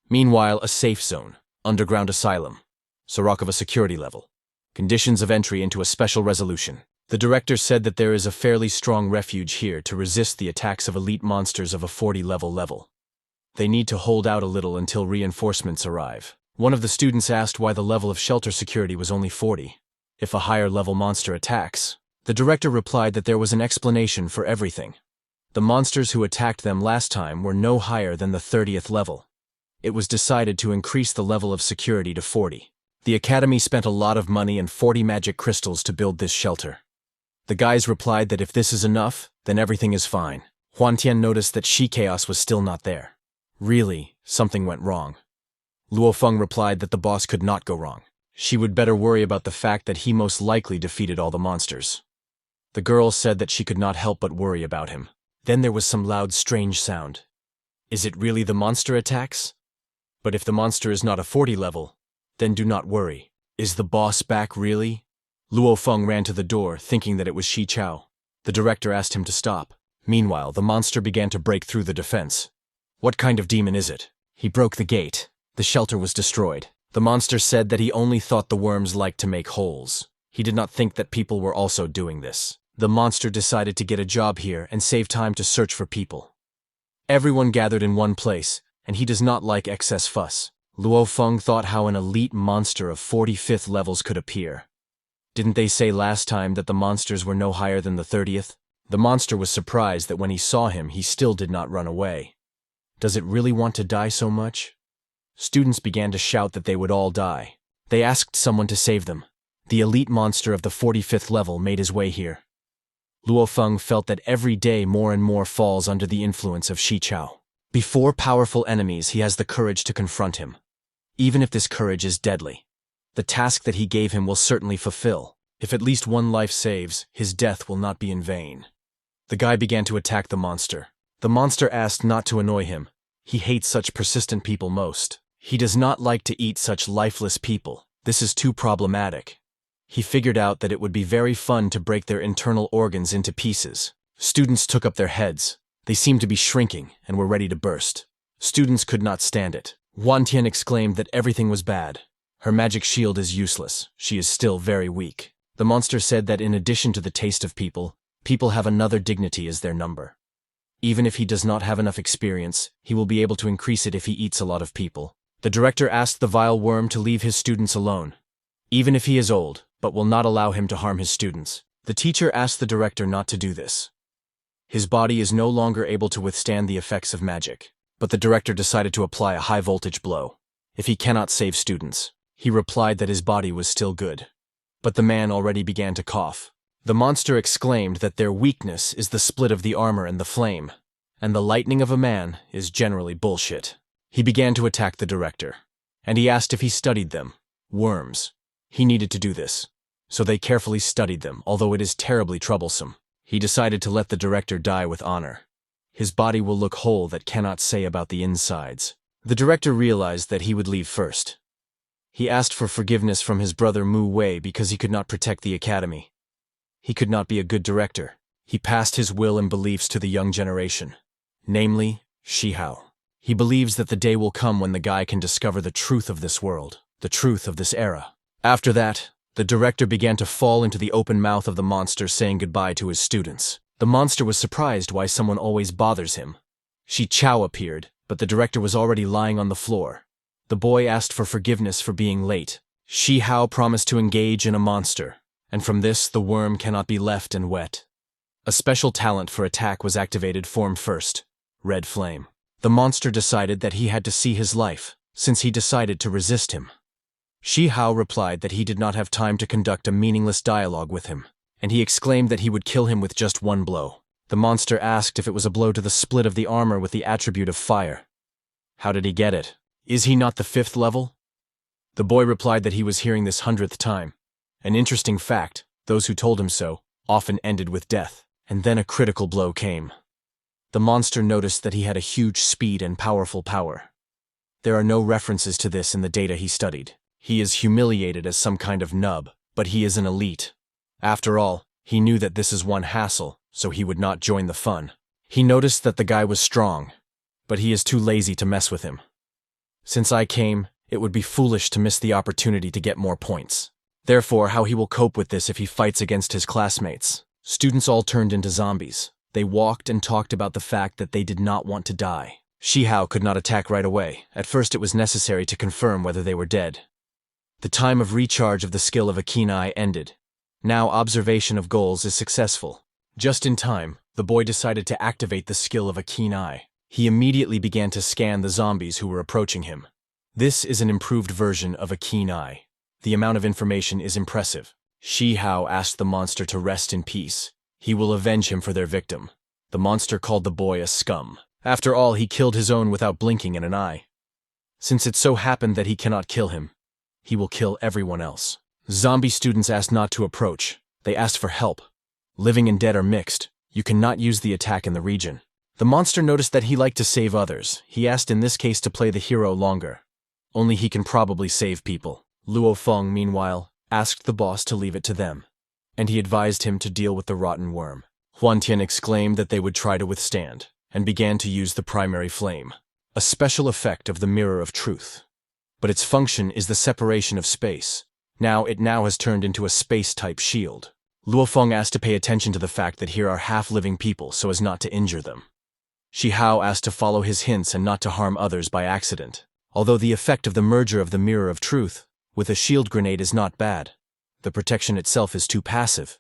Meanwhile, a safe zone, underground asylum, Sorokova security level. Conditions of entry into a special resolution. The director said that there is a fairly strong refuge here to resist the attacks of elite monsters of a 40-level level. They need to hold out a little until reinforcements arrive. One of the students asked why the level of shelter security was only 40. If a higher-level monster attacks, the director replied that there was an explanation for everything. The monsters who attacked them last time were no higher than the 30th level. It was decided to increase the level of security to 40. The academy spent a lot of money and 40 magic crystals to build this shelter. The guys replied that if this is enough, then everything is fine. Huantian noticed that Shi Chaos was still not there. Really, something went wrong. Luo Feng replied that the boss could not go wrong. She would better worry about the fact that he most likely defeated all the monsters. The girl said that she could not help but worry about him. Then there was some loud, strange sound. Is it really the monster attacks? But if the monster is not a 40 level, then do not worry. Is the boss back really? Luo Feng ran to the door, thinking that it was Shi Chow. The director asked him to stop. Meanwhile, the monster began to break through the defense. What kind of demon is it? He broke the gate. The shelter was destroyed. The monster said that he only thought the worms liked to make holes. He did not think that people were also doing this. The monster decided to get a job here and save time to search for people. Everyone gathered in one place, and he does not like excess fuss. Luo Feng thought how an elite monster of 45th levels could appear. Didn't they say last time that the monsters were no higher than the 30th? The monster was surprised that when he saw him, he still did not run away. Does it really want to die so much? Students began to shout that they would all die. They asked someone to save them. The elite monster of the 45th level made his way here. Luo Feng felt that every day more and more falls under the influence of Shi Chow. Before powerful enemies, he has the courage to confront him. Even if this courage is deadly, the task that he gave him will certainly fulfill. If at least one life saves, his death will not be in vain. The guy began to attack the monster. The monster asked not to annoy him. He hates such persistent people most. He does not like to eat such lifeless people. This is too problematic. He figured out that it would be very fun to break their internal organs into pieces. Students took up their heads. They seemed to be shrinking and were ready to burst. Students could not stand it. Huantian exclaimed that everything was bad. Her magic shield is useless. She is still very weak. The monster said that in addition to the taste of people, people have another dignity as their number. Even if he does not have enough experience, he will be able to increase it if he eats a lot of people. The director asked the vile worm to leave his students alone, even if he is old, but will not allow him to harm his students. The teacher asked the director not to do this. His body is no longer able to withstand the effects of magic, but the director decided to apply a high-voltage blow. If he cannot save students, he replied that his body was still good. But the man already began to cough. The monster exclaimed that their weakness is the split of the armor and the flame, and the lightning of a man is generally bullshit. He began to attack the director, and he asked if he studied them. Worms. He needed to do this. So they carefully studied them, although it is terribly troublesome. He decided to let the director die with honor. His body will look whole that cannot say about the insides. The director realized that he would leave first. He asked for forgiveness from his brother Mu Wei because he could not protect the academy. He could not be a good director. He passed his will and beliefs to the young generation, namely, Shi Chow. He believes that the day will come when the guy can discover the truth of this world, the truth of this era. After that, the director began to fall into the open mouth of the monster, saying goodbye to his students. The monster was surprised why someone always bothers him. Shi Chow appeared, but the director was already lying on the floor. The boy asked for forgiveness for being late. Shi Chow promised to engage in a monster, and from this the worm cannot be left and wet. A special talent for attack was activated, form first, red flame. The monster decided that he had to see his life, since he decided to resist him. Shi Chow replied that he did not have time to conduct a meaningless dialogue with him, and he exclaimed that he would kill him with just one blow. The monster asked if it was a blow to the split of the armor with the attribute of fire. How did he get it? Is he not the 5th level? The boy replied that he was hearing this 100th time. An interesting fact, those who told him so often ended with death, and then a critical blow came. The monster noticed that he had a huge speed and powerful power. There are no references to this in the data he studied. He is humiliated as some kind of nub, but he is an elite. After all, he knew that this is one hassle, so he would not join the fun. He noticed that the guy was strong, but he is too lazy to mess with him. Since I came, it would be foolish to miss the opportunity to get more points. Therefore, how he will cope with this if he fights against his classmates. Students all turned into zombies. They walked and talked about the fact that they did not want to die. Shi Chow could not attack right away. At first it was necessary to confirm whether they were dead. The time of recharge of the skill of a keen eye ended. Now observation of goals is successful. Just in time, the boy decided to activate the skill of a keen eye. He immediately began to scan the zombies who were approaching him. This is an improved version of a keen eye. The amount of information is impressive. Shi Chow asked the monster to rest in peace. He will avenge him for their victim. The monster called the boy a scum. After all, he killed his own without blinking an eye. Since it so happened that he cannot kill him, he will kill everyone else. Zombie students asked not to approach. They asked for help. Living and dead are mixed. You cannot use the attack in the region. The monster noticed that he liked to save others. He asked in this case to play the hero longer. Only he can probably save people. Luo Feng, meanwhile, asked the boss to leave it to them, and he advised him to deal with the rotten worm. Huan Tian exclaimed that they would try to withstand, and began to use the primary flame, a special effect of the mirror of truth. But its function is the separation of space. It now has turned into a space-type shield. Luo Feng asked to pay attention to the fact that here are half-living people so as not to injure them. Shi Chow asked to follow his hints and not to harm others by accident. Although the effect of the merger of the mirror of truth with a shield grenade is not bad, the protection itself is too passive.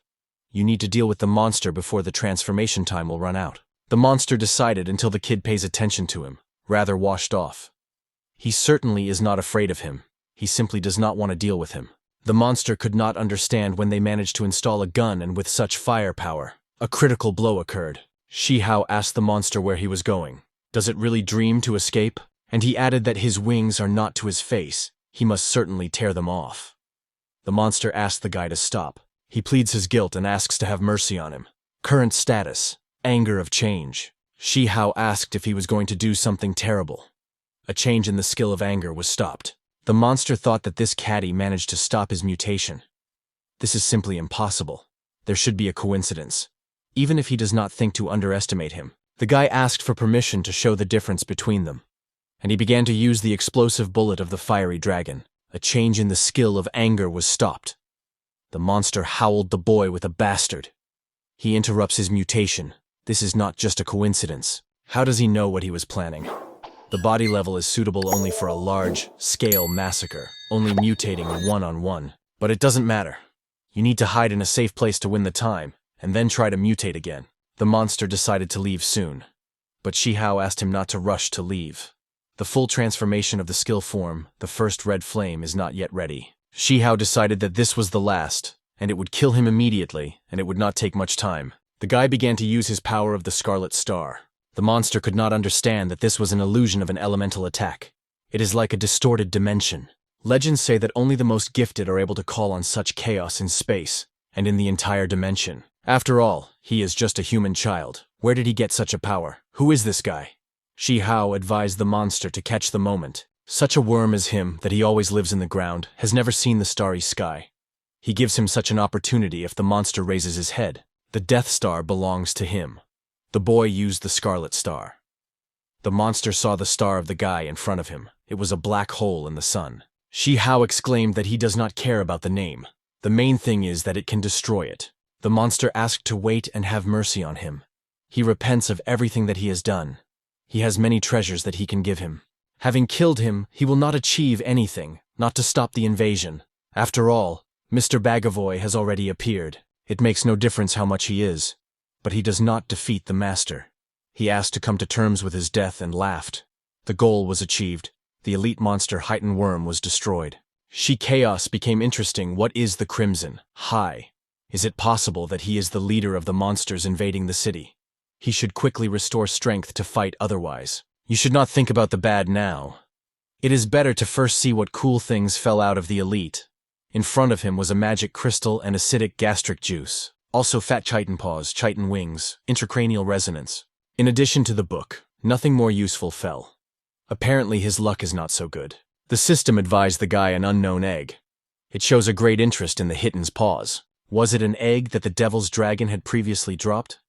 You need to deal with the monster before the transformation time will run out. The monster decided until the kid pays attention to him, rather washed off. He certainly is not afraid of him. He simply does not want to deal with him. The monster could not understand when they managed to install a gun and with such firepower. A critical blow occurred. Shi Chow asked the monster where he was going. Does it really dream to escape? And he added that his wings are not to his face. He must certainly tear them off. The monster asked the guy to stop. He pleads his guilt and asks to have mercy on him. Current status: anger of change. Shi Chow asked if he was going to do something terrible. A change in the skill of anger was stopped. The monster thought that this caddy managed to stop his mutation. This is simply impossible. There should be a coincidence. Even if he does not think to underestimate him, the guy asked for permission to show the difference between them. And he began to use the explosive bullet of the fiery dragon. A change in the skill of anger was stopped. The monster howled the boy with a bastard. He interrupts his mutation. This is not just a coincidence. How does he know what he was planning? The body level is suitable only for a large-scale massacre, only mutating one-on-one. But it doesn't matter. You need to hide in a safe place to win the time, and then try to mutate again. The monster decided to leave soon. But Shi Chow asked him not to rush to leave. The full transformation of the skill form, the first red flame, is not yet ready. Shi Chow decided that this was the last, and it would kill him immediately, and it would not take much time. The guy began to use his power of the Scarlet Star. The monster could not understand that this was an illusion of an elemental attack. It is like a distorted dimension. Legends say that only the most gifted are able to call on such chaos in space, and in the entire dimension. After all, he is just a human child. Where did he get such a power? Who is this guy? Shi Chow advised the monster to catch the moment. Such a worm as him, that he always lives in the ground, has never seen the starry sky. He gives him such an opportunity if the monster raises his head. The Death Star belongs to him. The boy used the Scarlet Star. The monster saw the star of the guy in front of him. It was a black hole in the sun. Shi Chow exclaimed that he does not care about the name. The main thing is that it can destroy it. The monster asked to wait and have mercy on him. He repents of everything that he has done. He has many treasures that he can give him. Having killed him, he will not achieve anything, not to stop the invasion. After all, Mr. Bagavoy has already appeared. It makes no difference how much he is. But he does not defeat the master. He asked to come to terms with his death and laughed. The goal was achieved. The elite monster Heighten Worm was destroyed. Shi Chaos became interesting. What is the Crimson? High. Is it possible that he is the leader of the monsters invading the city? He should quickly restore strength to fight otherwise. You should not think about the bad now. It is better to first see what cool things fell out of the elite. In front of him was a magic crystal and acidic gastric juice. Also fat chitin paws, chitin wings, intracranial resonance. In addition to the book, nothing more useful fell. Apparently his luck is not so good. The system advised the guy an unknown egg. It shows a great interest in the Hitten's paws. Was it an egg that the Devil's Dragon had previously dropped?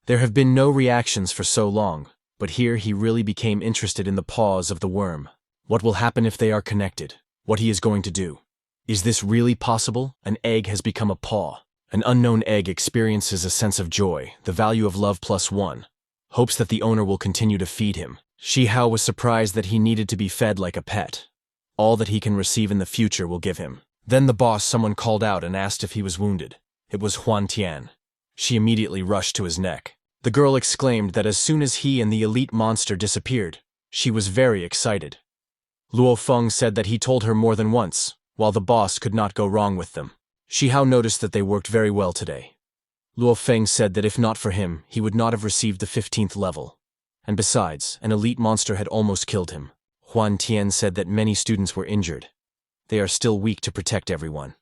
There have been no reactions for so long, but here he really became interested in the paws of the worm. What will happen if they are connected? What he is going to do? Is this really possible? An egg has become a paw. An unknown egg experiences a sense of joy, the value of love +1. Hopes that the owner will continue to feed him. Shi Chow was surprised that he needed to be fed like a pet. All that he can receive in the future will give him. Then the boss, someone called out and asked if he was wounded. It was Huan Tian. She immediately rushed to his neck. The girl exclaimed that as soon as he and the elite monster disappeared, she was very excited. Luo Feng said that he told her more than once, while the boss could not go wrong with them. Shi Chow noticed that they worked very well today. Luo Feng said that if not for him, he would not have received the 15th level. And besides, an elite monster had almost killed him. Huan Tian said that many students were injured. They are still weak to protect everyone.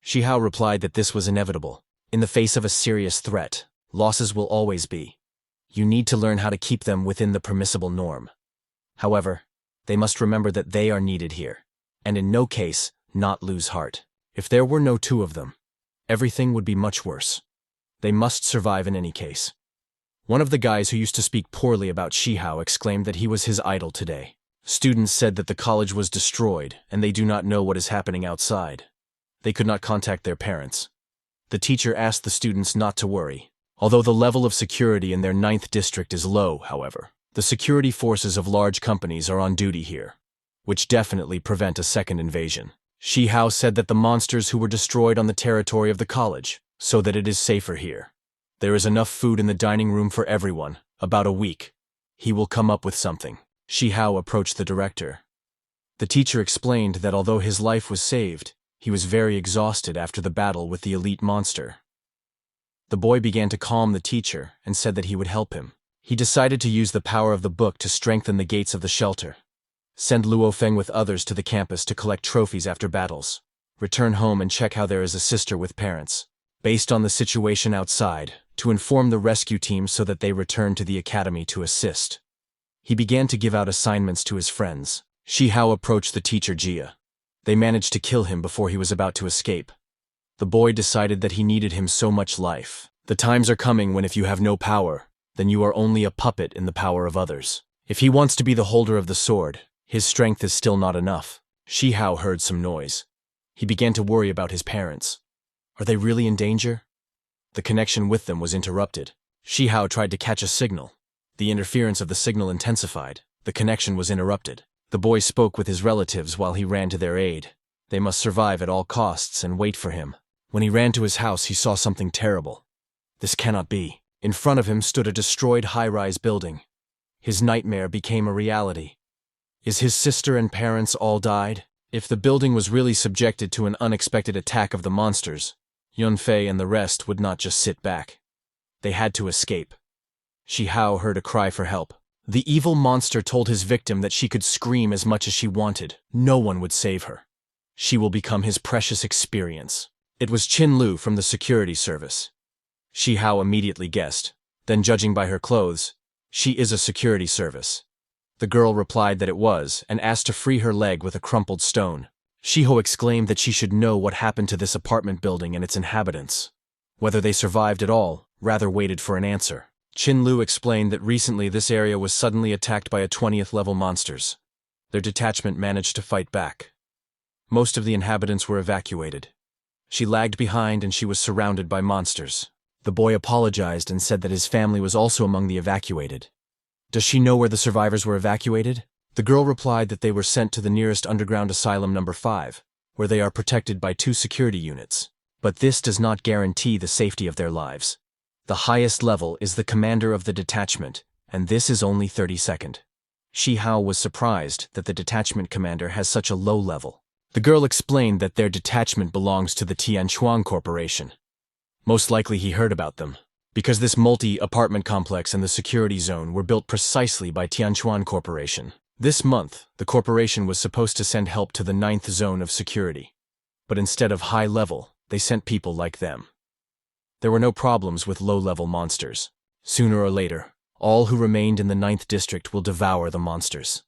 Shi Chow replied that this was inevitable. In the face of a serious threat, losses will always be. You need to learn how to keep them within the permissible norm. However, they must remember that they are needed here, and in no case, not lose heart. If there were no two of them, everything would be much worse. They must survive in any case. One of the guys who used to speak poorly about Shi Chow exclaimed that he was his idol today. Students said that the college was destroyed and they do not know what is happening outside. They could not contact their parents. The teacher asked the students not to worry. Although the level of security in their 9th district is low, however, the security forces of large companies are on duty here, which definitely prevent a second invasion. Shi Chow said that the monsters who were destroyed on the territory of the college, so that it is safer here. There is enough food in the dining room for everyone, about a week. He will come up with something. Shi Chow approached the director. The teacher explained that although his life was saved, he was very exhausted after the battle with the elite monster. The boy began to calm the teacher and said that he would help him. He decided to use the power of the book to strengthen the gates of the shelter. Send Luo Feng with others to the campus to collect trophies after battles. Return home and check how there is a sister with parents. Based on the situation outside, to inform the rescue team so that they return to the academy to assist. He began to give out assignments to his friends. Shi Chow approached the teacher Jia. They managed to kill him before he was about to escape. The boy decided that he needed him so much life. The times are coming when if you have no power, then you are only a puppet in the power of others. If he wants to be the holder of the sword, his strength is still not enough. Shi Chow heard some noise. He began to worry about his parents. Are they really in danger? The connection with them was interrupted. Shi Chow tried to catch a signal. The interference of the signal intensified. The connection was interrupted. The boy spoke with his relatives while he ran to their aid. They must survive at all costs and wait for him. When he ran to his house, he saw something terrible. This cannot be. In front of him stood a destroyed high-rise building. His nightmare became a reality. Is his sister and parents all died? If the building was really subjected to an unexpected attack of the monsters, Yunfei and the rest would not just sit back. They had to escape. Shi Chow heard a cry for help. The evil monster told his victim that she could scream as much as she wanted. No one would save her. She will become his precious experience. It was Qin Lu from the security service. Shi Chow immediately guessed. Then, judging by her clothes, she is a security service. The girl replied that it was, and asked to free her leg with a crumpled stone. Shi Chow exclaimed that she should know what happened to this apartment building and its inhabitants. Whether they survived at all, rather waited for an answer. Qin Lu explained that recently this area was suddenly attacked by a 20th level monsters. Their detachment managed to fight back. Most of the inhabitants were evacuated. She lagged behind and she was surrounded by monsters. The boy apologized and said that his family was also among the evacuated. Does she know where the survivors were evacuated? The girl replied that they were sent to the nearest underground asylum number 5, where they are protected by 2 security units. But this does not guarantee the safety of their lives. The highest level is the commander of the detachment, and this is only 32nd. Shi Chow was surprised that the detachment commander has such a low level. The girl explained that their detachment belongs to the Tianquan Corporation. Most likely he heard about them, because this multi-apartment complex and the security zone were built precisely by Tianquan Corporation. This month, the corporation was supposed to send help to the 9th zone of security. But instead of high level, they sent people like them. There were no problems with low-level monsters. Sooner or later, all who remained in the 9th district will devour the monsters.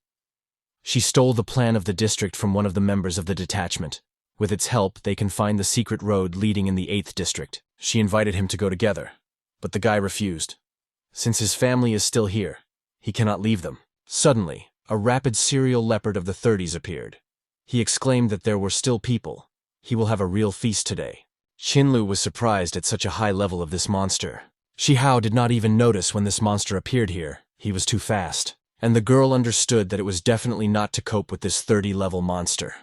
She stole the plan of the district from one of the members of the detachment. With its help, they can find the secret road leading in the 8th district. She invited him to go together, but the guy refused. Since his family is still here, he cannot leave them. Suddenly, A rapid serial leopard of the 30s appeared. He exclaimed that there were still people. He will have a real feast today. Qinlu was surprised at such a high level of this monster. Shi Chow did not even notice when this monster appeared here. He was too fast. And the girl understood that it was definitely not to cope with this 30-level monster.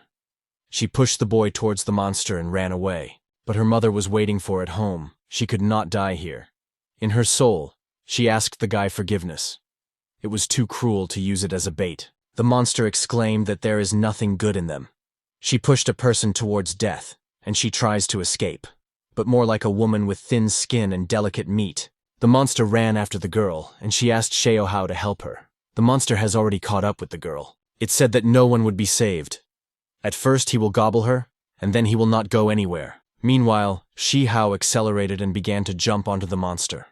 She pushed the boy towards the monster and ran away. But her mother was waiting for her at home. She could not die here. In her soul, she asked the guy forgiveness. It was too cruel to use it as a bait. The monster exclaimed that there is nothing good in them. She pushed a person towards death, and she tries to escape. But more like a woman with thin skin and delicate meat. The monster ran after the girl, and she asked Xiao how to help her. The monster has already caught up with the girl. It said that no one would be saved. At first he will gobble her, and then he will not go anywhere. Meanwhile, Shi Chow accelerated and began to jump onto the monster.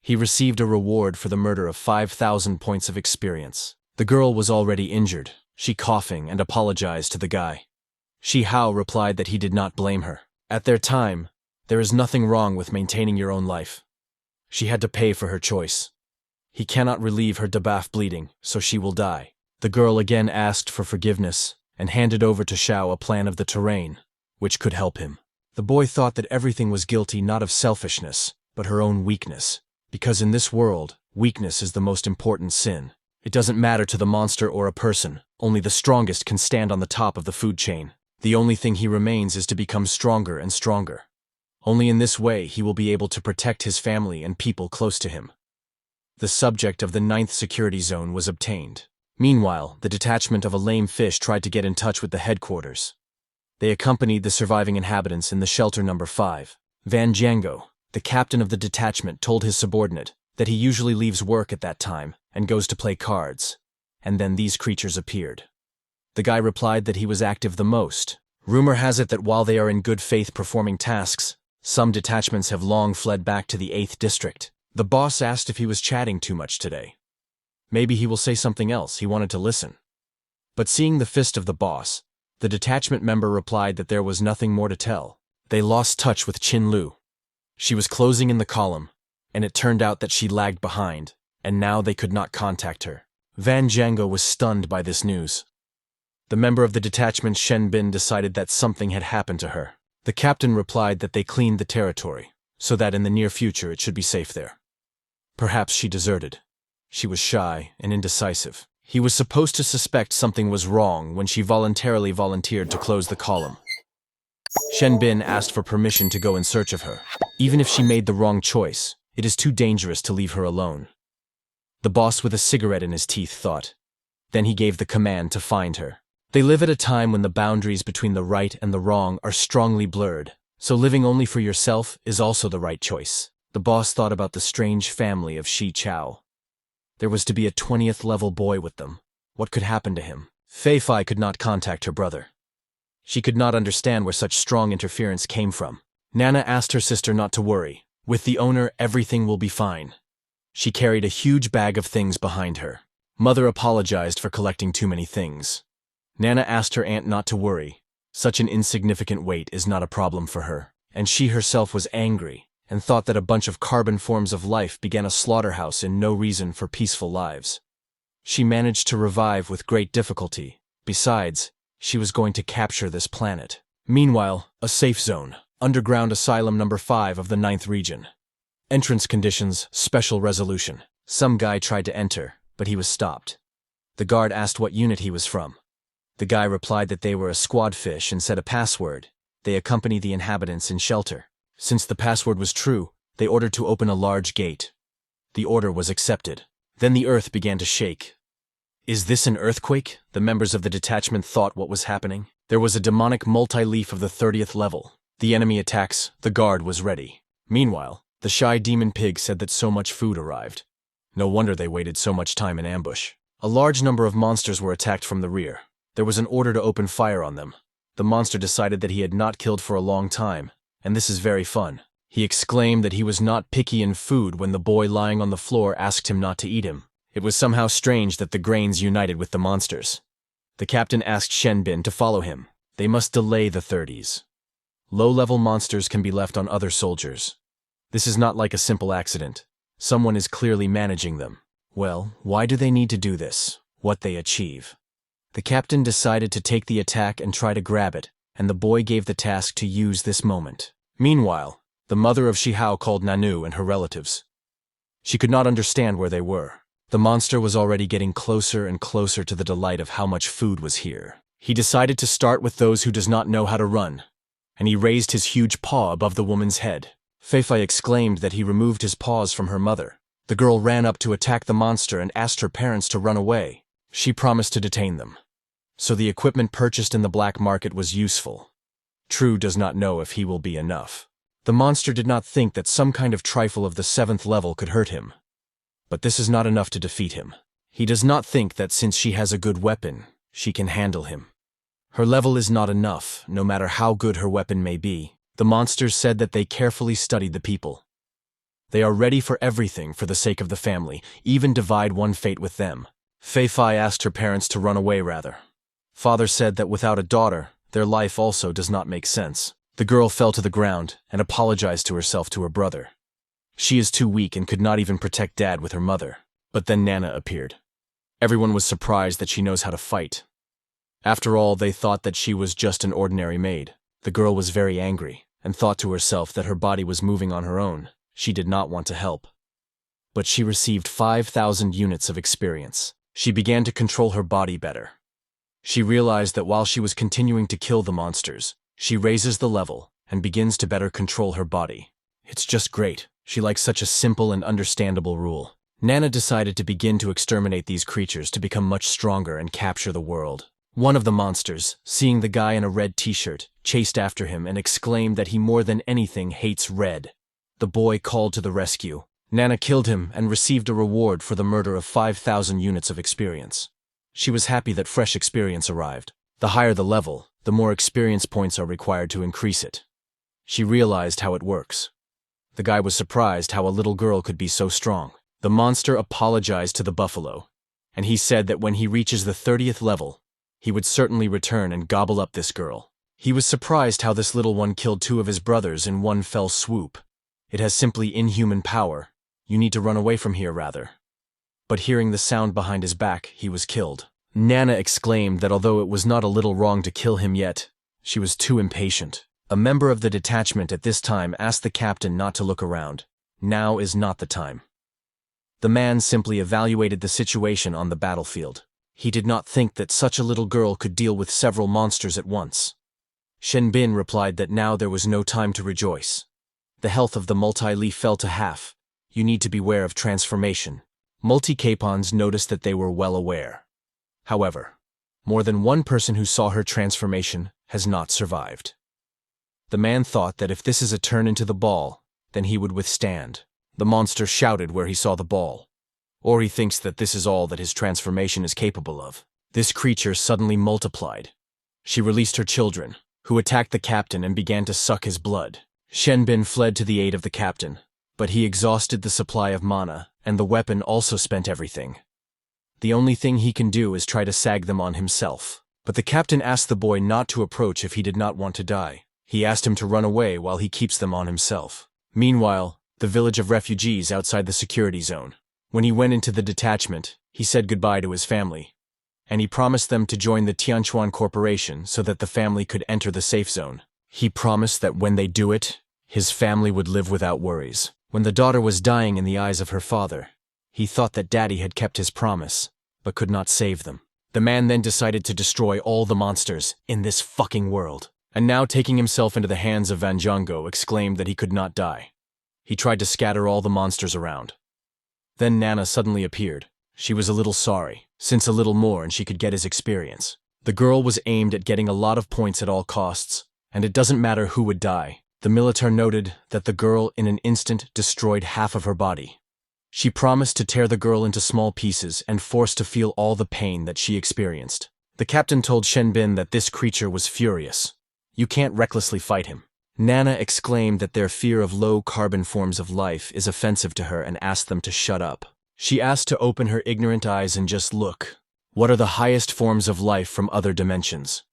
He received a reward for the murder of 5,000 points of experience. The girl was already injured, she coughing and apologized to the guy. Shi Chow replied that he did not blame her. At their time, there is nothing wrong with maintaining your own life. She had to pay for her choice. He cannot relieve her debuff bleeding, so she will die. The girl again asked for forgiveness and handed over to Xiao a plan of the terrain, which could help him. The boy thought that everything was guilty not of selfishness, but her own weakness. Because in this world, weakness is the most important sin. It doesn't matter to the monster or a person, only the strongest can stand on the top of the food chain. The only thing he remains is to become stronger and stronger. Only in this way he will be able to protect his family and people close to him. The subject of the 9th security zone was obtained. Meanwhile, the detachment of a lame fish tried to get in touch with the headquarters. They accompanied the surviving inhabitants in the shelter number 5. Van Django, the captain of the detachment, told his subordinate that he usually leaves work at that time and goes to play cards. And then these creatures appeared. The guy replied that he was active the most. Rumor has it that while they are in good faith performing tasks, some detachments have long fled back to the 8th district. The boss asked if he was chatting too much today. Maybe he will say something else, he wanted to listen. But seeing the fist of the boss, the detachment member replied that there was nothing more to tell. They lost touch with Qin Lu. She was closing in the column, and it turned out that she lagged behind, and now they could not contact her. Van Django was stunned by this news. The member of the detachment Shen Bin decided that something had happened to her. The captain replied that they cleaned the territory, so that in the near future it should be safe there. Perhaps she deserted. She was shy and indecisive. He was supposed to suspect something was wrong when she voluntarily volunteered to close the column. Shen Bin asked for permission to go in search of her. Even if she made the wrong choice, it is too dangerous to leave her alone. The boss with a cigarette in his teeth thought. Then he gave the command to find her. They live at a time when the boundaries between the right and the wrong are strongly blurred, so living only for yourself is also the right choice. The boss thought about the strange family of Shi Chow. There was to be a 20th level boy with them. What could happen to him? Fei Fei could not contact her brother. She could not understand where such strong interference came from. Nana asked her sister not to worry. With the owner, everything will be fine. She carried a huge bag of things behind her. Mother apologized for collecting too many things. Nana asked her aunt not to worry. Such an insignificant weight is not a problem for her. And she herself was angry and thought that a bunch of carbon forms of life began a slaughterhouse in no reason for peaceful lives. She managed to revive with great difficulty. Besides, she was going to capture this planet. Meanwhile, a safe zone, underground asylum number 5 of the 9th region. Entrance conditions, special resolution. Some guy tried to enter, but he was stopped. The guard asked what unit he was from. The guy replied that they were a squad fish and said a password. They accompany the inhabitants in shelter. Since the password was true, they ordered to open a large gate. The order was accepted. Then the earth began to shake. Is this an earthquake? The members of the detachment thought what was happening. There was a demonic multi-leaf of the 30th level. The enemy attacks, the guard was ready. Meanwhile, the shy demon pig said that so much food arrived. No wonder they waited so much time in ambush. A large number of monsters were attacked from the rear. There was an order to open fire on them. The monster decided that he had not killed for a long time, and this is very fun. He exclaimed that he was not picky in food when the boy lying on the floor asked him not to eat him. It was somehow strange that the grains united with the monsters. The captain asked Shen Bin to follow him. They must delay the 30s. Low-level monsters can be left on other soldiers. This is not like a simple accident. Someone is clearly managing them. Well, why do they need to do this? what they achieve. The captain decided to take the attack and try to grab it, and the boy gave the task to use this moment. Meanwhile, the mother of Shi Chow called Nanu and her relatives. She could not understand where they were. The monster was already getting closer and closer to the delight of how much food was here. He decided to start with those who does not know how to run, and he raised his huge paw above the woman's head. Feifei exclaimed that he removed his paws from her mother. The girl ran up to attack the monster and asked her parents to run away. She promised to detain them. So the equipment purchased in the black market was useful. True does not know if he will be enough. The monster did not think that some kind of trifle of the 7th level could hurt him. But this is not enough to defeat him. He does not think that since she has a good weapon, she can handle him. Her level is not enough, no matter how good her weapon may be. The monsters said that they carefully studied the people. They are ready for everything for the sake of the family, even divide one fate with them. Feifei asked her parents to run away rather. Father said that without a daughter, their life also does not make sense. The girl fell to the ground and apologized to herself to her brother. She is too weak and could not even protect Dad with her mother. But then Nana appeared. Everyone was surprised that she knows how to fight. After all, they thought that she was just an ordinary maid. The girl was very angry and thought to herself that her body was moving on her own. She did not want to help. But she received 5,000 units of experience. She began to control her body better. She realized that while she was continuing to kill the monsters, she raises the level and begins to better control her body. It's just great. She likes such a simple and understandable rule. Nana decided to begin to exterminate these creatures to become much stronger and capture the world. One of the monsters, seeing the guy in a red t-shirt, chased after him and exclaimed that he more than anything hates red. The boy called to the rescue. Nana killed him and received a reward for the murder of 5,000 units of experience. She was happy that fresh experience arrived. The higher the level, the more experience points are required to increase it. She realized how it works. The guy was surprised how a little girl could be so strong. The monster apologized to the buffalo, and he said that when he reaches the 30th level, he would certainly return and gobble up this girl. He was surprised how this little one killed 2 of his brothers in one fell swoop. It has simply inhuman power. You need to run away from here rather. But hearing the sound behind his back, he was killed. Nana exclaimed that although it was not a little wrong to kill him yet, she was too impatient. A member of the detachment at this time asked the captain not to look around. Now is not the time. The man simply evaluated the situation on the battlefield. He did not think that such a little girl could deal with several monsters at once. Shen Bin replied that now there was no time to rejoice. The health of the multi-leaf fell to half. You need to beware of transformation. Multi-capons noticed that they were well aware. However, more than one person who saw her transformation has not survived. The man thought that if this is a turn into the ball, then he would withstand. The monster shouted where he saw the ball. Or he thinks that this is all that his transformation is capable of. This creature suddenly multiplied. She released her children, who attacked the captain and began to suck his blood. Shen Bin fled to the aid of the captain, but he exhausted the supply of mana, and the weapon also spent everything. The only thing he can do is try to sag them on himself. But the captain asked the boy not to approach if he did not want to die. He asked him to run away while he keeps them on himself. Meanwhile, the village of refugees outside the security zone. When he went into the detachment, he said goodbye to his family, and he promised them to join the Tianquan Corporation so that the family could enter the safe zone. He promised that when they do it, his family would live without worries. When the daughter was dying in the eyes of her father, he thought that Daddy had kept his promise, but could not save them. The man then decided to destroy all the monsters in this fucking world. And now taking himself into the hands of Van Django, exclaimed that he could not die. He tried to scatter all the monsters around. Then Nana suddenly appeared. She was a little sorry, since a little more and she could get his experience. The girl was aimed at getting a lot of points at all costs, and it doesn't matter who would die. The militaire noted that the girl in an instant destroyed half of her body. She promised to tear the girl into small pieces and forced to feel all the pain that she experienced. The captain told Shen Bin that this creature was furious. You can't recklessly fight him. Nana exclaimed that their fear of low-carbon forms of life is offensive to her and asked them to shut up. She asked to open her ignorant eyes and just look. What are the highest forms of life from other dimensions?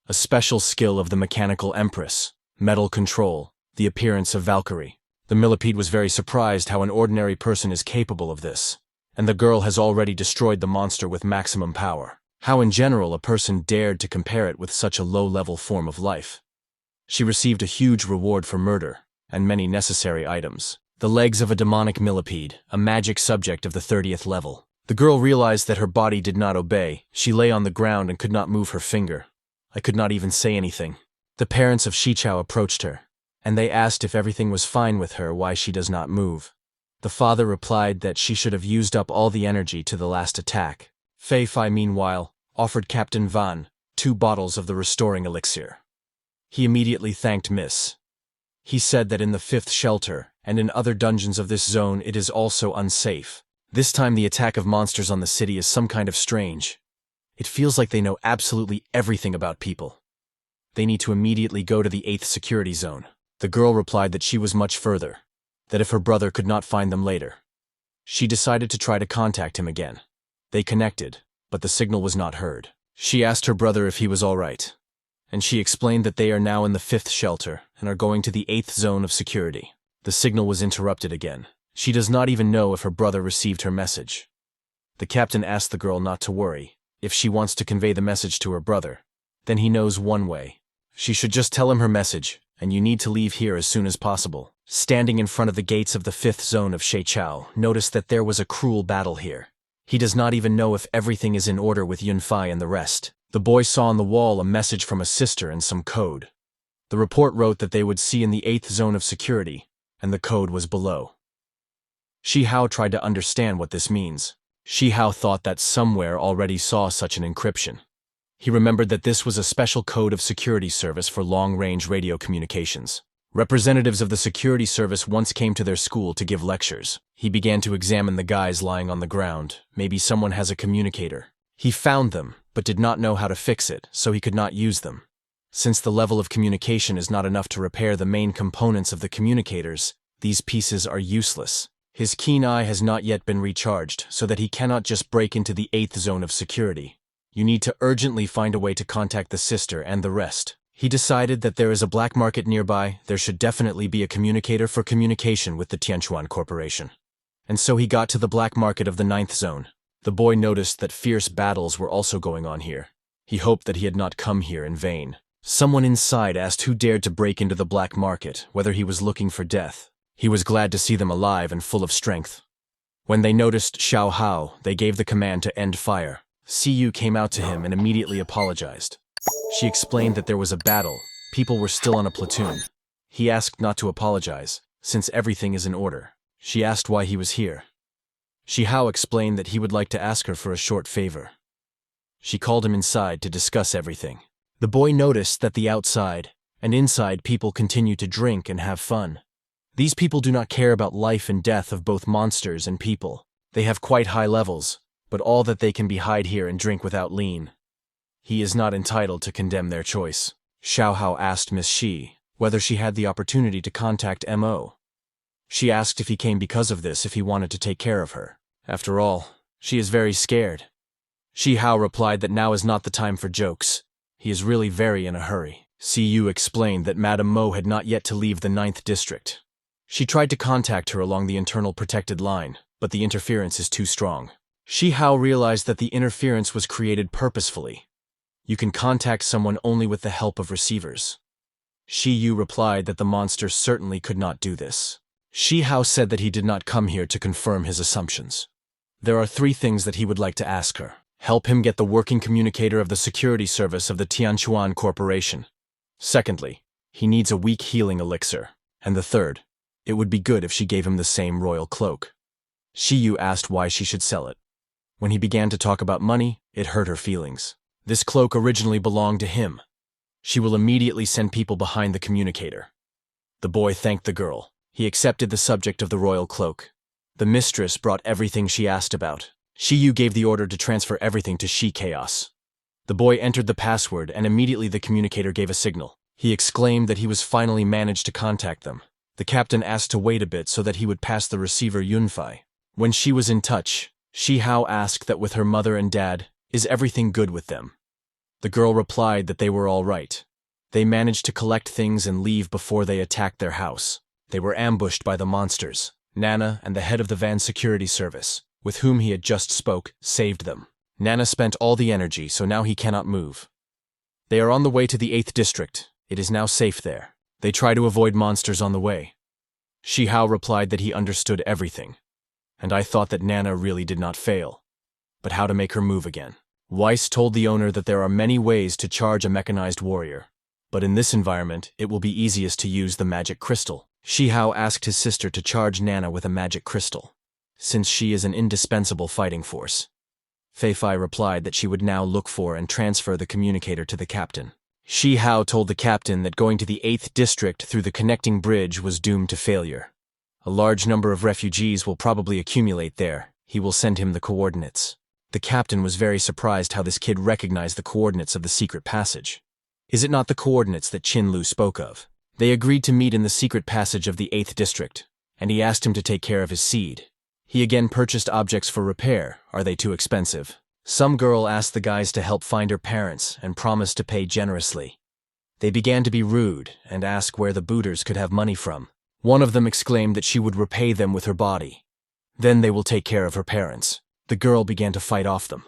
A special skill of the mechanical empress, metal control, the appearance of Valkyrie. The millipede was very surprised how an ordinary person is capable of this. and the girl has already destroyed the monster with maximum power. How in general a person dared to compare it with such a low-level form of life? She received a huge reward for murder, and many necessary items. The legs of a demonic millipede, a magic subject of the 30th level. The girl realized that her body did not obey. She lay on the ground and could not move her finger. I could not even say anything. The parents of Shi Chow approached her, and they asked if everything was fine with her, why she does not move. The father replied that she should have used up all the energy to the last attack. Fei Fai, meanwhile, offered Captain Van 2 bottles of the restoring elixir. He immediately thanked Miss. He said that in the 5th shelter, and in other dungeons of this zone it is also unsafe. This time the attack of monsters on the city is some kind of strange. It feels like they know absolutely everything about people. They need to immediately go to the 8th security zone. The girl replied that she was much further, that if her brother could not find them later. She decided to try to contact him again. They connected, but the signal was not heard. She asked her brother if he was all right, and she explained that they are now in the 5th shelter and are going to the 8th zone of security. The signal was interrupted again. She does not even know if her brother received her message. The captain asked the girl not to worry. If she wants to convey the message to her brother, then he knows one way. She should just tell him her message, and you need to leave here as soon as possible. Standing in front of the gates of the 5th zone of Shi Chow noticed that there was a cruel battle here. He does not even know if everything is in order with Yunfei and the rest. The boy saw on the wall a message from a sister and some code. The report wrote that they would see in the 8th zone of security, and the code was below. Shi Hao tried to understand what this means. Shi Hao thought that somewhere already saw such an encryption. He remembered that this was a special code of security service for long-range radio communications. Representatives of the security service once came to their school to give lectures. He began to examine the guys lying on the ground. Maybe someone has a communicator. He found them, but did not know how to fix it, so he could not use them. Since the level of communication is not enough to repair the main components of the communicators, these pieces are useless. His keen eye has not yet been recharged, so that he cannot just break into the 8th zone of security. You need to urgently find a way to contact the sister and the rest. He decided that there is a black market nearby. There should definitely be a communicator for communication with the Tianchuan Corporation. And so he got to the black market of the 9th zone. The boy noticed that fierce battles were also going on here. He hoped that he had not come here in vain. Someone inside asked who dared to break into the black market, whether he was looking for death. He was glad to see them alive and full of strength. When they noticed Xiao Hao, they gave the command to end fire. Siyu came out to him and immediately apologized. She explained that there was a battle. People were still on a platoon. He asked not to apologize, since everything is in order. She asked why he was here. Shi Hao explained that he would like to ask her for a short favor. She called him inside to discuss everything. The boy noticed that the outside and inside people continue to drink and have fun. These people do not care about life and death of both monsters and people. They have quite high levels, but all that they can be hide here and drink without lean. He is not entitled to condemn their choice. Xiao Hao asked Miss Shi whether she had the opportunity to contact M.O. She asked if he came because of this, if he wanted to take care of her. After all, she is very scared. Shi Hao replied that now is not the time for jokes. He is really very in a hurry. Siyu explained that Madame Mo had not yet to leave the 9th district. She tried to contact her along the internal protected line, but the interference is too strong. Shi Hao realized that the interference was created purposefully. You can contact someone only with the help of receivers. Shi Yu replied that the monster certainly could not do this. Shi Hao said that he did not come here to confirm his assumptions. There are 3 things that he would like to ask her. Help him get the working communicator of the security service of the Tianchuan Corporation. Secondly, he needs a weak healing elixir. And the third, it would be good if she gave him the same royal cloak. Shi Yu asked why she should sell it. When he began to talk about money, it hurt her feelings. This cloak originally belonged to him. She will immediately send people behind the communicator. The boy thanked the girl. He accepted the subject of the royal cloak. The mistress brought everything she asked about. Shi Yu gave the order to transfer everything to Shi Chaos. The boy entered the password and immediately the communicator gave a signal. He exclaimed that he was finally managed to contact them. The captain asked to wait a bit so that he would pass the receiver Yunfei. When she was in touch, Shi Hao asked that with her mother and dad, is everything good with them? The girl replied that they were all right. They managed to collect things and leave before they attacked their house. They were ambushed by the monsters. Nana and the head of the van security service with whom he had just spoke, saved them. Nana spent all the energy, so now he cannot move. They are on the way to the 8th district. It is now safe there. They try to avoid monsters on the way. Shi Chow replied that he understood everything. And I thought that Nana really did not fail. But how to make her move again? Weiss told the owner that there are many ways to charge a mechanized warrior. But in this environment, it will be easiest to use the magic crystal. Shi Chow asked his sister to charge Nana with a magic crystal, since she is an indispensable fighting force. Fei Fei replied that she would now look for and transfer the communicator to the captain. Shi Chow told the captain that going to the 8th district through the connecting bridge was doomed to failure. A large number of refugees will probably accumulate there. He will send him the coordinates. The captain was very surprised how this kid recognized the coordinates of the secret passage. Is it not the coordinates that Qin Lu spoke of? They agreed to meet in the secret passage of the 8th district, and he asked him to take care of his seed. He again purchased objects for repair. Are they too expensive? Some girl asked the guys to help find her parents and promised to pay generously. They began to be rude and ask where the booters could have money from. One of them exclaimed that she would repay them with her body. Then they will take care of her parents. The girl began to fight off them.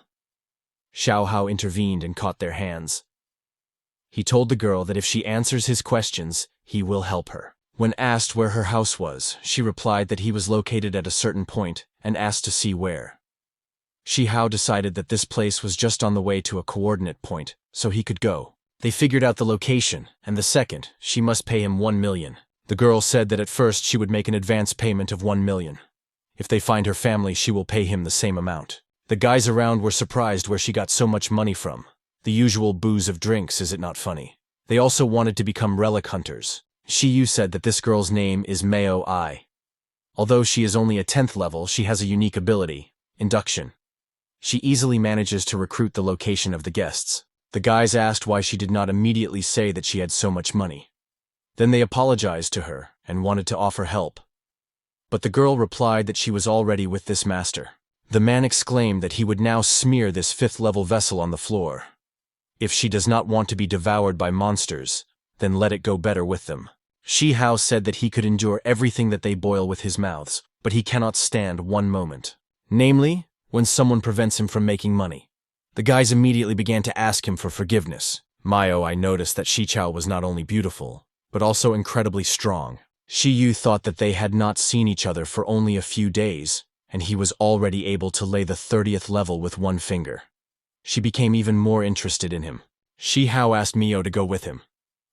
Xiao Hao intervened and caught their hands. He told the girl that if she answers his questions, he will help her. When asked where her house was, she replied that he was located at a certain point and asked to see where. Shi Chow decided that this place was just on the way to a coordinate point, so he could go. They figured out the location, and the second, she must pay him 1 million. The girl said that at first she would make an advance payment of 1 million. If they find her family, she will pay him the same amount. The guys around were surprised where she got so much money from. The usual booze of drinks, is it not funny? They also wanted to become relic hunters. Shi Yu said that this girl's name is Mao Ai. Although she is only a 10th level, she has a unique ability, induction. She easily manages to recruit the location of the guests. The guys asked why she did not immediately say that she had so much money. Then they apologized to her and wanted to offer help. But the girl replied that she was already with this master. The man exclaimed that he would now smear this 5th level vessel on the floor. If she does not want to be devoured by monsters, then let it go better with them. Shi Chow said that he could endure everything that they boil with his mouths, but he cannot stand one moment. Namely, when someone prevents him from making money. The guys immediately began to ask him for forgiveness. I noticed that Shi Chow was not only beautiful, but also incredibly strong. Shi Yu thought that they had not seen each other for only a few days, and he was already able to lay the 30th level with one finger. She became even more interested in him. Shi Chow asked Mio to go with him,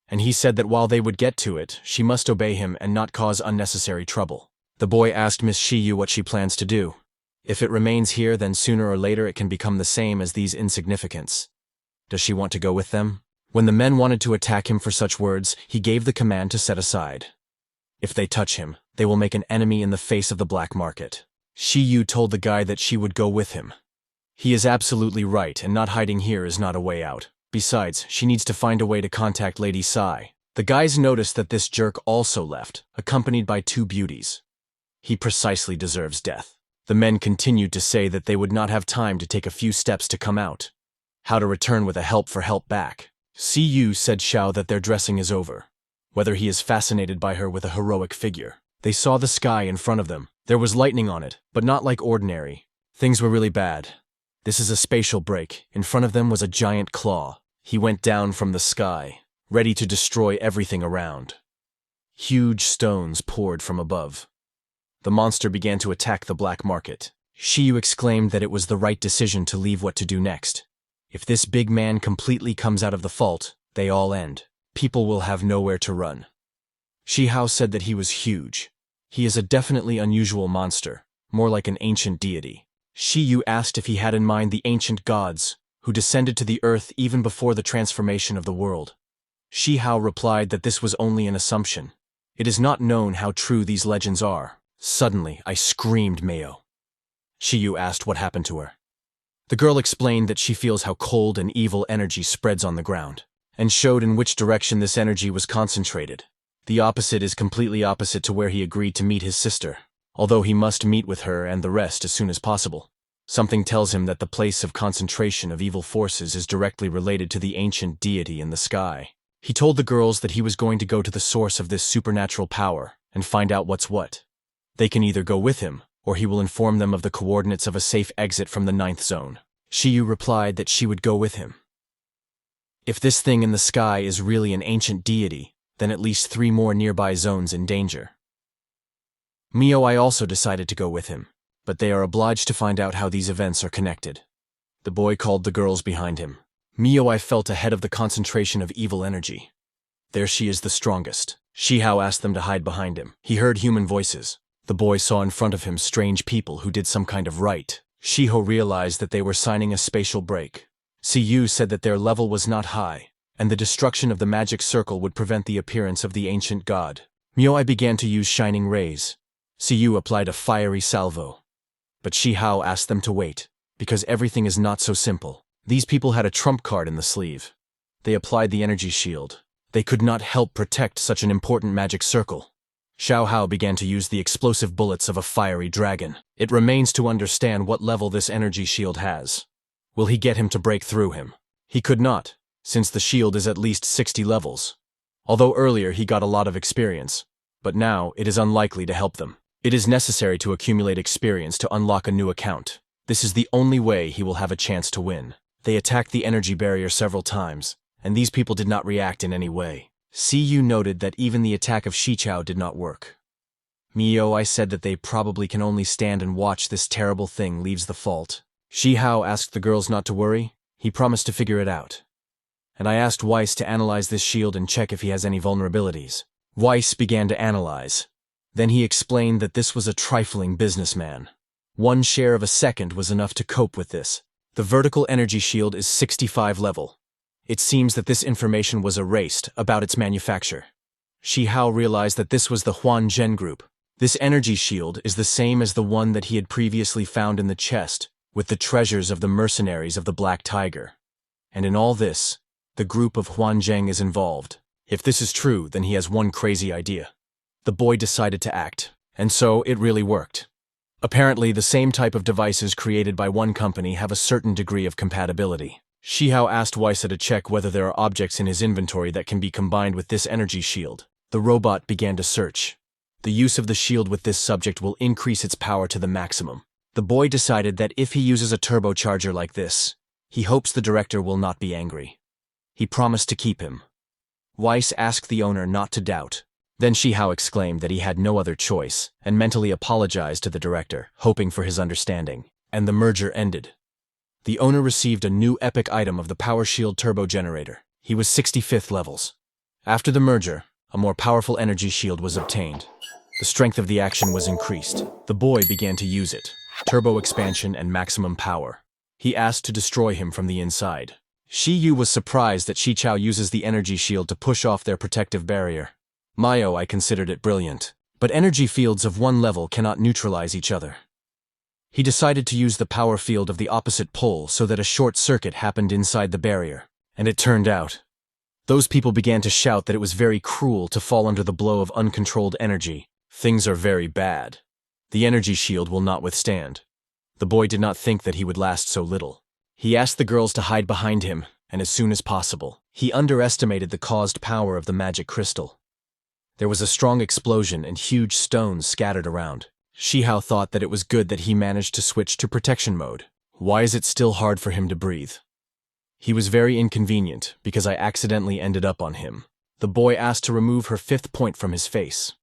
and he said that while they would get to it, she must obey him and not cause unnecessary trouble. The boy asked Miss Shi Yu what she plans to do. If it remains here, then sooner or later it can become the same as these insignificants. Does she want to go with them? When the men wanted to attack him for such words, he gave the command to set aside. If they touch him, they will make an enemy in the face of the black market. Shi Yu told the guy that she would go with him. He is absolutely right, and not hiding here is not a way out. Besides, she needs to find a way to contact Lady Sai. The guys noticed that this jerk also left, accompanied by 2 beauties. He precisely deserves death. The men continued to say that they would not have time to take a few steps to come out. How to return with a help for help back. Si Yu said Xiao that their dressing is over. Whether he is fascinated by her with a heroic figure. They saw the sky in front of them. There was lightning on it, but not like ordinary. Things were really bad. This is a spatial break. In front of them was a giant claw. He went down from the sky, ready to destroy everything around. Huge stones poured from above. The monster began to attack the black market. Shi Yu exclaimed that it was the right decision to leave what to do next. If this big man completely comes out of the fault, they all end. People will have nowhere to run. Shi Chow said that he was huge. He is a definitely unusual monster, more like an ancient deity. Shi Yu asked if he had in mind the ancient gods, who descended to the earth even before the transformation of the world. Shi Chow replied that this was only an assumption. It is not known how true these legends are. Suddenly, I screamed Mayo. Shi Yu asked what happened to her. The girl explained that she feels how cold and evil energy spreads on the ground, and showed in which direction this energy was concentrated. The opposite is completely opposite to where he agreed to meet his sister, although he must meet with her and the rest as soon as possible. Something tells him that the place of concentration of evil forces is directly related to the ancient deity in the sky. He told the girls that he was going to go to the source of this supernatural power and find out what's what. They can either go with him, or he will inform them of the coordinates of a safe exit from the 9th zone. Shiyu replied that she would go with him. If this thing in the sky is really an ancient deity, then at least 3 more nearby zones in danger. Mioi also decided to go with him, but they are obliged to find out how these events are connected. The boy called the girls behind him. Mioi felt ahead of the concentration of evil energy. There she is the strongest. Shi Chow asked them to hide behind him. He heard human voices. The boy saw in front of him strange people who did some kind of rite. Shi Chow realized that they were signing a spatial break. Siyu said that their level was not high, and the destruction of the magic circle would prevent the appearance of the ancient god. Mioi began to use shining rays. Siyu applied a fiery salvo. But Shi Chow asked them to wait, because everything is not so simple. These people had a trump card in the sleeve. They applied the energy shield. They could not help protect such an important magic circle. Xiao Hao began to use the explosive bullets of a fiery dragon. It remains to understand what level this energy shield has. Will he get him to break through him? He could not, since the shield is at least 60 levels. Although earlier he got a lot of experience, but now it is unlikely to help them. It is necessary to accumulate experience to unlock a new account. This is the only way he will have a chance to win. They attacked the energy barrier several times, and these people did not react in any way. Siyu noted that even the attack of Shi Chow did not work. Mioi said that they probably can only stand and watch this terrible thing leaves the fault. Shi Chow asked the girls not to worry. He promised to figure it out. And I asked Weiss to analyze this shield and check if he has any vulnerabilities. Weiss began to analyze. Then he explained that this was a trifling businessman. 1 share of a second was enough to cope with this. The vertical energy shield is 65 level. It seems that this information was erased about its manufacture. Shi Chow realized that this was the Huan Zhen group. This energy shield is the same as the one that he had previously found in the chest, with the treasures of the mercenaries of the Black Tiger. And in all this, the group of Huan Zheng is involved. If this is true, then he has one crazy idea. The boy decided to act, and so it really worked. Apparently, the same type of devices created by one company have a certain degree of compatibility. Shi Chow asked Weissa to check whether there are objects in his inventory that can be combined with this energy shield. The robot began to search. The use of the shield with this subject will increase its power to the maximum. The boy decided that if he uses a turbocharger like this, he hopes the director will not be angry. He promised to keep him. Weiss asked the owner not to doubt. Then Shi Chow exclaimed that he had no other choice, and mentally apologized to the director, hoping for his understanding. And the merger ended. The owner received a new epic item of the Power Shield Turbo Generator. He was 65th levels. After the merger, a more powerful energy shield was obtained. The strength of the action was increased. The boy began to use it. Turbo expansion and maximum power. He asked to destroy him from the inside. Shi Yu was surprised that Shi Chow uses the energy shield to push off their protective barrier. I considered it brilliant. But energy fields of one level cannot neutralize each other. He decided to use the power field of the opposite pole so that a short circuit happened inside the barrier. And it turned out. Those people began to shout that it was very cruel to fall under the blow of uncontrolled energy. Things are very bad. The energy shield will not withstand. The boy did not think that he would last so little. He asked the girls to hide behind him, and as soon as possible. He underestimated the caused power of the magic crystal. There was a strong explosion and huge stones scattered around. Shi Chow thought that it was good that he managed to switch to protection mode. Why is it still hard for him to breathe? He was very inconvenient because I accidentally ended up on him. The boy asked to remove her 5th point from his face.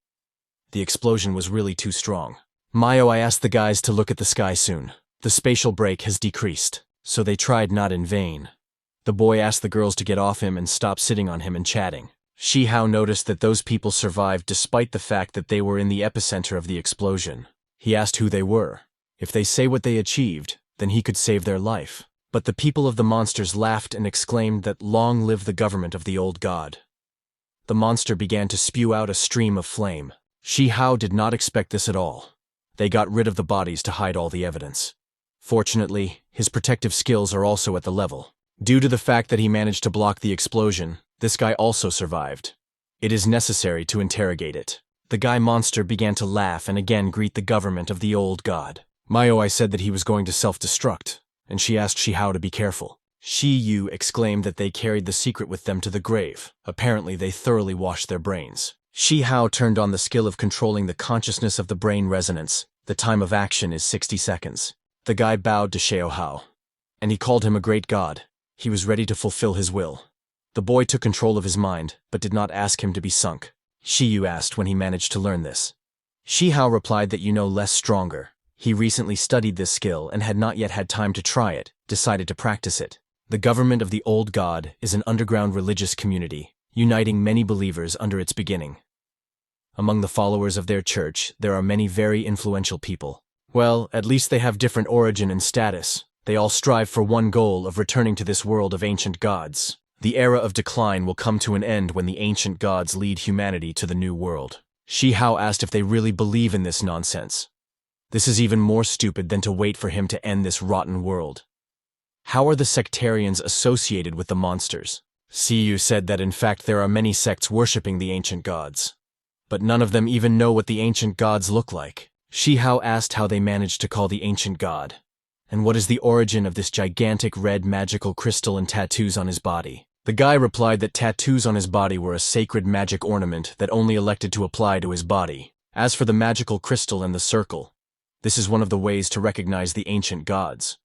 The explosion was really too strong. I asked the guys to look at the sky soon. The spatial break has decreased, so they tried not in vain. The boy asked the girls to get off him and stop sitting on him and chatting. Shi Chow noticed that those people survived despite the fact that they were in the epicenter of the explosion. He asked who they were. If they say what they achieved, then he could save their life. But the people of the monsters laughed and exclaimed that long live the government of the old god. The monster began to spew out a stream of flame. Shi Chow did not expect this at all. They got rid of the bodies to hide all the evidence. Fortunately, his protective skills are also at the level. Due to the fact that he managed to block the explosion, this guy also survived. It is necessary to interrogate it. The guy monster began to laugh and again greet the government of the old god. I said that he was going to self-destruct, and she asked Shi Chow to be careful. Shi Yu exclaimed that they carried the secret with them to the grave. Apparently they thoroughly washed their brains. Shi Chow turned on the skill of controlling the consciousness of the brain resonance. The time of action is 60 seconds. The guy bowed to Shi Chow, and he called him a great god. He was ready to fulfill his will. The boy took control of his mind, but did not ask him to be sunk. Shi Yu asked when he managed to learn this. Shi Chow replied that you know less stronger. He recently studied this skill and had not yet had time to try it, decided to practice it. The government of the old god is an underground religious community, uniting many believers under its beginning. Among the followers of their church, there are many very influential people. Well, at least they have different origin and status. They all strive for one goal of returning to this world of ancient gods. The era of decline will come to an end when the ancient gods lead humanity to the new world. Shi Chow asked if they really believe in this nonsense. This is even more stupid than to wait for him to end this rotten world. How are the sectarians associated with the monsters? Si Yu said that in fact there are many sects worshipping the ancient gods. But none of them even know what the ancient gods look like. Shi Chow asked how they managed to call the ancient god. And what is the origin of this gigantic red magical crystal and tattoos on his body? The guy replied that tattoos on his body were a sacred magic ornament that only elected to apply to his body. As for the magical crystal and the circle, this is one of the ways to recognize the ancient gods.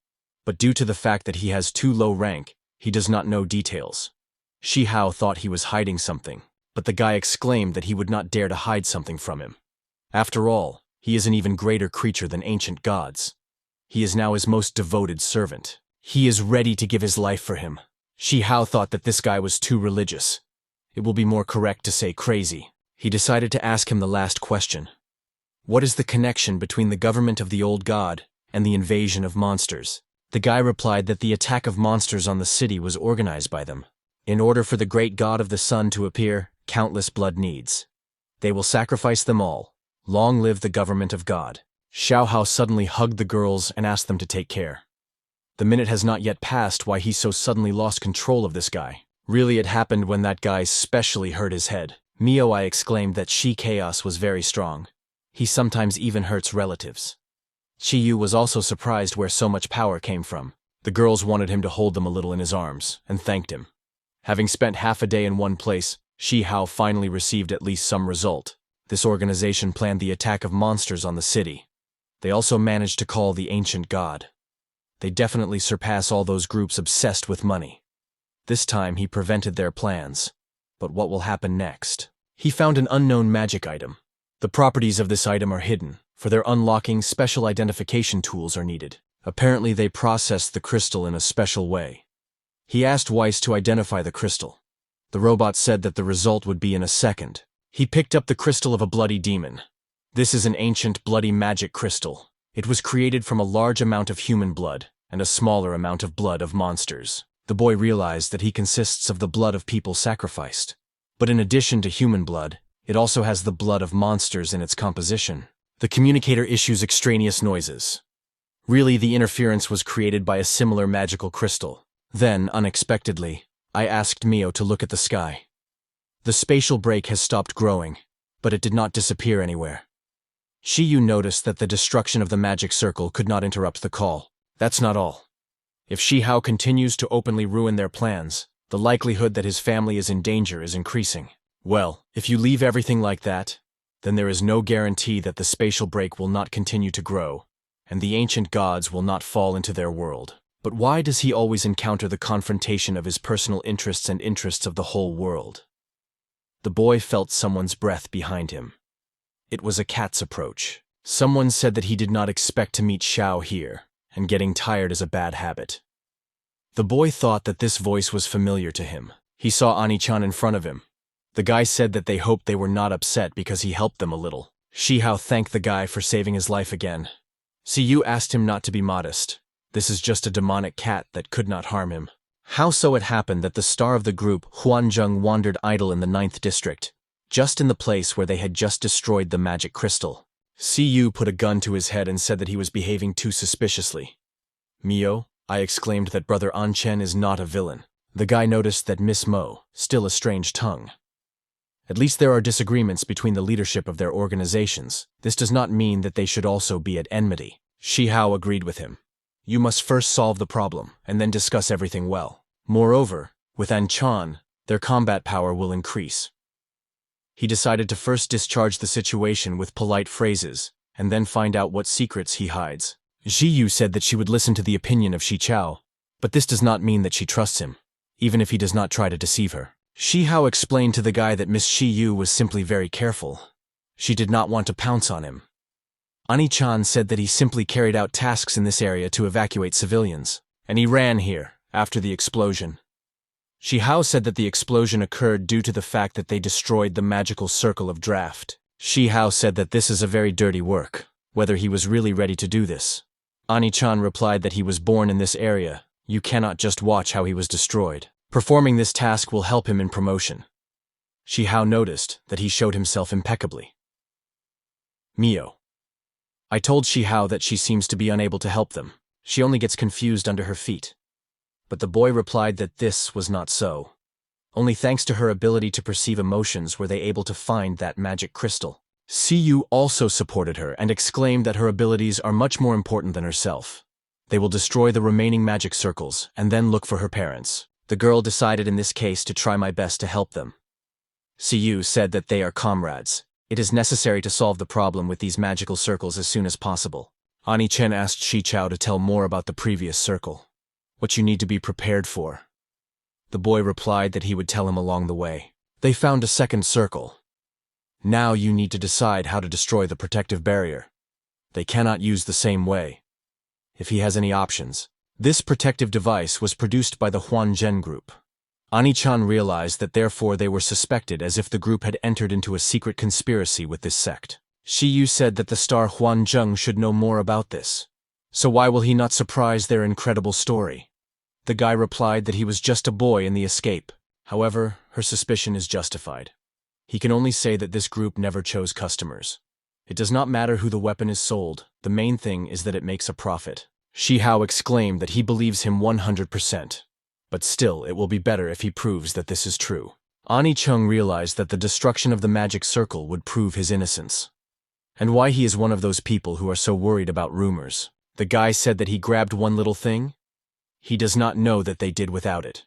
But due to the fact that he has too low rank, he does not know details. Shi Chow thought he was hiding something, but the guy exclaimed that he would not dare to hide something from him. After all, he is an even greater creature than ancient gods. He is now his most devoted servant. He is ready to give his life for him. Shi Chow thought that this guy was too religious. It will be more correct to say crazy. He decided to ask him the last question. What is the connection between the government of the old god and the invasion of monsters? The guy replied that the attack of monsters on the city was organized by them. In order for the great god of the sun to appear, countless blood needs. They will sacrifice them all. Long live the government of God. Xiao Hao suddenly hugged the girls and asked them to take care. The minute has not yet passed why he so suddenly lost control of this guy. Really, it happened when that guy specially hurt his head. I exclaimed that Shi Chaos was very strong. He sometimes even hurts relatives. Shi Yu was also surprised where so much power came from. The girls wanted him to hold them a little in his arms, and thanked him. Having spent half a day in one place, Shi Hao finally received at least some result. This organization planned the attack of monsters on the city. They also managed to call the ancient god. They definitely surpass all those groups obsessed with money. This time he prevented their plans. But what will happen next? He found an unknown magic item. The properties of this item are hidden. For their unlocking, special identification tools are needed. Apparently they processed the crystal in a special way. He asked Weiss to identify the crystal. The robot said that the result would be in a second. He picked up the crystal of a bloody demon. This is an ancient bloody magic crystal. It was created from a large amount of human blood and a smaller amount of blood of monsters. The boy realized that he consists of the blood of people sacrificed. But in addition to human blood, it also has the blood of monsters in its composition. The communicator issues extraneous noises. Really, the interference was created by a similar magical crystal. Then, unexpectedly, I asked Mio to look at the sky. The spatial break has stopped growing, but it did not disappear anywhere. Shi Yu noticed that the destruction of the magic circle could not interrupt the call. That's not all. If Shi Hao continues to openly ruin their plans, the likelihood that his family is in danger is increasing. Well, if you leave everything like that, then there is no guarantee that the spatial break will not continue to grow, and the ancient gods will not fall into their world. But why does he always encounter the confrontation of his personal interests and interests of the whole world? The boy felt someone's breath behind him. It was a cat's approach. Someone said that he did not expect to meet Xiao here, and getting tired is a bad habit. The boy thought that this voice was familiar to him. He saw Anich Chan in front of him. The guy said that they hoped they were not upset because he helped them a little. Shi Hao thanked the guy for saving his life again. Si Yu asked him not to be modest. This is just a demonic cat that could not harm him. How so it happened that the star of the group, Huanzheng, wandered idle in the 9th district, just in the place where they had just destroyed the magic crystal. Si Yu put a gun to his head and said that he was behaving too suspiciously. Mio, I exclaimed that Brother Anchen is not a villain. The guy noticed that Miss Mo, still a strange tongue. At least there are disagreements between the leadership of their organizations. This does not mean that they should also be at enmity. Shi Hao agreed with him. You must first solve the problem, and then discuss everything well. Moreover, with Anchan, their combat power will increase. He decided to first discharge the situation with polite phrases, and then find out what secrets he hides. Ji Yu said that she would listen to the opinion of Shi Chow, but this does not mean that she trusts him, even if he does not try to deceive her. Shi Hao explained to the guy that Miss Shi Yu was simply very careful. She did not want to pounce on him. Anich Chan said that he simply carried out tasks in this area to evacuate civilians, and he ran here after the explosion. Shi Hao said that the explosion occurred due to the fact that they destroyed the magical circle of draft. Shi Hao said that this is a very dirty work, whether he was really ready to do this. Anich Chan replied that he was born in this area. You cannot just watch how he was destroyed. Performing this task will help him in promotion. Shi Hao noticed that he showed himself impeccably. Mio. I told Shi Hao that she seems to be unable to help them. She only gets confused under her feet. But the boy replied that this was not so. Only thanks to her ability to perceive emotions were they able to find that magic crystal. Siyu also supported her and exclaimed that her abilities are much more important than herself. They will destroy the remaining magic circles and then look for her parents. The girl decided in this case to try my best to help them. Siyu said that they are comrades. It is necessary to solve the problem with these magical circles as soon as possible. Anich Chan asked Shi Chow to tell more about the previous circle. What you need to be prepared for. The boy replied that he would tell him along the way. They found a second circle. Now you need to decide how to destroy the protective barrier. They cannot use the same way. If he has any options. This protective device was produced by the Huanzhen group. Anich Chan realized that therefore they were suspected as if the group had entered into a secret conspiracy with this sect. Shi Yu said that the star Huanzheng should know more about this. So why will he not surprise their incredible story? The guy replied that he was just a boy in the escape. However, her suspicion is justified. He can only say that this group never chose customers. It does not matter who the weapon is sold, the main thing is that it makes a profit. Shi Hao exclaimed that he believes him 100%. But still, it will be better if he proves that this is true. Anich Chan realized that the destruction of the magic circle would prove his innocence. And why he is one of those people who are so worried about rumors. The guy said that he grabbed one little thing. He does not know that they did without it.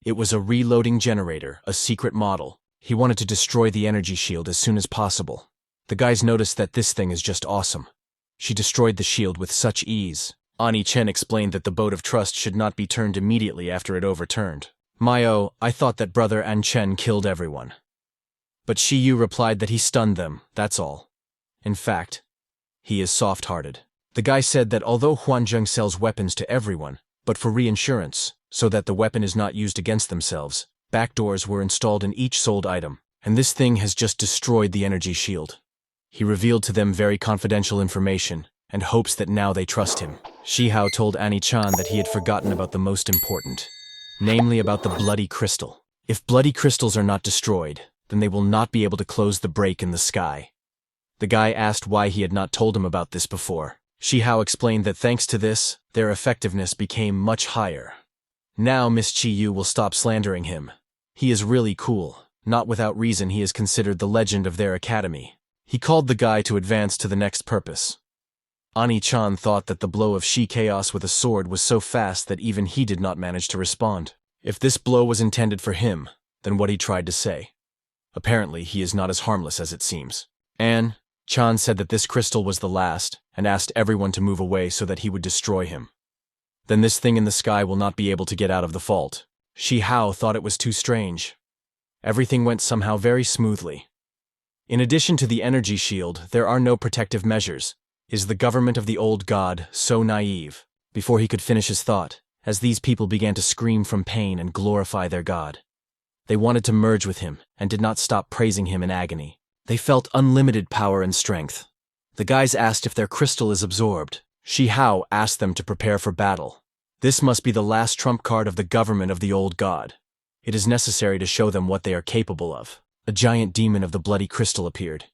It was a reloading generator, a secret model. He wanted to destroy the energy shield as soon as possible. The guys noticed that this thing is just awesome. She destroyed the shield with such ease. Anich Chan explained that the boat of trust should not be turned immediately after it overturned. Mayo, I thought that brother An Chen killed everyone. But Shi Yu replied that he stunned them, that's all. In fact, he is soft-hearted. The guy said that although Huanzheng sells weapons to everyone, but for reinsurance, so that the weapon is not used against themselves, backdoors were installed in each sold item, and this thing has just destroyed the energy shield. He revealed to them very confidential information, and hopes that now they trust him. Shi Hao told Anich Chan that he had forgotten about the most important, namely about the bloody crystal. If bloody crystals are not destroyed, then they will not be able to close the break in the sky. The guy asked why he had not told him about this before. Shi Hao explained that thanks to this, their effectiveness became much higher. Now Miss Chi Yu will stop slandering him. He is really cool. Not without reason he is considered the legend of their academy. He called the guy to advance to the next purpose. Anich Chan thought that the blow of Shi Chaos with a sword was so fast that even he did not manage to respond. If this blow was intended for him, then what he tried to say. Apparently he is not as harmless as it seems. An Chan said that this crystal was the last, and asked everyone to move away so that he would destroy him. Then this thing in the sky will not be able to get out of the fault. Shi Hao thought it was too strange. Everything went somehow very smoothly. In addition to the energy shield, there are no protective measures. Is the government of the old god so naive? Before he could finish his thought, as these people began to scream from pain and glorify their god. They wanted to merge with him, and did not stop praising him in agony. They felt unlimited power and strength. The guys asked if their crystal is absorbed. Shi Hao asked them to prepare for battle. This must be the last trump card of the government of the old god. It is necessary to show them what they are capable of. A giant demon of the bloody crystal appeared.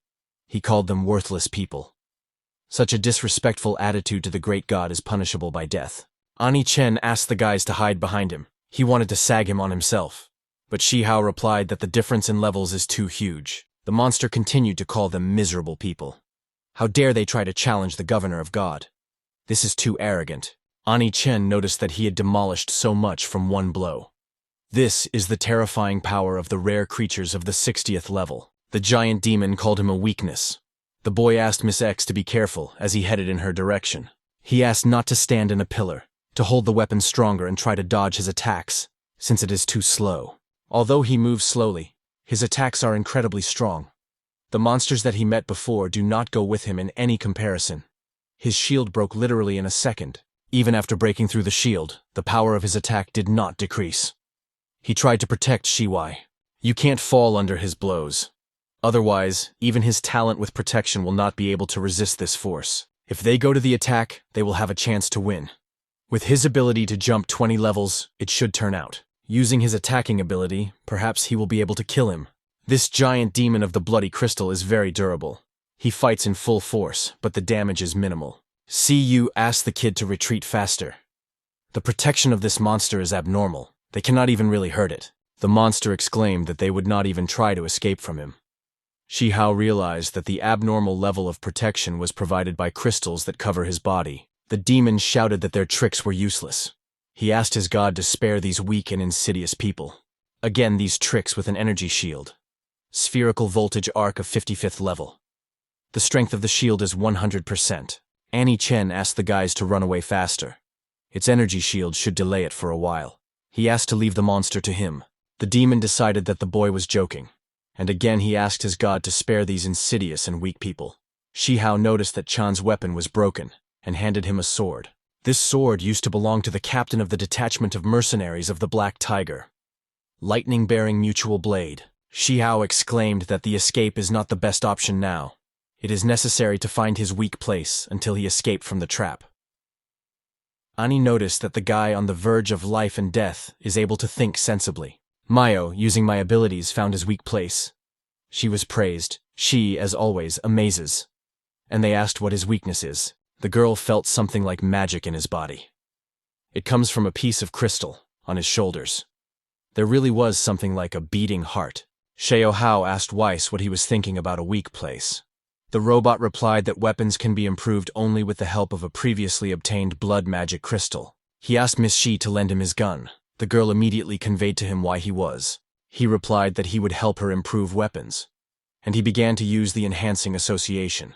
He called them worthless people. Such a disrespectful attitude to the great god is punishable by death. Anich Chan asked the guys to hide behind him. He wanted to sag him on himself. But Shi Hao replied that the difference in levels is too huge. The monster continued to call them miserable people. How dare they try to challenge the governor of God? This is too arrogant. Anich Chan noticed that he had demolished so much from one blow. This is the terrifying power of the rare creatures of the 60th level. The giant demon called him a weakness. The boy asked Miss X to be careful as he headed in her direction. He asked not to stand in a pillar, to hold the weapon stronger and try to dodge his attacks, since it is too slow. Although he moves slowly, his attacks are incredibly strong. The monsters that he met before do not go with him in any comparison. His shield broke literally in a second. Even after breaking through the shield, the power of his attack did not decrease. He tried to protect Shi Chow. You can't fall under his blows. Otherwise, even his talent with protection will not be able to resist this force. If they go to the attack, they will have a chance to win. With his ability to jump 20 levels, it should turn out. Using his attacking ability, perhaps he will be able to kill him. This giant demon of the bloody crystal is very durable. He fights in full force, but the damage is minimal. CU asked the kid to retreat faster. The protection of this monster is abnormal. They cannot even really hurt it. The monster exclaimed that they would not even try to escape from him. Shi Chow realized that the abnormal level of protection was provided by crystals that cover his body. The demon shouted that their tricks were useless. He asked his god to spare these weak and insidious people. Again, these tricks with an energy shield. Spherical voltage arc of 55th level. The strength of the shield is 100%. Anich Chan asked the guys to run away faster. Its energy shield should delay it for a while. He asked to leave the monster to him. The demon decided that the boy was joking. And again he asked his god to spare these insidious and weak people. Shi Chow noticed that Chan's weapon was broken, and handed him a sword. This sword used to belong to the captain of the detachment of mercenaries of the Black Tiger. Lightning-bearing mutual blade. Shi Chow exclaimed that the escape is not the best option now. It is necessary to find his weak place until he escaped from the trap. Ani noticed that the guy on the verge of life and death is able to think sensibly. Mayo, using my abilities, found his weak place. She was praised. She, as always, amazes. And they asked what his weakness is. The girl felt something like magic in his body. It comes from a piece of crystal on his shoulders. There really was something like a beating heart. Xiao Hao asked Weiss what he was thinking about a weak place. The robot replied that weapons can be improved only with the help of a previously obtained blood magic crystal. He asked Miss Shi to lend him his gun. The girl immediately conveyed to him why he was. He replied that he would help her improve weapons. And he began to use the enhancing association.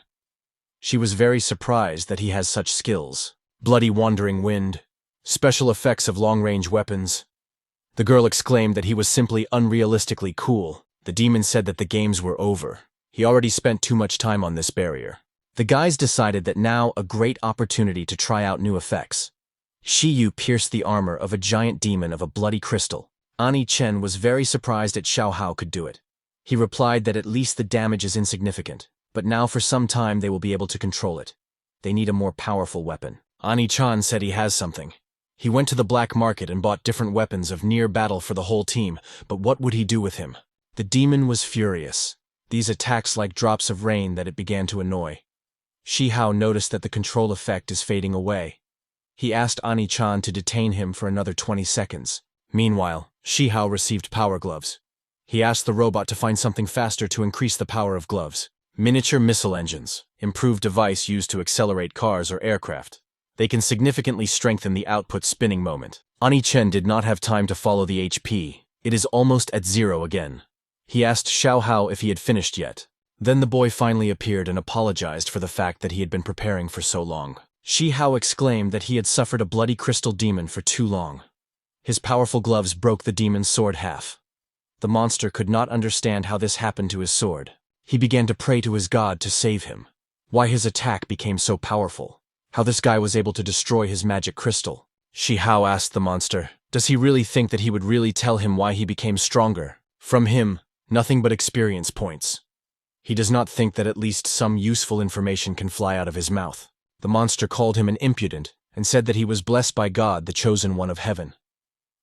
She was very surprised that he has such skills. Bloody wandering wind. Special effects of long-range weapons. The girl exclaimed that he was simply unrealistically cool. The demon said that the games were over. He already spent too much time on this barrier. The guys decided that now a great opportunity to try out new effects. Shi Yu pierced the armor of a giant demon of a bloody crystal. Anich Chan was very surprised that Xiao Hao could do it. He replied that at least the damage is insignificant, but now for some time they will be able to control it. They need a more powerful weapon. Anich Chan said he has something. He went to the black market and bought different weapons of near battle for the whole team, but what would he do with him? The demon was furious. These attacks like drops of rain that it began to annoy. Shi Chow noticed that the control effect is fading away. He asked Anich Chan to detain him for another 20 seconds. Meanwhile, Shi Chow received power gloves. He asked the robot to find something faster to increase the power of gloves. Miniature missile engines, improved device used to accelerate cars or aircraft. They can significantly strengthen the output spinning moment. Anich Chan did not have time to follow the HP. It is almost at 0 again. He asked Xiao Hao if he had finished yet. Then the boy finally appeared and apologized for the fact that he had been preparing for so long. Shi Chow exclaimed that he had suffered a bloody crystal demon for too long. His powerful gloves broke the demon's sword half. The monster could not understand how this happened to his sword. He began to pray to his god to save him. Why his attack became so powerful. How this guy was able to destroy his magic crystal. Shi Chow asked the monster, does he really think that he would really tell him why he became stronger? From him, nothing but experience points. He does not think that at least some useful information can fly out of his mouth. The monster called him an impudent and said that he was blessed by God, the chosen one of heaven.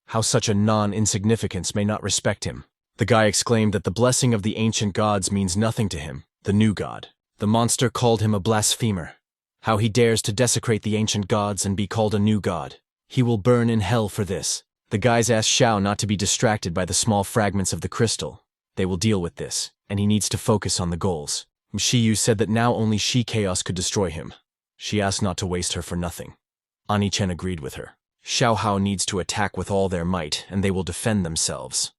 How such a non-insignificance may not respect him. The guy exclaimed that the blessing of the ancient gods means nothing to him, the new god. The monster called him a blasphemer. How he dares to desecrate the ancient gods and be called a new god. He will burn in hell for this. The guys asked Xiao not to be distracted by the small fragments of the crystal. They will deal with this, and he needs to focus on the goals. Shi Yu said that now only Shi Chaos could destroy him. She asked not to waste her for nothing. Anich Chan agreed with her. Xiao Hao needs to attack with all their might, and they will defend themselves.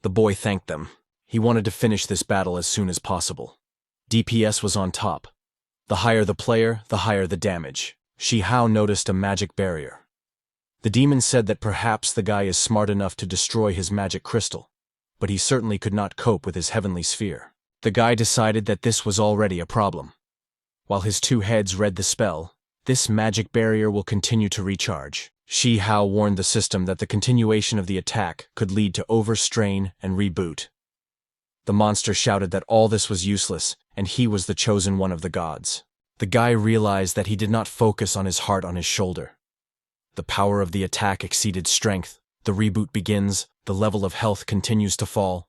The boy thanked them. He wanted to finish this battle as soon as possible. DPS was on top. The higher the player, the higher the damage. Shi Chow noticed a magic barrier. The demon said that perhaps the guy is smart enough to destroy his magic crystal, but he certainly could not cope with his heavenly sphere. The guy decided that this was already a problem. While his two heads read the spell, this magic barrier will continue to recharge. Shi Chow warned the system that the continuation of the attack could lead to overstrain and reboot. The monster shouted that all this was useless, and he was the chosen one of the gods. The guy realized that he did not focus on his heart on his shoulder. The power of the attack exceeded strength. The reboot begins, the level of health continues to fall.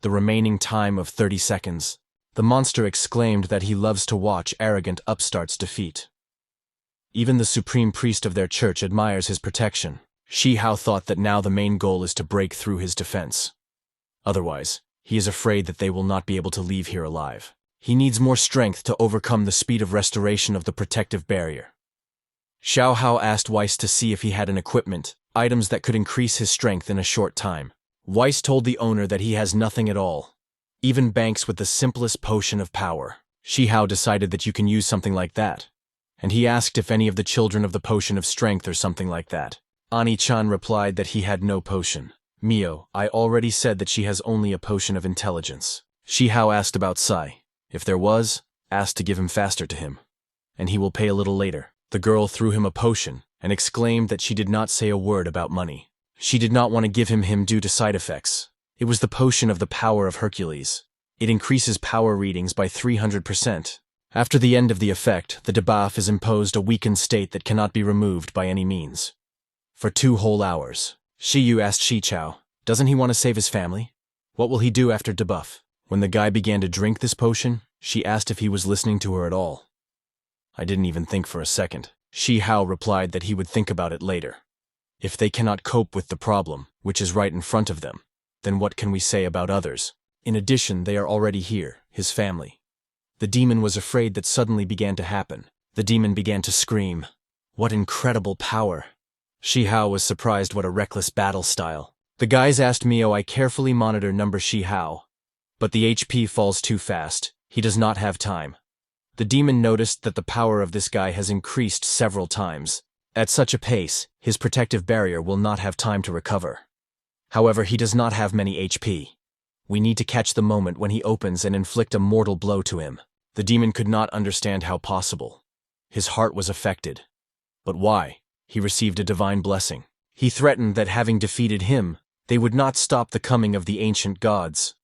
The remaining time of 30 seconds. The monster exclaimed that he loves to watch arrogant upstarts defeat. Even the supreme priest of their church admires his protection. Shi Chow thought that now the main goal is to break through his defense. Otherwise, he is afraid that they will not be able to leave here alive. He needs more strength to overcome the speed of restoration of the protective barrier. Xiao Hao asked Weiss to see if he had an equipment, items that could increase his strength in a short time. Weiss told the owner that he has nothing at all, even banks with the simplest potion of power. Shi Chow decided that you can use something like that, and he asked if any of the children of the potion of strength or something like that. Anich Chan replied that he had no potion. Mio, I already said that she has only a potion of intelligence. Shi Chow asked about Sai. If there was, asked to give him faster to him, and he will pay a little later. The girl threw him a potion and exclaimed that she did not say a word about money. She did not want to give him due to side effects. It was the potion of the power of Hercules. It increases power readings by 300%. After the end of the effect, the debuff is imposed a weakened state that cannot be removed by any means. For 2 whole hours. Shi Yu asked Shi Chow, doesn't he want to save his family? What will he do after debuff? When the guy began to drink this potion, she asked if he was listening to her at all. I didn't even think for a second. Shi Chow replied that he would think about it later. If they cannot cope with the problem, which is right in front of them, then what can we say about others? In addition, they are already here, his family. The demon was afraid that suddenly began to happen. The demon began to scream. What incredible power! Shi Chow was surprised what a reckless battle style. The guys asked Mio I carefully monitor number Shi Chow. But the HP falls too fast. He does not have time. The demon noticed that the power of this guy has increased several times. At such a pace, his protective barrier will not have time to recover. However, he does not have many HP. We need to catch the moment when he opens and inflict a mortal blow to him. The demon could not understand how possible. His heart was affected. But why? He received a divine blessing. He threatened that having defeated him, they would not stop the coming of the ancient gods.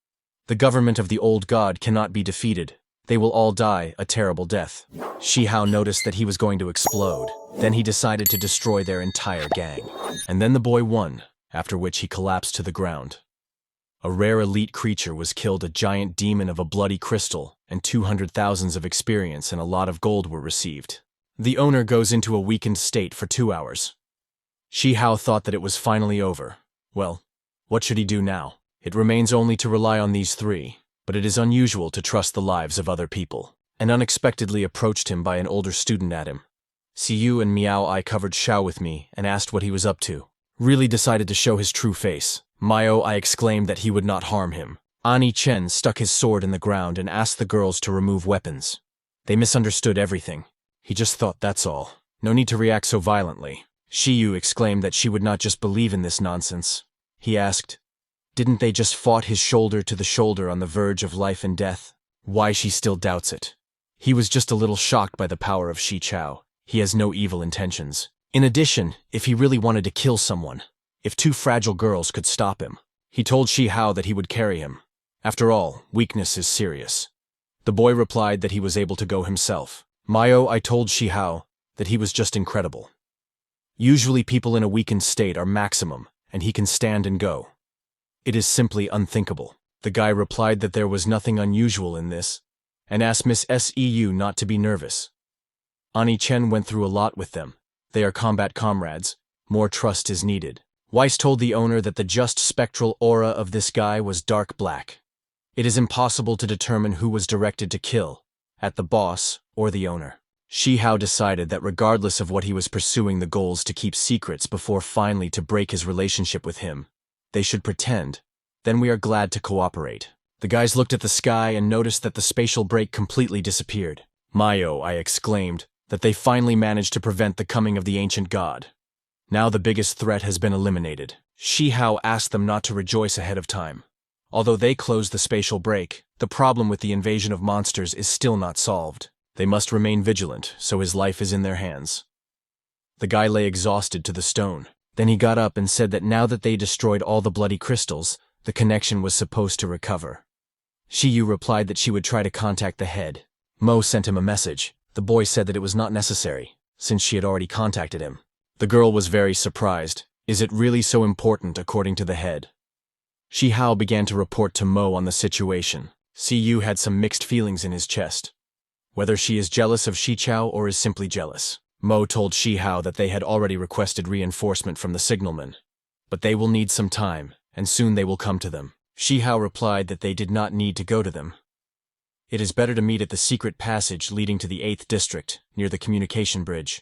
The government of the old god cannot be defeated. They will all die a terrible death. Shi Chow noticed that he was going to explode. Then he decided to destroy their entire gang. And then the boy won, after which he collapsed to the ground. A rare elite creature was killed, a giant demon of a bloody crystal, and 200,000 of experience and a lot of gold were received. The owner goes into a weakened state for 2 hours. Shi Chow thought that it was finally over. Well, what should he do now? It remains only to rely on these 3, but it is unusual to trust the lives of other people. And unexpectedly approached him by an older student at him. Siyu and Miao I covered Xiao with me and asked what he was up to. Really decided to show his true face. Mio I exclaimed that he would not harm him. Anich Chan stuck his sword in the ground and asked the girls to remove weapons. They misunderstood everything. He just thought that's all. No need to react so violently. Shiyu exclaimed that she would not just believe in this nonsense. He asked, didn't they just fought his shoulder to the shoulder on the verge of life and death? Why she still doubts it. He was just a little shocked by the power of Shi Chow. He has no evil intentions. In addition, if he really wanted to kill someone, if 2 fragile girls could stop him, he told Shi Chow that he would carry him. After all, weakness is serious. The boy replied that he was able to go himself. Mio I told Shi Chow that he was just incredible. Usually people in a weakened state are maximum, and he can stand and go. It is simply unthinkable. The guy replied that there was nothing unusual in this, and asked Miss Seu not to be nervous. Anich Chan went through a lot with them. They are combat comrades. More trust is needed. Weiss told the owner that the just spectral aura of this guy was dark black. It is impossible to determine who was directed to kill, at the boss or the owner. Shi Chow decided that regardless of what he was pursuing the goals to keep secrets before finally to break his relationship with him, they should pretend. Then we are glad to cooperate. The guys looked at the sky and noticed that the spatial break completely disappeared. Mayo, I exclaimed, that they finally managed to prevent the coming of the ancient god. Now the biggest threat has been eliminated. Shi Chow asked them not to rejoice ahead of time. Although they closed the spatial break, the problem with the invasion of monsters is still not solved. They must remain vigilant, so his life is in their hands. The guy lay exhausted to the stone. Then he got up and said that now that they destroyed all the bloody crystals, the connection was supposed to recover. Shi Yu replied that she would try to contact the head. Mo sent him a message. The boy said that it was not necessary, since she had already contacted him. The girl was very surprised. Is it really so important, according to the head? Shi Chow began to report to Mo on the situation. Si Yu had some mixed feelings in his chest. Whether she is jealous of Shi Chow or is simply jealous. Mo told Shi Chow that they had already requested reinforcement from the signalman. But they will need some time, and soon they will come to them. Shi Chow replied that they did not need to go to them. It is better to meet at the secret passage leading to the 8th district, near the communication bridge.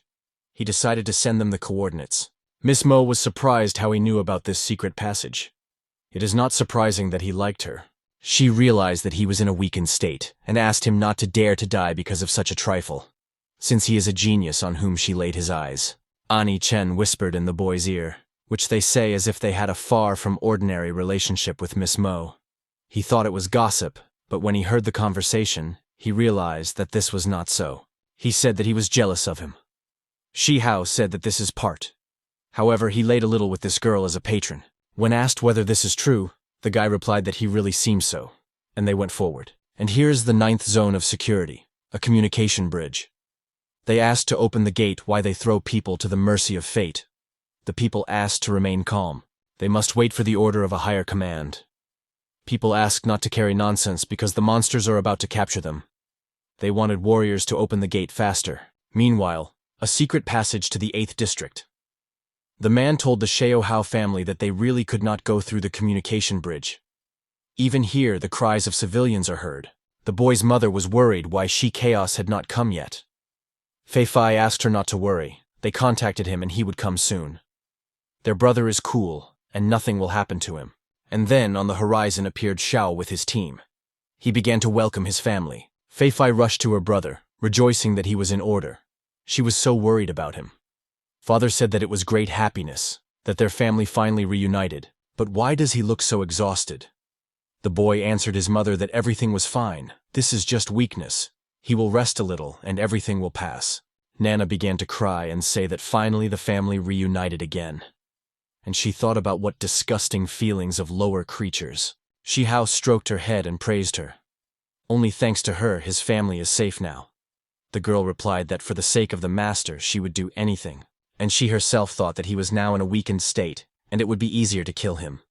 He decided to send them the coordinates. Miss Mo was surprised how he knew about this secret passage. It is not surprising that he liked her. She realized that he was in a weakened state, and asked him not to dare to die because of such a trifle, since he is a genius on whom she laid his eyes. Anich Chan whispered in the boy's ear, which they say as if they had a far from ordinary relationship with Miss Mo. He thought it was gossip, but when he heard the conversation, he realized that this was not so. He said that he was jealous of him. Shi Chow said that this is part. However, he laid a little with this girl as a patron. When asked whether this is true, the guy replied that he really seems so, and they went forward. And here is the 9th zone of security, a communication bridge. They asked to open the gate while they throw people to the mercy of fate. The people asked to remain calm. They must wait for the order of a higher command. People asked not to carry nonsense because the monsters are about to capture them. They wanted warriors to open the gate faster. Meanwhile, a secret passage to the 8th district. The man told the Xiao Hao family that they really could not go through the communication bridge. Even here, the cries of civilians are heard. The boy's mother was worried why Shi Chaos had not come yet. Fei Fai asked her not to worry. They contacted him and he would come soon. Their brother is cool, and nothing will happen to him. And then, on the horizon appeared Xiao with his team. He began to welcome his family. Fei Fai rushed to her brother, rejoicing that he was in order. She was so worried about him. Father said that it was great happiness, that their family finally reunited. But why does he look so exhausted? The boy answered his mother that everything was fine. This is just weakness. He will rest a little, and everything will pass. Nana began to cry and say that finally the family reunited again. And she thought about what disgusting feelings of lower creatures. Shi Hao stroked her head and praised her. Only thanks to her, his family is safe now. The girl replied that for the sake of the master, she would do anything. And she herself thought that he was now in a weakened state, and it would be easier to kill him.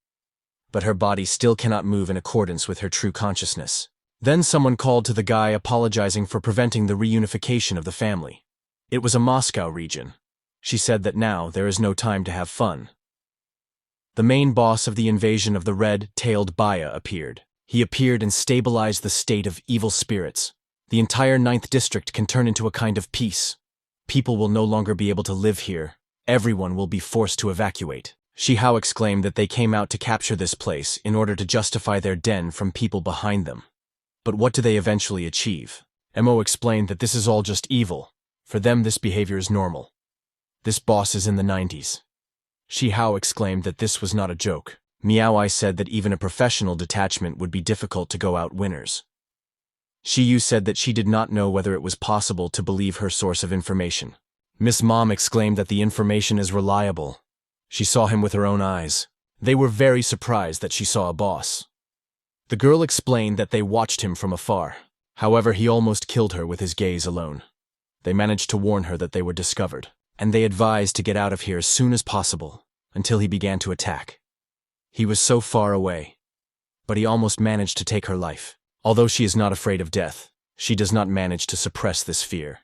But her body still cannot move in accordance with her true consciousness. Then someone called to the guy apologizing for preventing the reunification of the family. It was a Moscow region. She said that now there is no time to have fun. The main boss of the invasion of the red-tailed Baya appeared. He appeared and stabilized the state of evil spirits. The entire 9th district can turn into a kind of peace. People will no longer be able to live here. Everyone will be forced to evacuate. Shi Hao exclaimed that they came out to capture this place in order to justify their den from people behind them. But what do they eventually achieve? Mo explained that this is all just evil. For them, this behavior is normal. This boss is in the 90s. Shi Hao exclaimed that this was not a joke. Miao Ai said that even a professional detachment would be difficult to go out winners. Shi Yu said that she did not know whether it was possible to believe her source of information. Miss Mom exclaimed that the information is reliable. She saw him with her own eyes. They were very surprised that she saw a boss. The girl explained that they watched him from afar. However, he almost killed her with his gaze alone. They managed to warn her that they were discovered, and they advised to get out of here as soon as possible, until he began to attack. He was so far away, but he almost managed to take her life. Although she is not afraid of death, she does not manage to suppress this fear.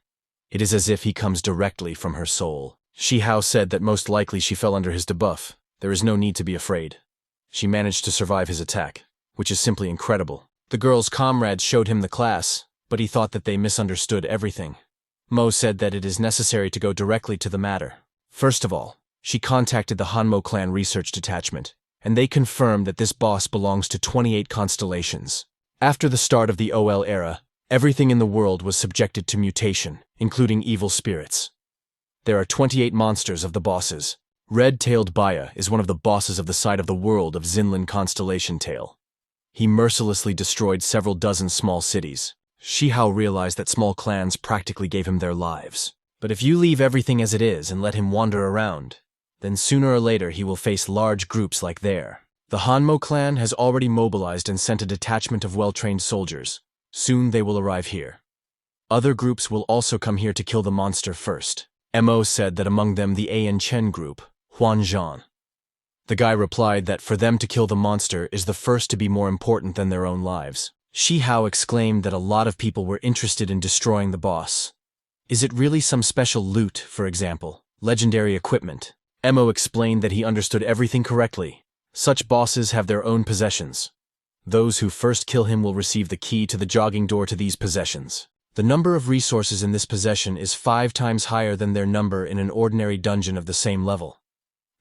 It is as if he comes directly from her soul. Shi Hao said that most likely she fell under his debuff. There is no need to be afraid. She managed to survive his attack, which is simply incredible. The girl's comrades showed him the class, but he thought that they misunderstood everything. Mo said that it is necessary to go directly to the matter. First of all, she contacted the Hanmo clan research detachment, and they confirmed that this boss belongs to 28 constellations. After the start of the OL era, Everything in the world was subjected to mutation, including evil spirits. There are 28 monsters of the bosses. Red-tailed Baya is one of the bosses of the side of the world of Zinlin Constellation Tale. He mercilessly destroyed several dozen small cities. Shi Chow realized that small clans practically gave him their lives. But if you leave everything as it is and let him wander around, then sooner or later he will face large groups like there. The Hanmo clan has already mobilized and sent a detachment of well-trained soldiers. Soon they will arrive here. Other groups will also come here to kill the monster first. Mo said that among them the Anich Chan group, Huanzhan. The guy replied that for them to kill the monster is the first to be more important than their own lives. Shi Chow exclaimed that a lot of people were interested in destroying the boss. Is it really some special loot, for example, legendary equipment? Mo explained that he understood everything correctly. Such bosses have their own possessions. Those who first kill him will receive the key to the jogging door to these possessions. The number of resources in this possession is 5 times higher than their number in an ordinary dungeon of the same level.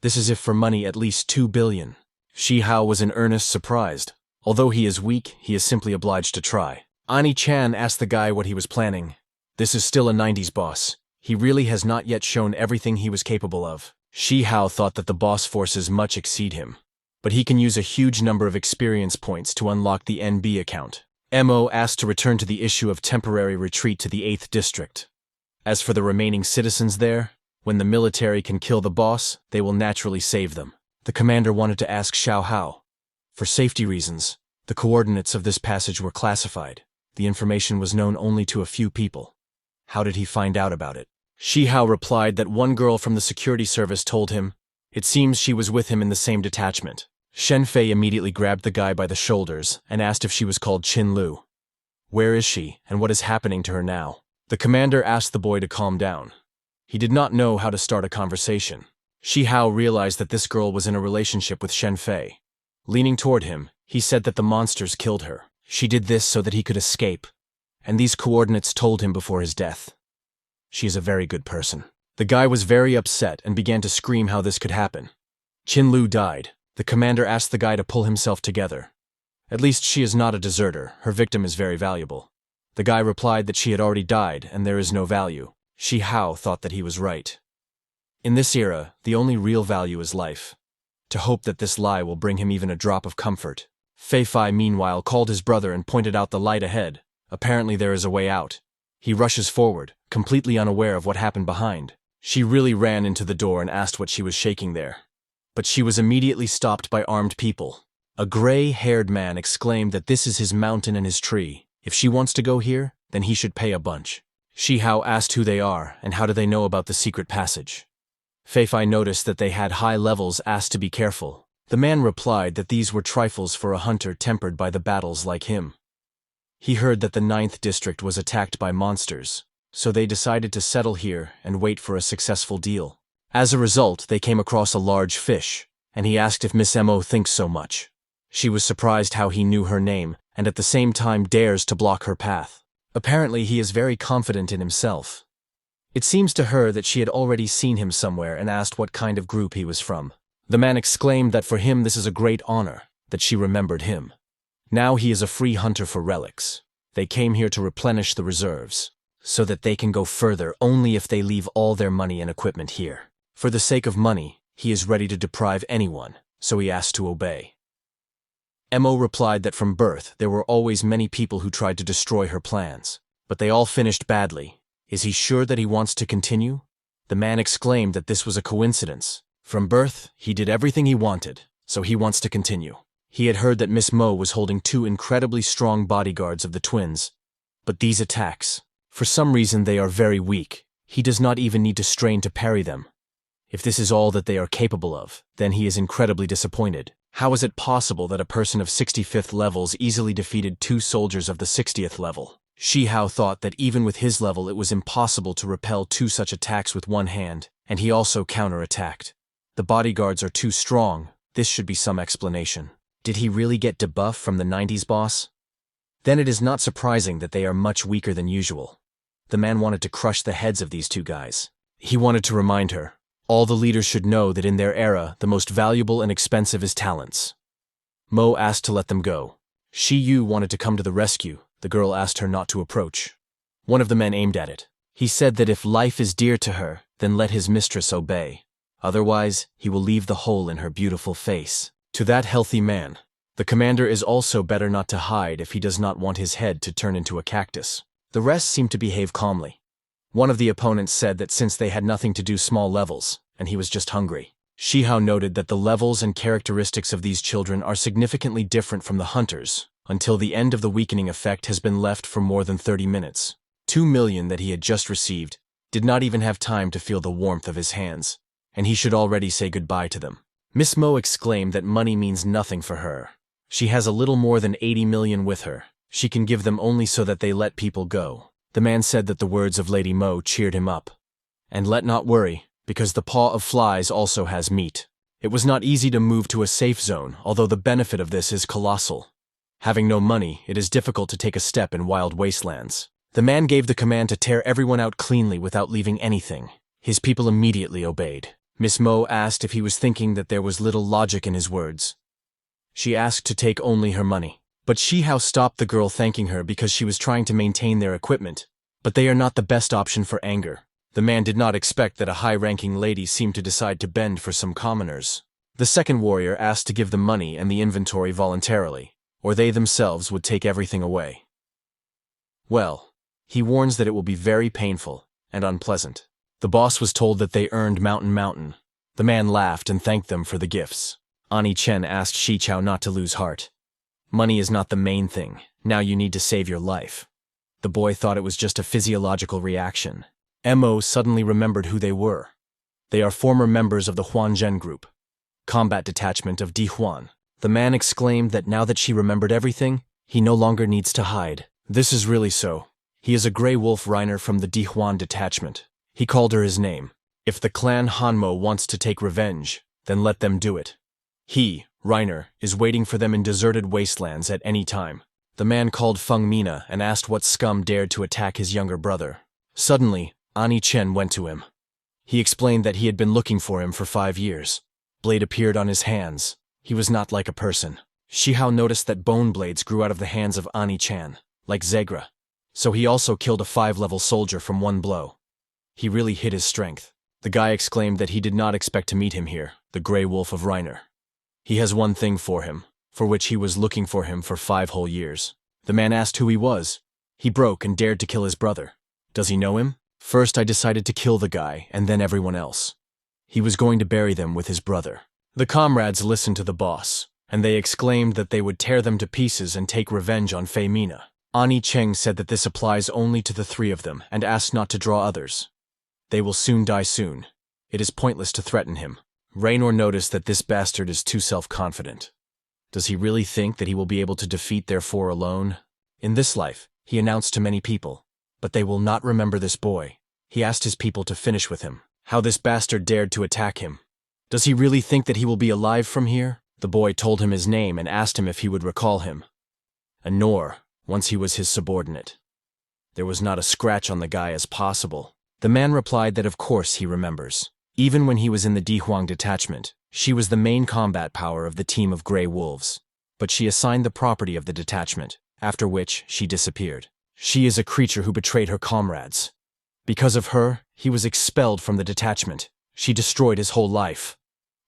This is if for money at least 2 billion. Shi Chow was in earnest surprised. Although he is weak, he is simply obliged to try. Anich Chan asked the guy what he was planning. This is still a 90s boss. He really has not yet shown everything he was capable of. Shi Chow thought that the boss forces much exceed him. But he can use a huge number of experience points to unlock the NB account. Mo asked to return to the issue of temporary retreat to the 8th district. As for the remaining citizens there, when the military can kill the boss, they will naturally save them. The commander wanted to ask Xiao Hao. For safety reasons, the coordinates of this passage were classified. The information was known only to a few people. How did he find out about it? Shi Chow replied that one girl from the security service told him. It seems she was with him in the same detachment. Shen Fei immediately grabbed the guy by the shoulders and asked if she was called Qin Lu. Where is she, and what is happening to her now? The commander asked the boy to calm down. He did not know how to start a conversation. Shi Chow realized that this girl was in a relationship with Shen Fei. Leaning toward him, he said that the monsters killed her. She did this so that he could escape, and these coordinates told him before his death. She is a very good person. The guy was very upset and began to scream how this could happen. Qin Lu died. The commander asked the guy to pull himself together. At least she is not a deserter. Her victim is very valuable. The guy replied that she had already died and there is no value. Shi Chow thought that he was right. In this era, the only real value is life. To hope that this lie will bring him even a drop of comfort. Fei Fai meanwhile called his brother and pointed out the light ahead. Apparently there is a way out. He rushes forward, completely unaware of what happened behind. She really ran into the door and asked what she was shaking there. But she was immediately stopped by armed people. A gray-haired man exclaimed that this is his mountain and his tree. If she wants to go here, then he should pay a bunch. Shi Chow asked who they are and how do they know about the secret passage. Fei Fai noticed that they had high levels, asked to be careful. The man replied that these were trifles for a hunter tempered by the battles like him. He heard that the 9th district was attacked by monsters, so they decided to settle here and wait for a successful deal. As a result, they came across a large fish, and he asked if Miss Mo thinks so much. She was surprised how he knew her name, and at the same time dares to block her path. Apparently he is very confident in himself. It seems to her that she had already seen him somewhere and asked what kind of group he was from. The man exclaimed that for him this is a great honor, that she remembered him. Now he is a free hunter for relics. They came here to replenish the reserves, so that they can go further only if they leave all their money and equipment here. For the sake of money, he is ready to deprive anyone, so he asked to obey. Mo replied that from birth there were always many people who tried to destroy her plans, but they all finished badly. Is he sure that he wants to continue? The man exclaimed that this was a coincidence. From birth, he did everything he wanted, so he wants to continue. He had heard that Miss Mo was holding 2 incredibly strong bodyguards of the twins, but these attacks, for some reason they are very weak. He does not even need to strain to parry them. If this is all that they are capable of, then he is incredibly disappointed. How is it possible that a person of 65th levels easily defeated 2 soldiers of the 60th level? Shi Chow thought that even with his level it was impossible to repel 2 such attacks with one hand, and he also counterattacked. The bodyguards are too strong. This should be some explanation. Did he really get debuff from the 90s boss? Then it is not surprising that they are much weaker than usual. The man wanted to crush the heads of these 2 guys. He wanted to remind her. All the leaders should know that in their era, the most valuable and expensive is talents. Mo asked to let them go. Shi Yu wanted to come to the rescue, The girl asked her not to approach. One of the men aimed at it. He said that if life is dear to her, then let his mistress obey. Otherwise, he will leave the hole in her beautiful face. To that healthy man, the commander is also better not to hide if he does not want his head to turn into a cactus. The rest seemed to behave calmly. One of the opponents said that since they had nothing to do small levels, and he was just hungry. Shi Chow noted that the levels and characteristics of these children are significantly different from the hunters, until the end of the weakening effect has been left for more than 30 minutes. 2 million that he had just received did not even have time to feel the warmth of his hands, and he should already say goodbye to them. Miss Mo exclaimed that money means nothing for her. She has a little more than 80 million with her. She can give them only so that they let people go. The man said that the words of Lady Mo cheered him up. And let not worry, because the paw of flies also has meat. It was not easy to move to a safe zone, although the benefit of this is colossal. Having no money, it is difficult to take a step in wild wastelands. The man gave the command to tear everyone out cleanly without leaving anything. His people immediately obeyed. Miss Mo asked if he was thinking that there was little logic in his words. She asked to take only her money. But Shi Chow stopped the girl, thanking her because she was trying to maintain their equipment. But they are not the best option for anger. The man did not expect that a high-ranking lady seemed to decide to bend for some commoners. The second warrior asked to give them money and the inventory voluntarily, or they themselves would take everything away. Well, he warns that it will be very painful and unpleasant. The boss was told that they earned Mountain. The man laughed and thanked them for the gifts. Anich Chan asked Shi Chow not to lose heart. Money is not the main thing. Now you need to save your life. The boy thought it was just a physiological reaction. Mo suddenly remembered who they were. They are former members of the Huanzhen group, combat detachment of Di Huan. The man exclaimed that now that she remembered everything, he no longer needs to hide. This is really so. He is a Grey Wolf Reiner from the Di Huan detachment. He called her his name. If the clan Hanmo wants to take revenge, then let them do it. He, Reiner, is waiting for them in deserted wastelands at any time. The man called Feng Mina and asked what scum dared to attack his younger brother. Suddenly, Anich Chan went to him. He explained that he had been looking for him for 5 years. Blade appeared on his hands. He was not like a person. Shi Chow noticed that bone blades grew out of the hands of Anich Chan, like Zegra. So he also killed a 5-level soldier from one blow. He really hid his strength. The guy exclaimed that he did not expect to meet him here, the Grey Wolf of Reiner. He has one thing for him, for which he was looking for him for 5 whole years. The man asked who he was. He broke and dared to kill his brother. Does he know him? First I decided to kill the guy, and then everyone else. He was going to bury them with his brother. The comrades listened to the boss, and they exclaimed that they would tear them to pieces and take revenge on Fei Mina. Ani Cheng said that this applies only to the 3 of them, and asked not to draw others. They will soon die soon. It is pointless to threaten him. Raynor noticed that this bastard is too self-confident. Does he really think that he will be able to defeat their 4 alone? In this life, he announced to many people, but they will not remember this boy. He asked his people to finish with him. How this bastard dared to attack him. Does he really think that he will be alive from here? The boy told him his name and asked him if he would recall him. Anor, once he was his subordinate. There was not a scratch on the guy as possible. The man replied that of course he remembers. Even when he was in the Di Huang detachment, she was the main combat power of the team of Grey Wolves. But she assigned the property of the detachment, after which she disappeared. She is a creature who betrayed her comrades. Because of her, he was expelled from the detachment. She destroyed his whole life.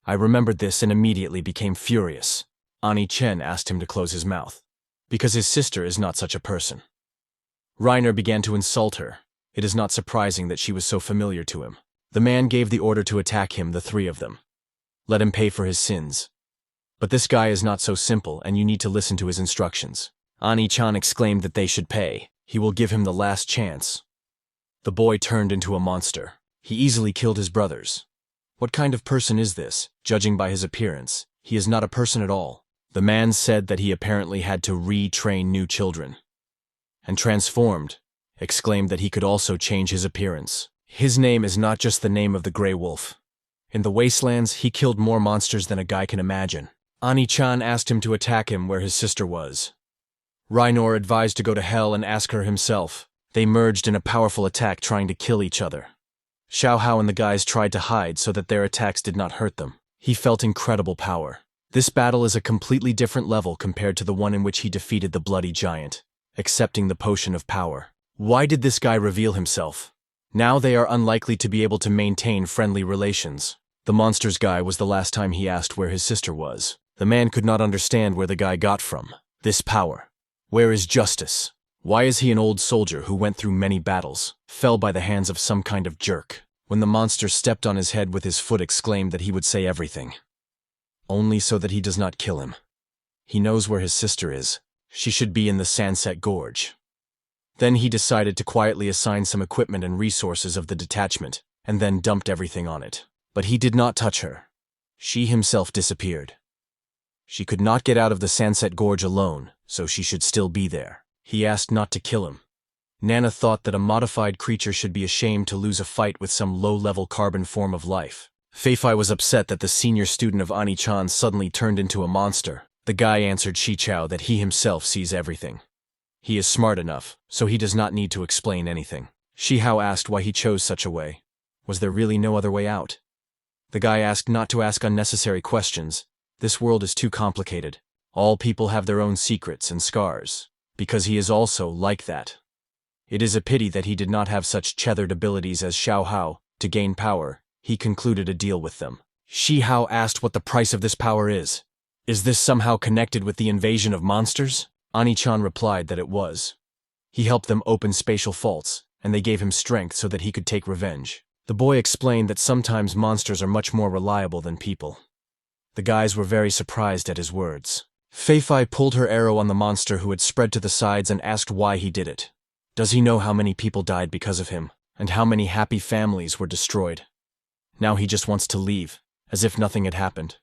I remembered this and immediately became furious. Ani Chen asked him to close his mouth, because his sister is not such a person. Reiner began to insult her. It is not surprising that she was so familiar to him. The man gave the order to attack him, the 3 of them. Let him pay for his sins. But this guy is not so simple, and you need to listen to his instructions. Ani Chan exclaimed that they should pay. He will give him the last chance. The boy turned into a monster. He easily killed his brothers. What kind of person is this? Judging by his appearance, he is not a person at all. The man said that he apparently had to retrain new children. And transformed, exclaimed that he could also change his appearance. His name is not just the name of the Grey Wolf. In the wastelands, he killed more monsters than a guy can imagine. Ani Chan asked him to attack him where his sister was. Raynor advised to go to hell and ask her himself. They merged in a powerful attack trying to kill each other. Xiao Hao and the guys tried to hide so that their attacks did not hurt them. He felt incredible power. This battle is a completely different level compared to the one in which he defeated the bloody giant. accepting the potion of power. Why did this guy reveal himself? Now they are unlikely to be able to maintain friendly relations. The monsters guy was the last time he asked where his sister was. The man could not understand where the guy got from this power. Where is justice? Why is he an old soldier who went through many battles, fell by the hands of some kind of jerk? When the monster stepped on his head with his foot, exclaimed that he would say everything. Only so that he does not kill him. He knows where his sister is. She should be in the Sunset Gorge. Then he decided to quietly assign some equipment and resources of the detachment, and then dumped everything on it. But he did not touch her. She himself disappeared. She could not get out of the Sunset Gorge alone, so she should still be there. He asked not to kill him. Nana thought that a modified creature should be ashamed to lose a fight with some low-level carbon form of life. Feifei was upset that the senior student of Anich Chan suddenly turned into a monster. The guy answered Shi Chow that he himself sees everything. He is smart enough, so he does not need to explain anything. Shi Hao asked why he chose such a way. Was there really no other way out? The guy asked not to ask unnecessary questions. This world is too complicated. All people have their own secrets and scars, because he is also like that. It is a pity that he did not have such tethered abilities as Xiao Hao. To gain power, he concluded a deal with them. Shi Hao asked what the price of this power is. Is this somehow connected with the invasion of monsters? Anich Chan replied that it was. He helped them open spatial faults, and they gave him strength so that he could take revenge. The boy explained that sometimes monsters are much more reliable than people. The guys were very surprised at his words. Feifei pulled her arrow on the monster who had spread to the sides and asked why he did it. Does he know how many people died because of him, and how many happy families were destroyed? Now he just wants to leave, as if nothing had happened.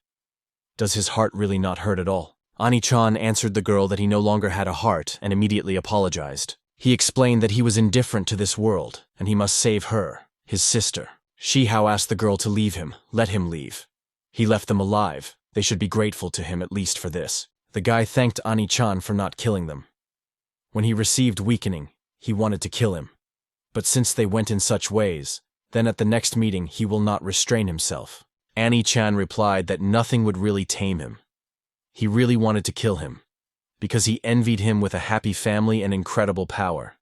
Does his heart really not hurt at all? Anich Chan answered the girl that he no longer had a heart and immediately apologized. He explained that he was indifferent to this world, and he must save her, his sister. Shi Hao asked the girl to leave him, let him leave. He left them alive. They should be grateful to him at least for this. The guy thanked Anich Chan for not killing them. When he received weakening, he wanted to kill him. But since they went in such ways, then at the next meeting he will not restrain himself. Anich Chan replied that nothing would really tame him. He really wanted to kill him, because he envied him with a happy family and incredible power.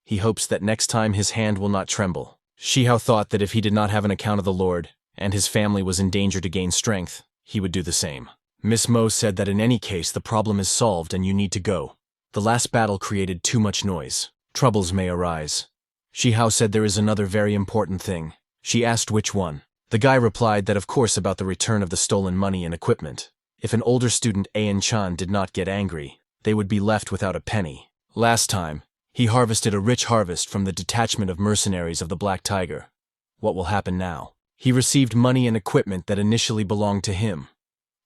He hopes that next time his hand will not tremble. Shi Hao thought that if he did not have an account of the Lord, and his family was in danger to gain strength, he would do the same. Miss Mo said that in any case the problem is solved and you need to go. The last battle created too much noise. Troubles may arise. Shi Hao said there is another very important thing. She asked which one. The guy replied that of course about the return of the stolen money and equipment. If an older student Anich Chan did not get angry, they would be left without a penny. Last time, he harvested a rich harvest from the detachment of mercenaries of the Black Tiger. What will happen now? He received money and equipment that initially belonged to him.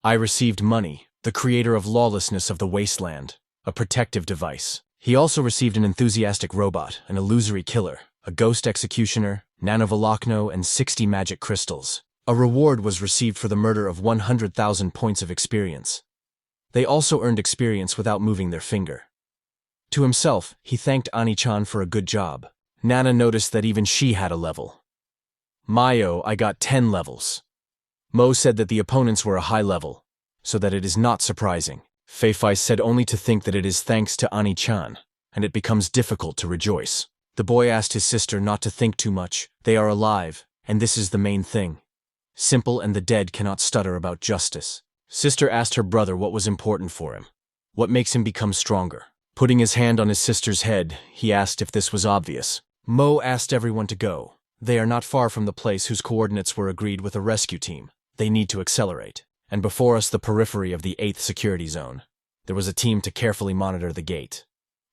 I received money, the creator of lawlessness of the wasteland, a protective device. He also received an enthusiastic robot, an illusory killer, a ghost executioner, nanovolcano, and 60 magic crystals. A reward was received for the murder of 100,000 points of experience. They also earned experience without moving their finger. To himself, he thanked Anich Chan for a good job. Nana noticed that even she had a level. Mayo, I got 10 levels. Mo said that the opponents were a high level, so that it is not surprising. Feifei said only to think that it is thanks to Anich Chan, and it becomes difficult to rejoice. The boy asked his sister not to think too much. They are alive, and this is the main thing. Simple and the dead cannot stutter about justice. Sister asked her brother what was important for him. What makes him become stronger? Putting his hand on his sister's head, he asked if this was obvious. Mo asked everyone to go. They are not far from the place whose coordinates were agreed with a rescue team. They need to accelerate. And before us the periphery of the 8th security zone. There was a team to carefully monitor the gate.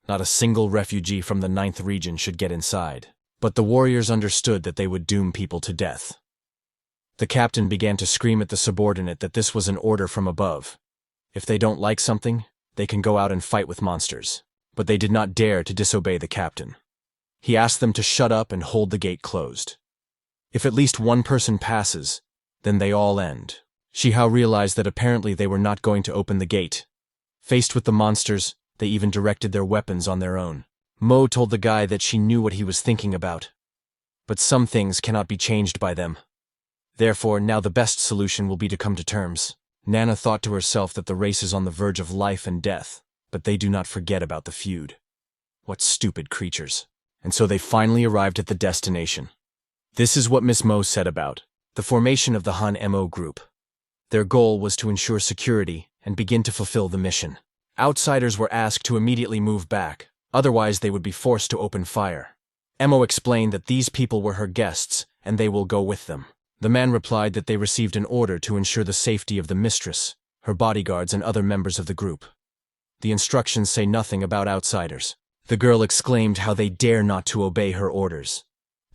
Not a single refugee from the 9th region should get inside. But the warriors understood that they would doom people to death. The captain began to scream at the subordinate that this was an order from above. If they don't like something, they can go out and fight with monsters. But they did not dare to disobey the captain. He asked them to shut up and hold the gate closed. If at least one person passes, then they all end. Shi Hao realized that apparently they were not going to open the gate. Faced with the monsters, they even directed their weapons on their own. Mo told the guy that she knew what he was thinking about. But some things cannot be changed by them. Therefore, now the best solution will be to come to terms. Nana thought to herself that the race is on the verge of life and death, but they do not forget about the feud. What stupid creatures. And so they finally arrived at the destination. This is what Miss Mo said about the formation of the Han Mo group. Their goal was to ensure security and begin to fulfill the mission. Outsiders were asked to immediately move back, otherwise they would be forced to open fire. Mo explained that these people were her guests, and they will go with them. The man replied that they received an order to ensure the safety of the mistress, her bodyguards, and other members of the group. The instructions say nothing about outsiders. The girl exclaimed how they dare not to obey her orders.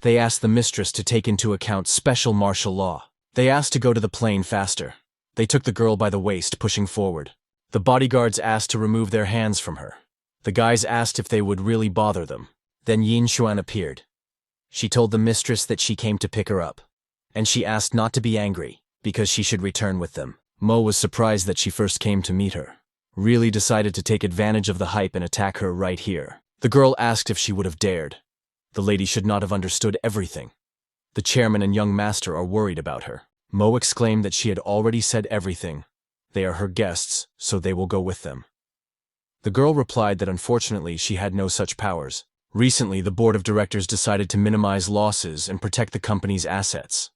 They asked the mistress to take into account special martial law. They asked to go to the plane faster. They took the girl by the waist, pushing forward. The bodyguards asked to remove their hands from her. The guys asked if they would really bother them. Then Yin Xuan appeared. She told the mistress that she came to pick her up, and she asked not to be angry, because she should return with them. Mo was surprised that she first came to meet her. Really decided to take advantage of the hype and attack her right here. The girl asked if she would have dared. The lady should not have understood everything. The chairman and young master are worried about her. Mo exclaimed that she had already said everything. They are her guests, so they will go with them. The girl replied that unfortunately she had no such powers. Recently, the board of directors decided to minimize losses and protect the company's assets.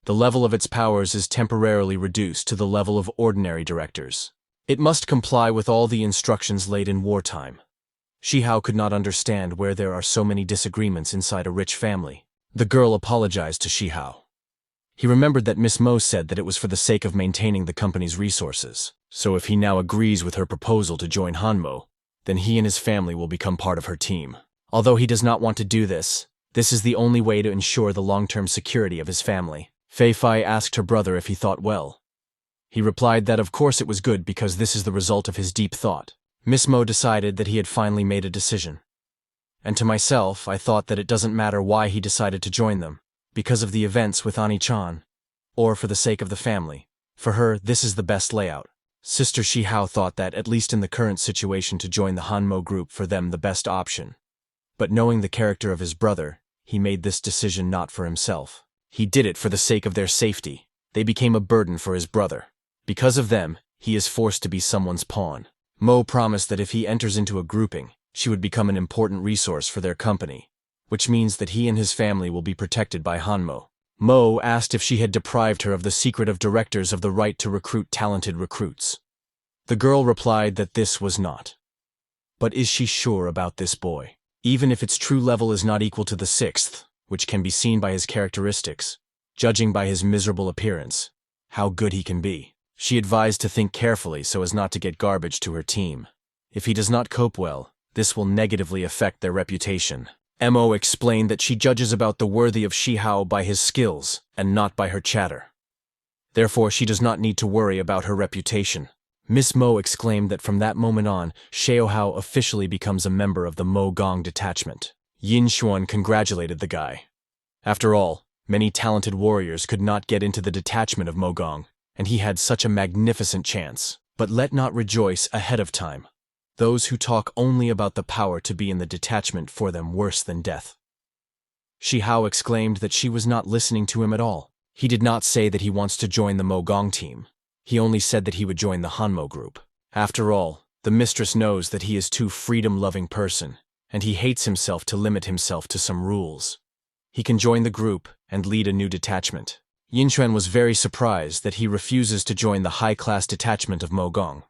The level of its powers is temporarily reduced to the level of ordinary directors. It must comply with all the instructions laid in wartime. Shi Chow could not understand where there are so many disagreements inside a rich family. The girl apologized to Shi Chow. He remembered that Miss Mo said that it was for the sake of maintaining the company's resources. So if he now agrees with her proposal to join Hanmo, then he and his family will become part of her team. Although he does not want to do this, this is the only way to ensure the long-term security of his family. Fei Fai asked her brother if he thought well. He replied that of course it was good because this is the result of his deep thought. Miss Mo decided that he had finally made a decision. And to myself, I thought that it doesn't matter why he decided to join them. Because of the events with Anich Chan, or for the sake of the family. For her, this is the best layout. Sister Shi Chow thought that, at least in the current situation, to join the Hanmo group for them the best option. But knowing the character of his brother, he made this decision not for himself. He did it for the sake of their safety. They became a burden for his brother. Because of them, he is forced to be someone's pawn. Mo promised that if he enters into a grouping, she would become an important resource for their company, which means that he and his family will be protected by Hanmo. Mo asked if she had deprived her of the secret of directors of the right to recruit talented recruits. The girl replied that this was not. But is she sure about this boy? Even if its true level is not equal to the 6th, which can be seen by his characteristics, judging by his miserable appearance, how good he can be. She advised to think carefully so as not to get garbage to her team. If he does not cope well, this will negatively affect their reputation. Mo explained that she judges about the worthy of Shi Chow by his skills and not by her chatter. Therefore, she does not need to worry about her reputation. Miss Mo exclaimed that from that moment on, Xiao Hao officially becomes a member of the Mo Gong detachment. Yin Xuan congratulated the guy. After all, many talented warriors could not get into the detachment of Mo Gong, and he had such a magnificent chance. But let not rejoice ahead of time. Those who talk only about the power to be in the detachment for them worse than death. Shi Chow exclaimed that she was not listening to him at all. He did not say that he wants to join the Mo Gong team. He only said that he would join the Hanmo group. After all, the mistress knows that he is too freedom-loving person, and he hates himself to limit himself to some rules. He can join the group and lead a new detachment. Yin Xuan was very surprised that he refuses to join the high-class detachment of Mo Gong.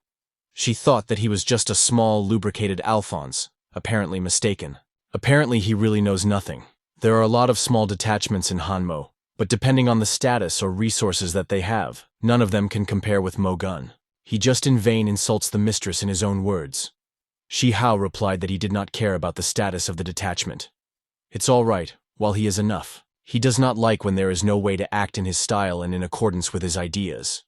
She thought that he was just a small, lubricated Alphonse, apparently mistaken. Apparently he really knows nothing. There are a lot of small detachments in Hanmo, but depending on the status or resources that they have, none of them can compare with Mo Gun. He just in vain insults the mistress in his own words. Shi Chow replied that he did not care about the status of the detachment. It's all right, while he is enough. He does not like when there is no way to act in his style and in accordance with his ideas.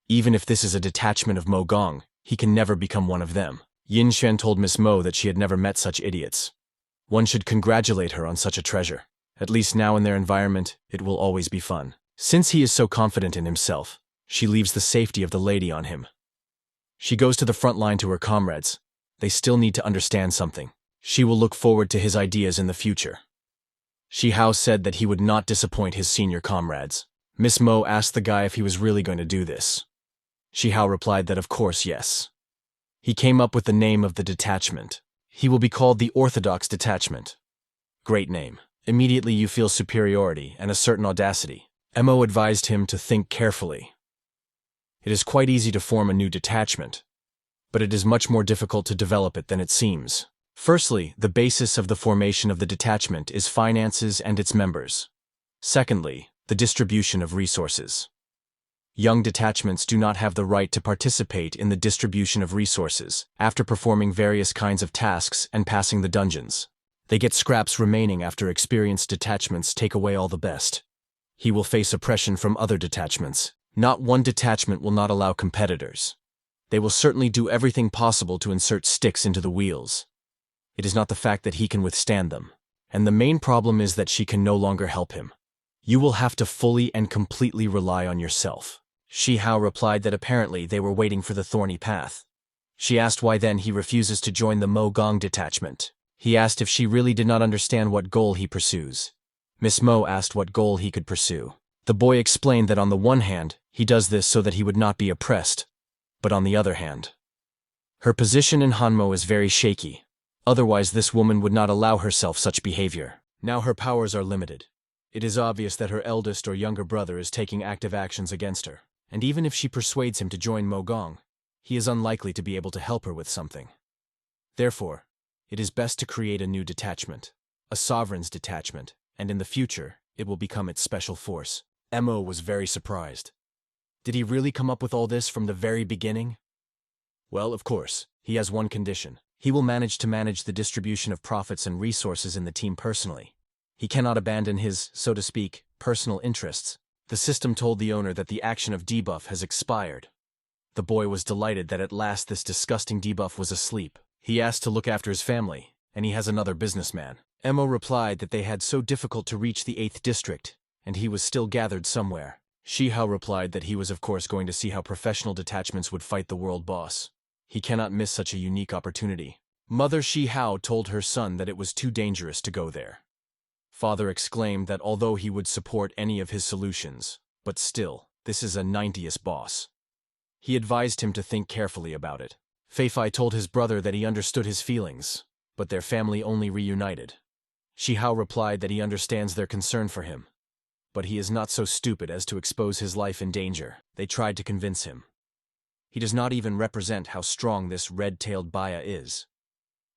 Even if this is a detachment of Mo Gong, he can never become one of them. Yin Xuan told Miss Mo that she had never met such idiots. One should congratulate her on such a treasure. At least now in their environment, it will always be fun. Since he is so confident in himself, she leaves the safety of the lady on him. She goes to the front line to her comrades. They still need to understand something. She will look forward to his ideas in the future. Shi Chow said that he would not disappoint his senior comrades. Miss Mo asked the guy if he was really going to do this. Shi Chow replied that of course yes. He came up with the name of the detachment, He will be called the Orthodox Detachment. Great name. Immediately you feel superiority and a certain audacity. Mo advised him to think carefully. It is quite easy to form a new detachment, but it is much more difficult to develop it than it seems. Firstly, the basis of the formation of the detachment is finances and its members. Secondly, the distribution of resources. Young detachments do not have the right to participate in the distribution of resources after performing various kinds of tasks and passing the dungeons. They get scraps remaining after experienced detachments take away all the best. He will face oppression from other detachments. Not one detachment will not allow competitors. They will certainly do everything possible to insert sticks into the wheels. It is not the fact that he can withstand them, and the main problem is that she can no longer help him. You will have to fully and completely rely on yourself. Shi Chow replied that apparently they were waiting for the thorny path. She asked why then he refuses to join the Mo Gong detachment. He asked if she really did not understand what goal he pursues. Miss Mo asked what goal he could pursue. The boy explained that on the one hand, he does this so that he would not be oppressed, but on the other hand, her position in Hanmo is very shaky. Otherwise this woman would not allow herself such behavior. Now her powers are limited. It is obvious that her eldest or younger brother is taking active actions against her, and even if she persuades him to join Mo Gong, he is unlikely to be able to help her with something. Therefore, it is best to create a new detachment, a sovereign's detachment, and in the future, it will become its special force. Mo was very surprised. Did he really come up with all this from the very beginning? Well, of course, he has one condition. He will manage the distribution of profits and resources in the team personally. He cannot abandon his, so to speak, personal interests. The system told the owner that the action of debuff has expired. The boy was delighted that at last this disgusting debuff was asleep. He asked to look after his family, and he has another businessman. Mo replied that they had so difficult to reach the 8th district, and he was still gathered somewhere. Shi Chow replied that he was of course going to see how professional detachments would fight the world boss. He cannot miss such a unique opportunity. Mother Shi Chow told her son that it was too dangerous to go there. Father exclaimed that although he would support any of his solutions, but still, this is a 90th boss. He advised him to think carefully about it. Fei told his brother that he understood his feelings, but their family only reunited. Shi Chow replied that he understands their concern for him, but he is not so stupid as to expose his life in danger. They tried to convince him. He does not even represent how strong this red-tailed Baya is.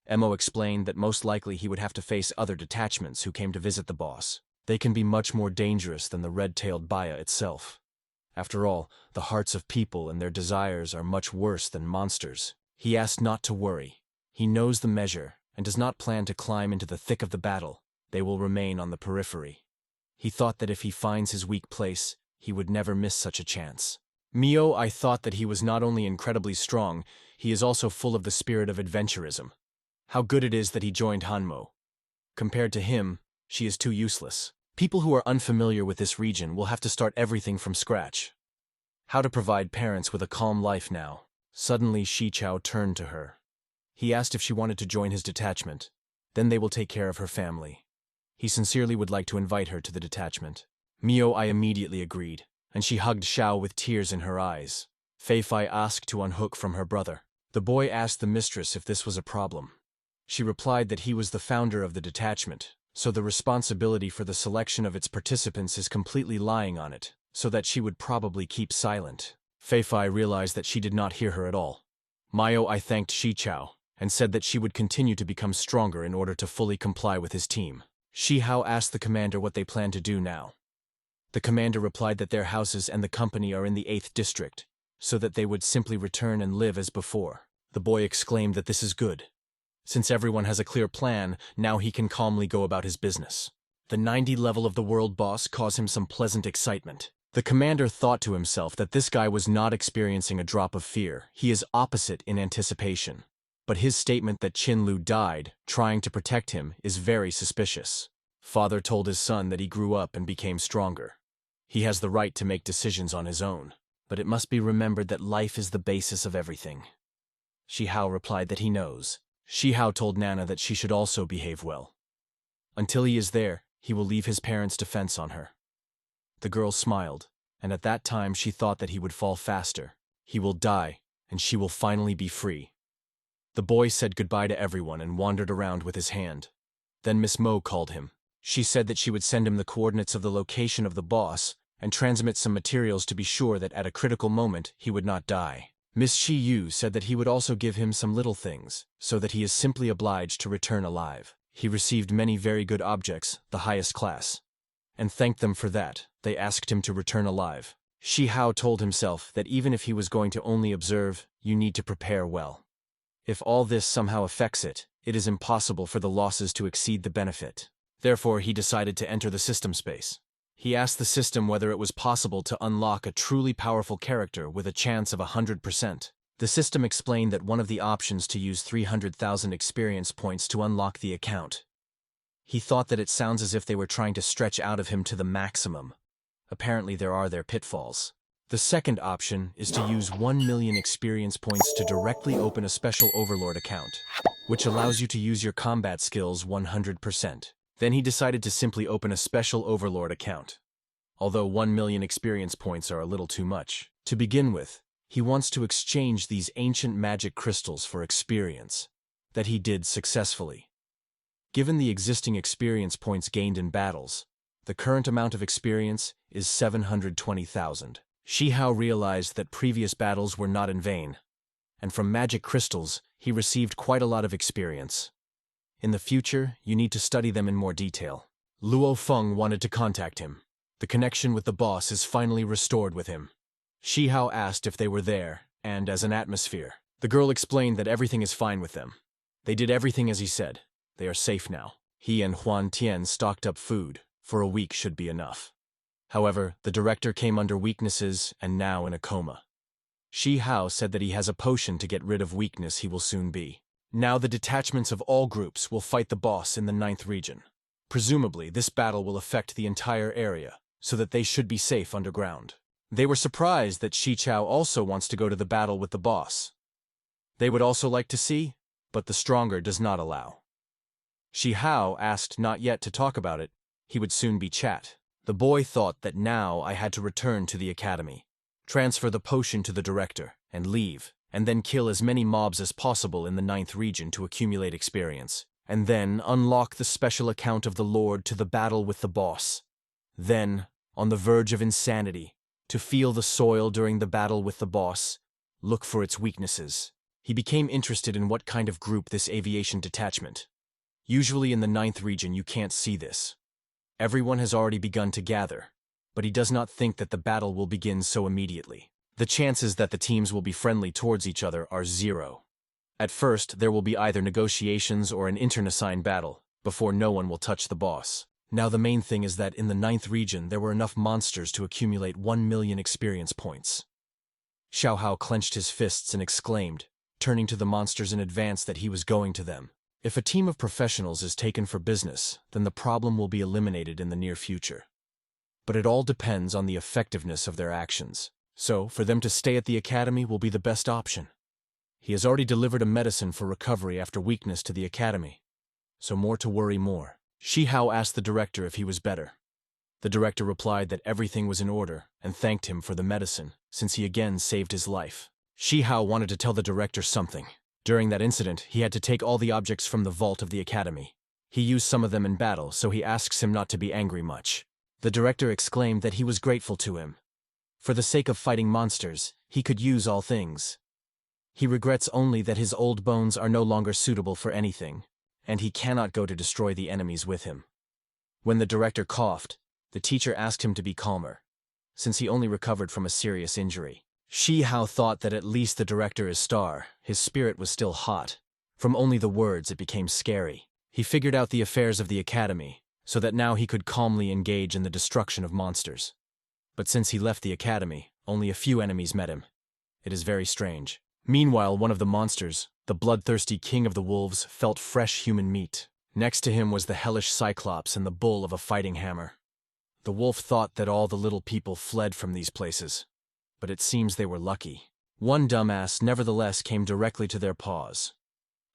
Mo explained that most likely he would have to face other detachments who came to visit the boss. They can be much more dangerous than the red-tailed Baya itself. After all, the hearts of people and their desires are much worse than monsters. He asked not to worry. He knows the measure and does not plan to climb into the thick of the battle. They will remain on the periphery. He thought that if he finds his weak place, he would never miss such a chance. I thought that he was not only incredibly strong, he is also full of the spirit of adventurism. How good it is that he joined Hanmo. Compared to him, she is too useless. People who are unfamiliar with this region will have to start everything from scratch. How to provide parents with a calm life now. Suddenly Shi Chow turned to her. He asked if she wanted to join his detachment. Then they will take care of her family. He sincerely would like to invite her to the detachment. I immediately agreed, and she hugged Xiao with tears in her eyes. Fei asked to unhook from her brother. The boy asked the mistress if this was a problem. She replied that he was the founder of the detachment, so the responsibility for the selection of its participants is completely lying on it, so that she would probably keep silent. Fei realized that she did not hear her at all. I thanked Shi Chow, and said that she would continue to become stronger in order to fully comply with his team. Shi Chow asked the commander what they plan to do now. The commander replied that their houses and the company are in the 8th district, so that they would simply return and live as before. The boy exclaimed that this is good. Since everyone has a clear plan, now he can calmly go about his business. The 90 level of the world boss caused him some pleasant excitement. The commander thought to himself that this guy was not experiencing a drop of fear. He is opposite in anticipation. But his statement that Qin Lu died, trying to protect him, is very suspicious. Father told his son that he grew up and became stronger. He has the right to make decisions on his own, but it must be remembered that life is the basis of everything. Shi Chow replied that he knows. Shi Chow told Nana that she should also behave well. Until he is there, he will leave his parents' defense on her. The girl smiled, and at that time she thought that he would fall faster. He will die, and she will finally be free. The boy said goodbye to everyone and wandered around with his hand. Then Miss Mo called him. She said that she would send him the coordinates of the location of the boss and transmit some materials to be sure that at a critical moment he would not die. Miss Shi Yu said that he would also give him some little things, so that he is simply obliged to return alive. He received many very good objects, the highest class, and thanked them for that. They asked him to return alive. Shi Hao told himself that even if he was going to only observe, you need to prepare well. If all this somehow affects it, it is impossible for the losses to exceed the benefit. Therefore, he decided to enter the system space. He asked the system whether it was possible to unlock a truly powerful character with a chance of 100%. The system explained that one of the options to use 300,000 experience points to unlock the account. He thought that it sounds as if they were trying to stretch out of him to the maximum. Apparently there are their pitfalls. The second option is to use 1 million experience points to directly open a special Overlord account, which allows you to use your combat skills 100%. Then he decided to simply open a special Overlord account. Although 1 million experience points are a little too much. To begin with, he wants to exchange these ancient magic crystals for experience, that he did successfully. Given the existing experience points gained in battles, the current amount of experience is 720,000. Shi Hao realized that previous battles were not in vain, and from magic crystals, he received quite a lot of experience. In the future, you need to study them in more detail. Luo Feng wanted to contact him. The connection with the boss is finally restored with him. Shi Hao asked if they were there, and as an atmosphere. The girl explained that everything is fine with them. They did everything as he said. They are safe now. He and Huan Tian stocked up food. For a week should be enough. However, the director came under weaknesses and now in a coma. Shi Hao said that he has a potion to get rid of weakness he will soon be. Now the detachments of all groups will fight the boss in the 9th region. Presumably, this battle will affect the entire area, so that they should be safe underground. They were surprised that Shi Chow also wants to go to the battle with the boss. They would also like to see, but the stronger does not allow. Shi Hao asked not yet to talk about it. He would soon be chat. The boy thought that now I had to return to the academy, transfer the potion to the director, and leave, and then kill as many mobs as possible in the 9th region to accumulate experience, and then unlock the special account of the Lord to the battle with the boss. Then, on the verge of insanity, to feel the soil during the battle with the boss, look for its weaknesses. He became interested in what kind of group this aviation detachment. Usually in the 9th region you can't see this. Everyone has already begun to gather, but he does not think that the battle will begin so immediately. The chances that the teams will be friendly towards each other are 0. At first, there will be either negotiations or an internecine battle, before no one will touch the boss. Now the main thing is that in the 9th region there were enough monsters to accumulate 1 million experience points. Xiao Hao clenched his fists and exclaimed, turning to the monsters in advance that he was going to them. If a team of professionals is taken for business, then the problem will be eliminated in the near future. But it all depends on the effectiveness of their actions. So, for them to stay at the academy will be the best option. He has already delivered a medicine for recovery after weakness to the academy. So more to worry more. Shi Hao asked the director if he was better. The director replied that everything was in order and thanked him for the medicine, since he again saved his life. Shi Hao wanted to tell the director something. During that incident, he had to take all the objects from the vault of the academy. He used some of them in battle, so he asks him not to be angry much. The director exclaimed that he was grateful to him. For the sake of fighting monsters, he could use all things. He regrets only that his old bones are no longer suitable for anything, and he cannot go to destroy the enemies with him. When the director coughed, the teacher asked him to be calmer, since he only recovered from a serious injury. Shi Hao thought that at least the director is star. His spirit was still hot. From only the words it became scary. He figured out the affairs of the academy, so that now he could calmly engage in the destruction of monsters. But since he left the academy, only a few enemies met him. It is very strange. Meanwhile, one of the monsters, the bloodthirsty king of the wolves, felt fresh human meat. Next to him was the hellish Cyclops and the bull of a fighting hammer. The wolf thought that all the little people fled from these places. But it seems they were lucky. One dumbass nevertheless came directly to their paws.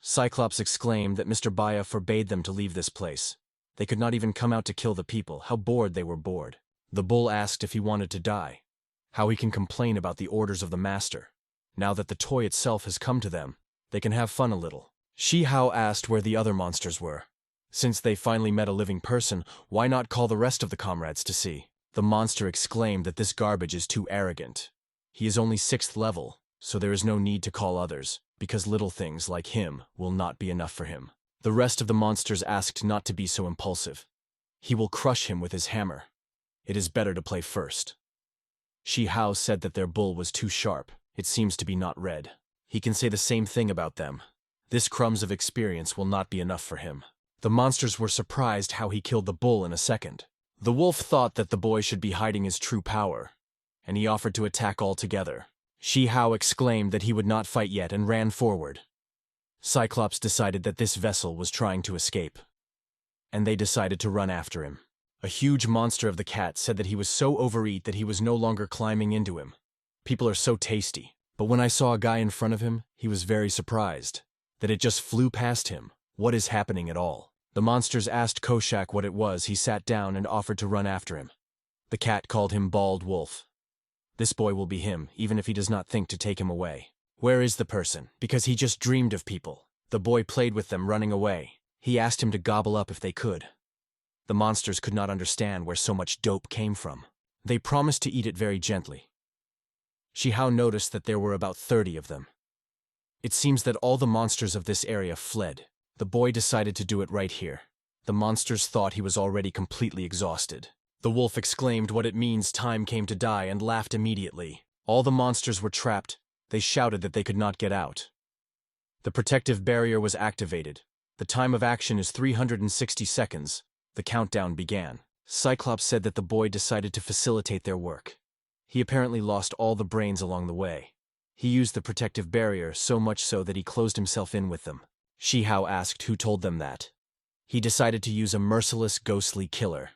Cyclops exclaimed that Mr. Baya forbade them to leave this place. They could not even come out to kill the people. How bored they were bored. The bull asked if he wanted to die. How he can complain about the orders of the master. Now that the toy itself has come to them, They can have fun a little. Shi Chow asked where the other monsters were. Since they finally met a living person, why not call the rest of the comrades to see? The monster exclaimed that this garbage is too arrogant. He is only 6th level, so there is no need to call others, because little things like him will not be enough for him. The rest of the monsters asked not to be so impulsive. He will crush him with his hammer. It is better to play first. Shi Chow said that their bull was too sharp. It seems to be not red. He can say the same thing about them. This crumbs of experience will not be enough for him. The monsters were surprised how he killed the bull in a second. The wolf thought that the boy should be hiding his true power, and he offered to attack all together. Shi Chow exclaimed that he would not fight yet and ran forward. Cyclops decided that this vessel was trying to escape, and they decided to run after him. A huge monster of the cat said that he was so overeat that he was no longer climbing into him. People are so tasty, but when I saw a guy in front of him, he was very surprised that it just flew past him. What is happening at all? The monsters asked Koshak what it was. He sat down and offered to run after him. The cat called him Bald Wolf. This boy will be him, even if he does not think to take him away. Where is the person? Because he just dreamed of people. The boy played with them running away. He asked him to gobble up if they could. The monsters could not understand where so much dope came from. They promised to eat it very gently. Shi Chow noticed that there were about 30 of them. It seems that all the monsters of this area fled. The boy decided to do it right here. The monsters thought he was already completely exhausted. The wolf exclaimed what it means time came to die and laughed immediately. All the monsters were trapped. They shouted that they could not get out. The protective barrier was activated. The time of action is 360 seconds. The countdown began. Cyclops said that the boy decided to facilitate their work. He apparently lost all the brains along the way. He used the protective barrier so much so that he closed himself in with them. Shi Chow asked who told them that. He decided to use a merciless, ghostly killer.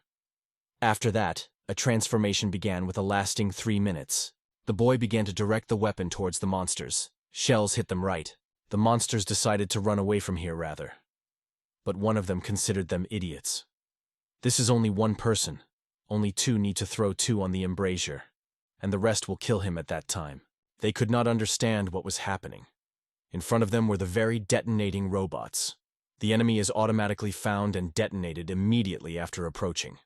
After that, a transformation began with a lasting 3 minutes. The boy began to direct the weapon towards the monsters. Shells hit them right. The monsters decided to run away from here rather. But one of them considered them idiots. This is only one person. Only 2 need to throw 2 on the embrasure, and the rest will kill him at that time. They could not understand what was happening. In front of them were the very detonating robots. The enemy is automatically found and detonated immediately after approaching.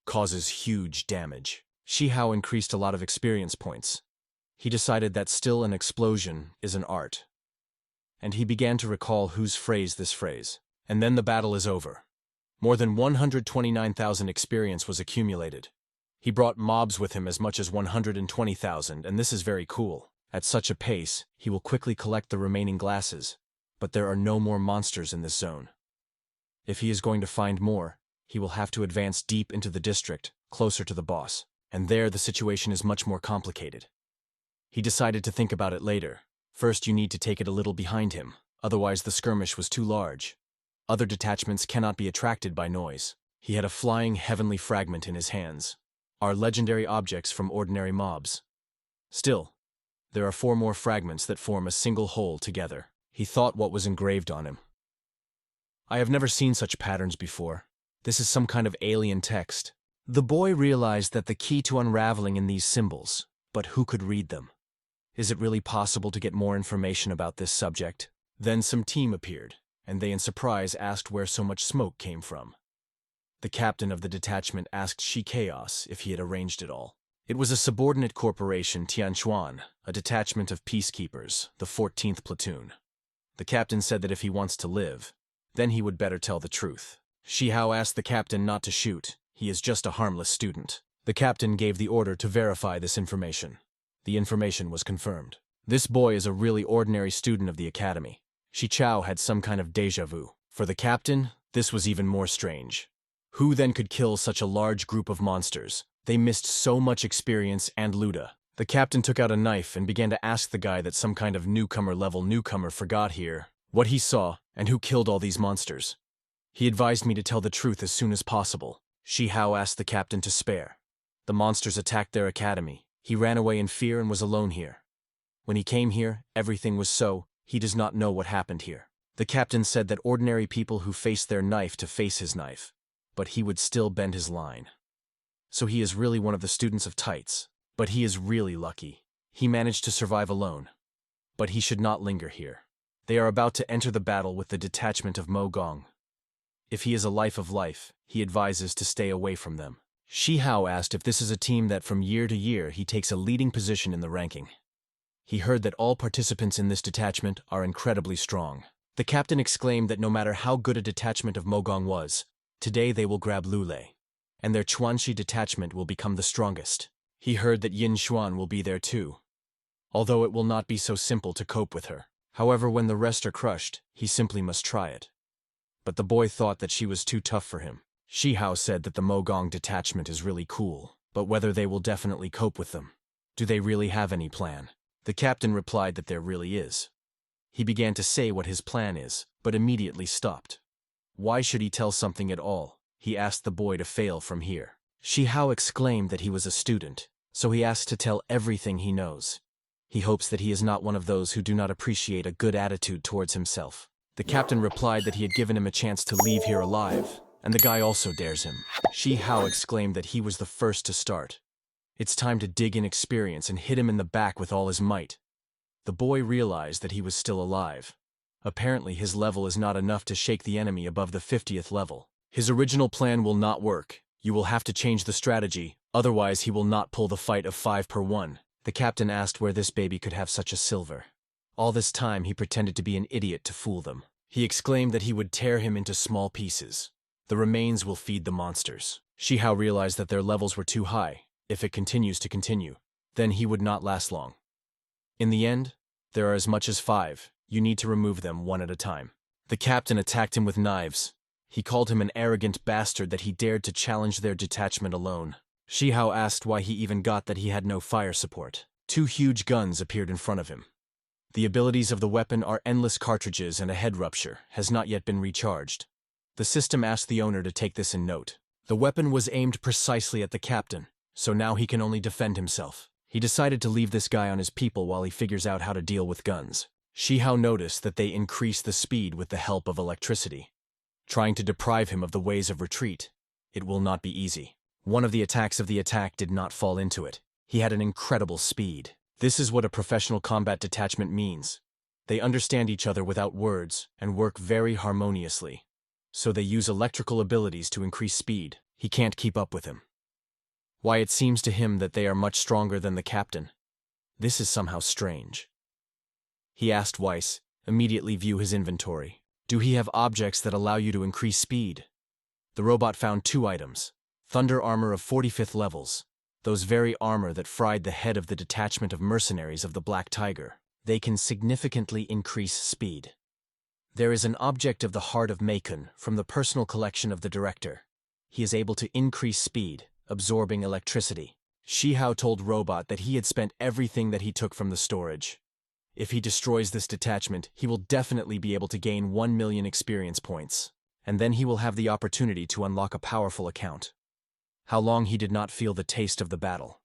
Causes huge damage. Shi Chow increased a lot of experience points. He decided that still an explosion is an art. And he began to recall whose phrase this phrase. And then the battle is over. More than 129,000 experience was accumulated. He brought mobs with him as much as 120,000, and this is very cool. At such a pace, he will quickly collect the remaining glasses, but there are no more monsters in this zone. If he is going to find more, he will have to advance deep into the district, closer to the boss, and there the situation is much more complicated. He decided to think about it later. First you need to take it a little behind him, otherwise the skirmish was too large. Other detachments cannot be attracted by noise. He had a flying heavenly fragment in his hands. Are legendary objects from ordinary mobs. Still, there are 4 more fragments that form a single whole together. He thought what was engraved on him. I have never seen such patterns before. This is some kind of alien text. The boy realized that the key to unraveling in these symbols, but who could read them? Is it really possible to get more information about this subject? Then some team appeared, and they in surprise asked where so much smoke came from. The captain of the detachment asked Shi Chaos if he had arranged it all. It was a subordinate corporation, Tianchuan, a detachment of peacekeepers, the 14th platoon. The captain said that if he wants to live, then he would better tell the truth. Shi Chow asked the captain not to shoot. He is just a harmless student. The captain gave the order to verify this information. The information was confirmed. This boy is a really ordinary student of the academy. Shi Chow had some kind of déjà vu. For the captain, this was even more strange. Who then could kill such a large group of monsters? They missed so much experience and Luda. The captain took out a knife and began to ask the guy that some kind of newcomer-level newcomer forgot here what he saw and who killed all these monsters. He advised me to tell the truth as soon as possible. Shi Chow asked the captain to spare. The monsters attacked their academy. He ran away in fear and was alone here. When he came here, everything was so. He does not know what happened here. The captain said that ordinary people who face their knife to face his knife, but he would still bend his line. So he is really one of the students of Tights, but he is really lucky. He managed to survive alone. But he should not linger here. They are about to enter the battle with the detachment of Mo Gong. If he is a life of life, he advises to stay away from them. Shi Chow asked if this is a team that from year to year he takes a leading position in the ranking. He heard that all participants in this detachment are incredibly strong. The captain exclaimed that no matter how good a detachment of Mo Gong was, today they will grab Lulei, and their Chuanxi detachment will become the strongest. He heard that Yin Xuan will be there too, although it will not be so simple to cope with her. However, when the rest are crushed, he simply must try it. But the boy thought that she was too tough for him. Shi Chow said that the Mo Gong detachment is really cool, but whether they will definitely cope with them. Do they really have any plan? The captain replied that there really is. He began to say what his plan is, but immediately stopped. Why should he tell something at all? He asked the boy to fail from here. Shi Chow exclaimed that he was a student, so he asked to tell everything he knows. He hopes that he is not one of those who do not appreciate a good attitude towards himself. The captain replied that he had given him a chance to leave here alive, and the guy also dares him. Shi Chow exclaimed that he was the first to start. It's time to dig in experience and hit him in the back with all his might. The boy realized that he was still alive. Apparently his level is not enough to shake the enemy above the 50th level. His original plan will not work. You will have to change the strategy, otherwise he will not pull the fight of 5-1. The captain asked where this baby could have such a silver. All this time he pretended to be an idiot to fool them. He exclaimed that he would tear him into small pieces. The remains will feed the monsters. Shi Chow realized that their levels were too high. If it continues to continue, then he would not last long. In the end, there are as much as 5. You need to remove them one at a time. The captain attacked him with knives. He called him an arrogant bastard that he dared to challenge their detachment alone. Shi Chow asked why he even got that he had no fire support. 2 huge guns appeared in front of him. The abilities of the weapon are endless cartridges and a head rupture has not yet been recharged. The system asked the owner to take this in note. The weapon was aimed precisely at the captain, so now he can only defend himself. He decided to leave this guy on his people while he figures out how to deal with guns. Shi Chow noticed that they increase the speed with the help of electricity. Trying to deprive him of the ways of retreat, it will not be easy. One of the attacks of the attack did not fall into it. He had an incredible speed. This is what a professional combat detachment means. They understand each other without words and work very harmoniously. So they use electrical abilities to increase speed. He can't keep up with him. Why it seems to him that they are much stronger than the captain. This is somehow strange. He asked Weiss, immediately view his inventory. Do he have objects that allow you to increase speed? The robot found 2 items. Thunder armor of 45th levels. Those very armor that fried the head of the detachment of mercenaries of the Black Tiger. They can significantly increase speed. There is an object of the Heart of Macon from the personal collection of the director. He is able to increase speed, absorbing electricity. Shi Chow told Robot that he had spent everything that he took from the storage. If he destroys this detachment, he will definitely be able to gain 1 million experience points, and then he will have the opportunity to unlock a powerful account. How long he did not feel the taste of the battle.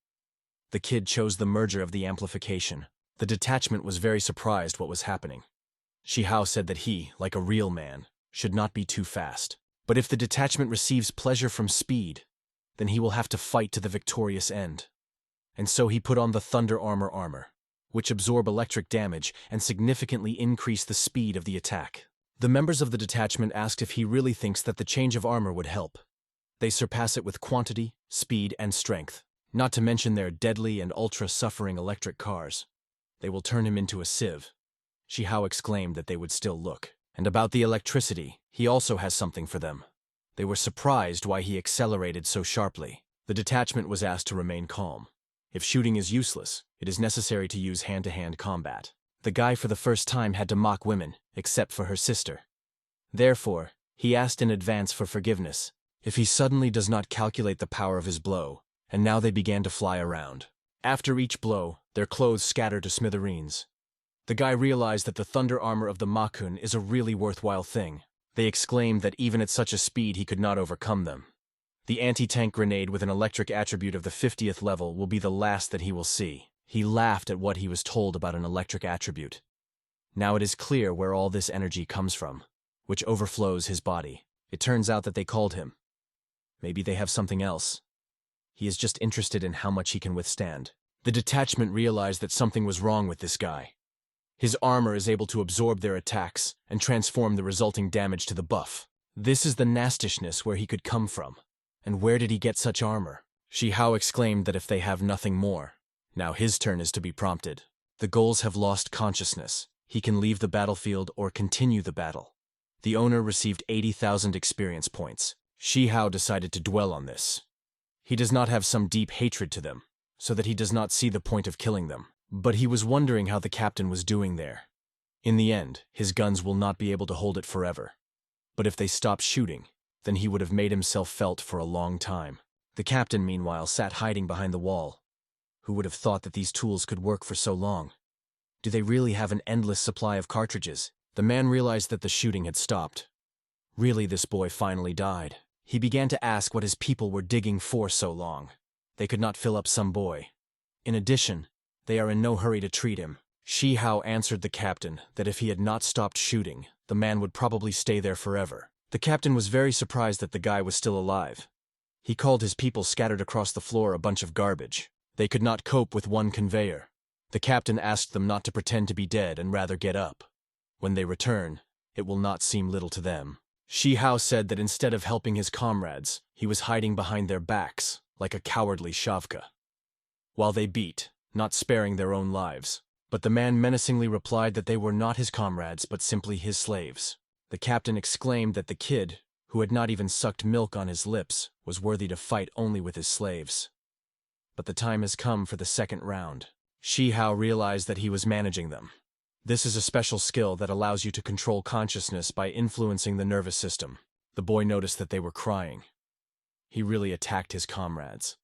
The kid chose the merger of the amplification. The detachment was very surprised what was happening. Shi Chow said that he, like a real man, should not be too fast. But if the detachment receives pleasure from speed, then he will have to fight to the victorious end. And so he put on the Thunder armor, which absorb electric damage and significantly increase the speed of the attack. The members of the detachment asked if he really thinks that the change of armor would help. They surpass it with quantity, speed, and strength, not to mention their deadly and ultra-suffering electric cars. They will turn him into a sieve. Shi Chow exclaimed that they would still look. And about the electricity, he also has something for them. They were surprised why he accelerated so sharply. The detachment was asked to remain calm. If shooting is useless, it is necessary to use hand-to-hand combat. The guy for the first time had to mock women, except for her sister. Therefore, he asked in advance for forgiveness, if he suddenly does not calculate the power of his blow, and now they began to fly around. After each blow, their clothes scattered to smithereens. The guy realized that the thunder armor of the Makun is a really worthwhile thing. They exclaimed that even at such a speed he could not overcome them. The anti-tank grenade with an electric attribute of the 50th level will be the last that he will see. He laughed at what he was told about an electric attribute. Now it is clear where all this energy comes from, which overflows his body. It turns out that they called him. Maybe they have something else. He is just interested in how much he can withstand. The detachment realized that something was wrong with this guy. His armor is able to absorb their attacks and transform the resulting damage to the buff. This is the nastishness where he could come from. And where did he get such armor? Shi Chow exclaimed that if they have nothing more, now his turn is to be prompted. The ghouls have lost consciousness. He can leave the battlefield or continue the battle. The owner received 80,000 experience points. Shi Chow decided to dwell on this. He does not have some deep hatred to them, so that he does not see the point of killing them. But he was wondering how the captain was doing there. In the end, his guns will not be able to hold it forever. But if they stopped shooting, then he would have made himself felt for a long time. The captain, meanwhile, sat hiding behind the wall. Who would have thought that these tools could work for so long? Do they really have an endless supply of cartridges? The man realized that the shooting had stopped. Really, this boy finally died. He began to ask what his people were digging for so long. They could not fill up some boy. In addition, they are in no hurry to treat him. Shi Chow answered the captain that if he had not stopped shooting, the man would probably stay there forever. The captain was very surprised that the guy was still alive. He called his people scattered across the floor a bunch of garbage. They could not cope with one conveyor. The captain asked them not to pretend to be dead and rather get up. When they return, it will not seem little to them. Shi Chow said that instead of helping his comrades, he was hiding behind their backs, like a cowardly shavka. While they beat, not sparing their own lives. But the man menacingly replied that they were not his comrades but simply his slaves. The captain exclaimed that the kid, who had not even sucked milk on his lips, was worthy to fight only with his slaves. But the time has come for the second round. Shi Chow realized that he was managing them. This is a special skill that allows you to control consciousness by influencing the nervous system. The boy noticed that they were crying. He really attacked his comrades.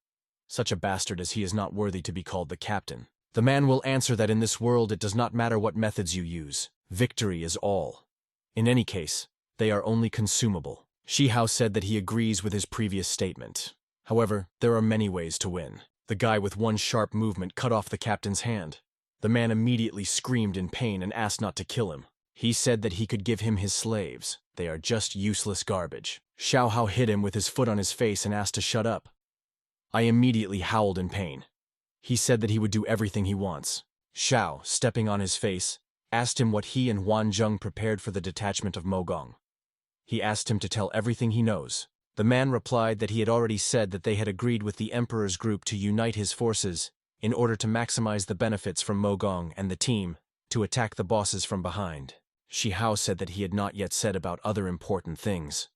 Such a bastard as he is not worthy to be called the captain. The man will answer that in this world it does not matter what methods you use. Victory is all. In any case, they are only consumable. Shi Chow said that he agrees with his previous statement. However, there are many ways to win. The guy with one sharp movement cut off the captain's hand. The man immediately screamed in pain and asked not to kill him. He said that he could give him his slaves. They are just useless garbage. Xiao Hao hit him with his foot on his face and asked to shut up. I immediately howled in pain. He said that he would do everything he wants. Xiao, stepping on his face, asked him what he and Huan Zheng prepared for the detachment of Mogong. He asked him to tell everything he knows. The man replied that he had already said that they had agreed with the Emperor's group to unite his forces in order to maximize the benefits from Mogong and the team to attack the bosses from behind. Shi Hao said that he had not yet said about other important things.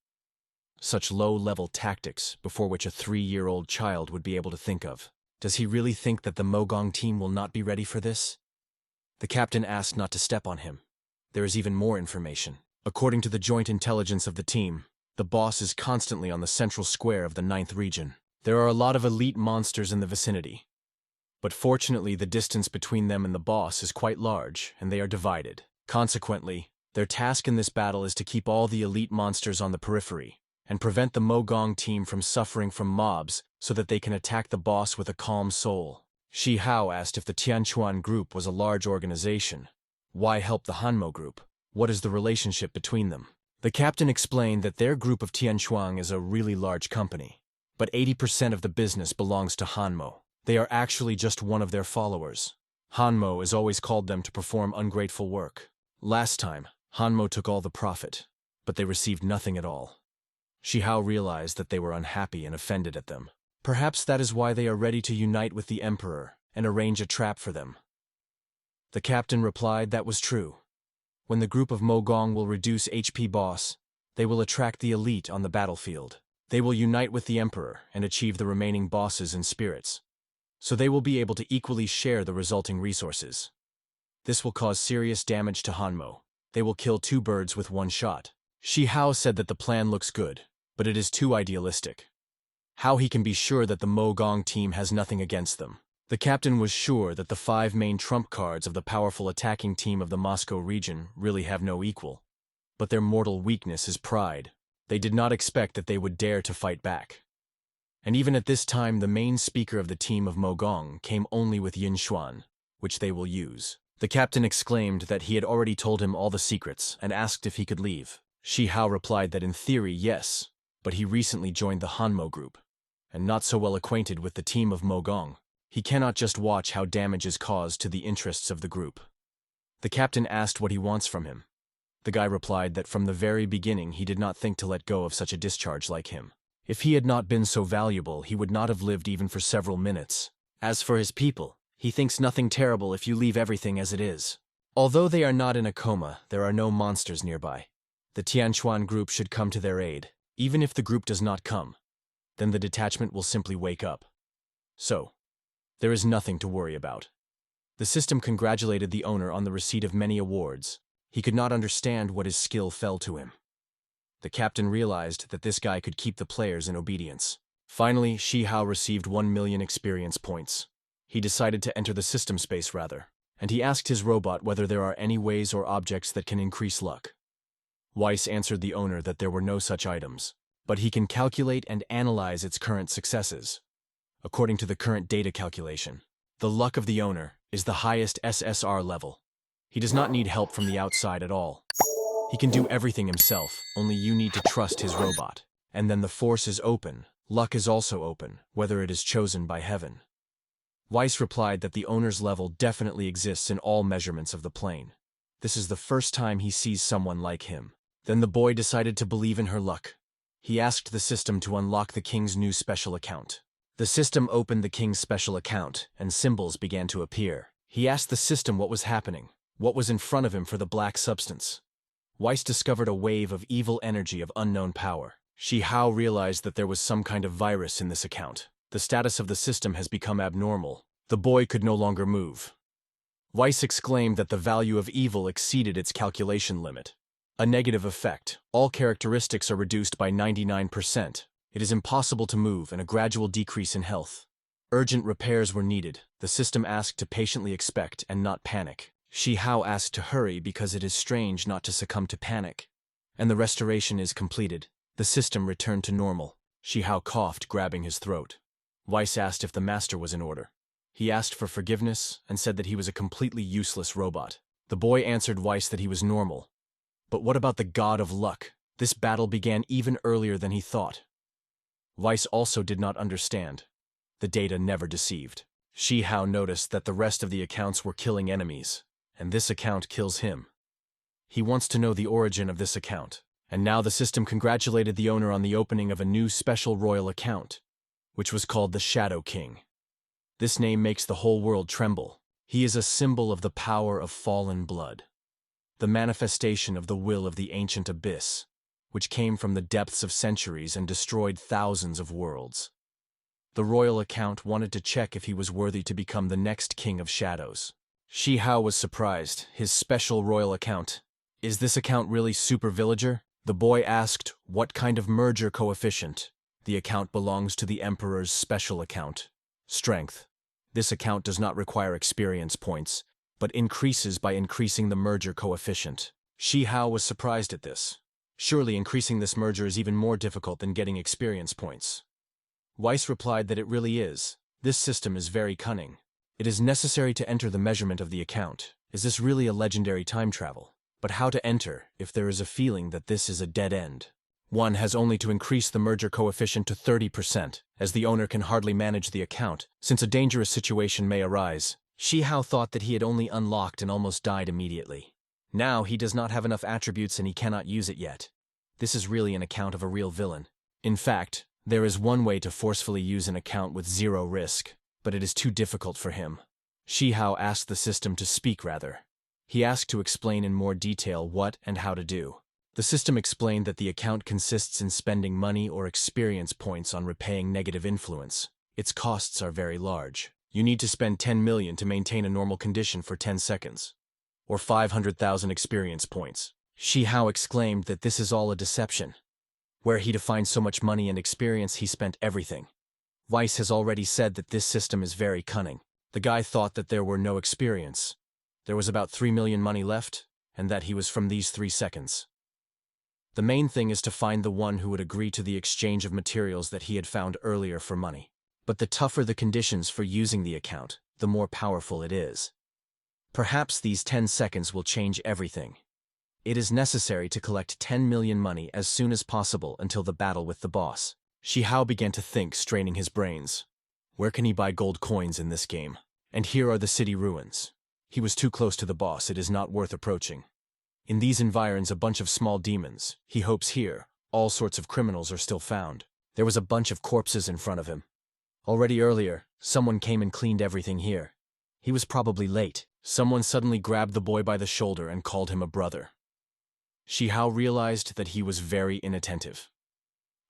Such low-level tactics before which a 3-year-old child would be able to think of. Does he really think that the Mogong team will not be ready for this? The captain asked not to step on him. There is even more information. According to the joint intelligence of the team, the boss is constantly on the central square of the 9th region. There are a lot of elite monsters in the vicinity. But fortunately, the distance between them and the boss is quite large, and they are divided. Consequently, their task in this battle is to keep all the elite monsters on the periphery, and prevent the Mogong team from suffering from mobs so that they can attack the boss with a calm soul. Shi Hao asked if the Tianquan group was a large organization. Why help the Hanmo group? What is the relationship between them? The captain explained that their group of Tianquan is a really large company, but 80% of the business belongs to Hanmo. They are actually just one of their followers. Hanmo has always called them to perform ungrateful work. Last time, Hanmo took all the profit, but they received nothing at all. Shi Hao realized that they were unhappy and offended at them. Perhaps that is why they are ready to unite with the Emperor and arrange a trap for them. The captain replied that was true. When the group of Mogong will reduce HP boss, they will attract the elite on the battlefield. They will unite with the Emperor and achieve the remaining bosses and spirits. So they will be able to equally share the resulting resources. This will cause serious damage to Hanmo. They will kill 2 birds with 1 shot. Shi Hao said that the plan looks good, but it is too idealistic. How he can be sure that the Mogong team has nothing against them? The captain was sure that the 5 main trump cards of the powerful attacking team of the Moscow region really have no equal. But their mortal weakness is pride. They did not expect that they would dare to fight back. And even at this time, the main speaker of the team of Mogong came only with Yin Xuan, which they will use. The captain exclaimed that he had already told him all the secrets and asked if he could leave. Shi Hao replied that in theory, yes, but he recently joined the Hanmo group, and not so well acquainted with the team of Mogong. He cannot just watch how damage is caused to the interests of the group. The captain asked what he wants from him. The guy replied that from the very beginning he did not think to let go of such a discharge like him. If he had not been so valuable, he would not have lived even for several minutes. As for his people, he thinks nothing terrible if you leave everything as it is. Although they are not in a coma, there are no monsters nearby. The Tianquan group should come to their aid. Even if the group does not come, then the detachment will simply wake up. So, there is nothing to worry about. The system congratulated the owner on the receipt of many awards. He could not understand what his skill fell to him. The captain realized that this guy could keep the players in obedience. Finally, Shi Chow received 1 million experience points. He decided to enter the system space rather, and he asked his robot whether there are any ways or objects that can increase luck. Weiss answered the owner that there were no such items, but he can calculate and analyze its current successes. According to the current data calculation, the luck of the owner is the highest SSR level. He does not need help from the outside at all. He can do everything himself, only you need to trust his robot. And then the force is open, luck is also open, whether it is chosen by heaven. Weiss replied that the owner's level definitely exists in all measurements of the plane. This is the first time he sees someone like him. Then the boy decided to believe in her luck. He asked the system to unlock the king's new special account. The system opened the king's special account, and symbols began to appear. He asked the system what was happening, what was in front of him for the black substance. Weiss discovered a wave of evil energy of unknown power. Shi Chow realized that there was some kind of virus in this account. The status of the system has become abnormal. The boy could no longer move. Weiss exclaimed that the value of evil exceeded its calculation limit. A negative effect. All characteristics are reduced by 99%. It is impossible to move and a gradual decrease in health. Urgent repairs were needed. The system asked to patiently expect and not panic. Shi Chow asked to hurry because it is strange not to succumb to panic. And the restoration is completed. The system returned to normal. Shi Chow coughed, grabbing his throat. Weiss asked if the master was in order. He asked for forgiveness and said that he was a completely useless robot. The boy answered Weiss that he was normal. But what about the god of luck? This battle began even earlier than he thought. Weiss also did not understand. The data never deceived. Shi Chow noticed that the rest of the accounts were killing enemies, and this account kills him. He wants to know the origin of this account, and now the system congratulated the owner on the opening of a new special royal account, which was called the Shadow King. This name makes the whole world tremble. He is a symbol of the power of fallen blood, the manifestation of the will of the ancient abyss, which came from the depths of centuries and destroyed thousands of worlds. The royal account wanted to check if he was worthy to become the next king of shadows. Shi Chow was surprised. His special royal account. Is this account really super villager? The boy asked, what kind of merger coefficient? The account belongs to the emperor's special account. Strength. This account does not require experience points, but increases by increasing the merger coefficient. Shi Chow was surprised at this. Surely increasing this merger is even more difficult than getting experience points. Weiss replied that it really is. This system is very cunning. It is necessary to enter the measurement of the account. Is this really a legendary time travel? But how to enter if there is a feeling that this is a dead end? One has only to increase the merger coefficient to 30%, as the owner can hardly manage the account, since a dangerous situation may arise. Shi Chow thought that he had only unlocked and almost died immediately. Now he does not have enough attributes and he cannot use it yet. This is really an account of a real villain. In fact, there is one way to forcefully use an account with zero risk, but it is too difficult for him. Shi Chow asked the system to speak rather. He asked to explain in more detail what and how to do. The system explained that the account consists in spending money or experience points on repaying negative influence. Its costs are very large. You need to spend 10 million to maintain a normal condition for 10 seconds. Or 500,000 experience points. Shi Chow exclaimed that this is all a deception. Where he to find so much money and experience, he spent everything. Weiss has already said that this system is very cunning. The guy thought that there were no experience. There was about 3 million money left, and that he was from these 3 seconds. The main thing is to find the one who would agree to the exchange of materials that he had found earlier for money. But the tougher the conditions for using the account, the more powerful it is. Perhaps these 10 seconds will change everything. It is necessary to collect 10 million money as soon as possible until the battle with the boss. Shi Chow began to think, straining his brains. Where can he buy gold coins in this game? And here are the city ruins. He was too close to the boss, it is not worth approaching. In these environs a bunch of small demons. He hopes here, all sorts of criminals are still found. There was a bunch of corpses in front of him. Already earlier, someone came and cleaned everything here. He was probably late. Someone suddenly grabbed the boy by the shoulder and called him a brother. Shi Chow realized that he was very inattentive.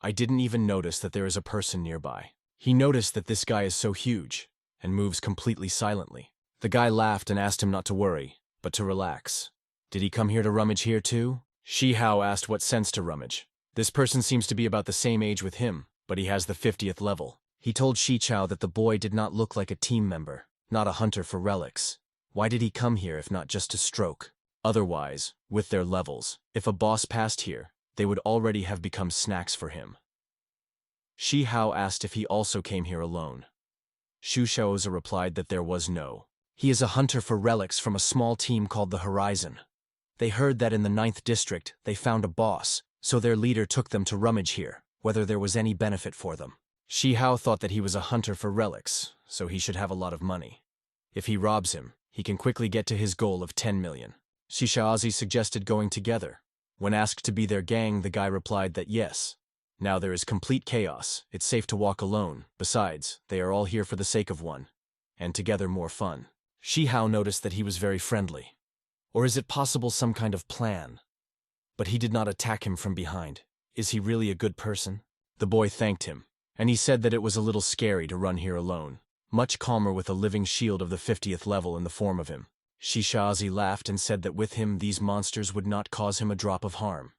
I didn't even notice that there is a person nearby. He noticed that this guy is so huge and moves completely silently. The guy laughed and asked him not to worry, but to relax. Did he come here to rummage here too? Shi Chow asked what sense to rummage. This person seems to be about the same age with him, but he has the 50th level. He told Shi Chow that the boy did not look like a team member, not a hunter for relics. Why did he come here if not just to stroke? Otherwise, with their levels, if a boss passed here, they would already have become snacks for him. Shi Chow asked if he also came here alone. Shi Chow replied that there was no. He is a hunter for relics from a small team called the Horizon. They heard that in the 9th district they found a boss, so their leader took them to rummage here, whether there was any benefit for them. Shi Chow thought that he was a hunter for relics, so he should have a lot of money. If he robs him, he can quickly get to his goal of 10 million. Shi Chow suggested going together. When asked to be their gang, the guy replied that yes. Now there is complete chaos, it's safe to walk alone, besides, they are all here for the sake of one. And together more fun. Shi Chow noticed that he was very friendly. Or is it possible some kind of plan? But he did not attack him from behind. Is he really a good person? The boy thanked him, and he said that it was a little scary to run here alone. Much calmer with a living shield of the 50th level in the form of him. Shi Chow laughed and said that with him these monsters would not cause him a drop of harm.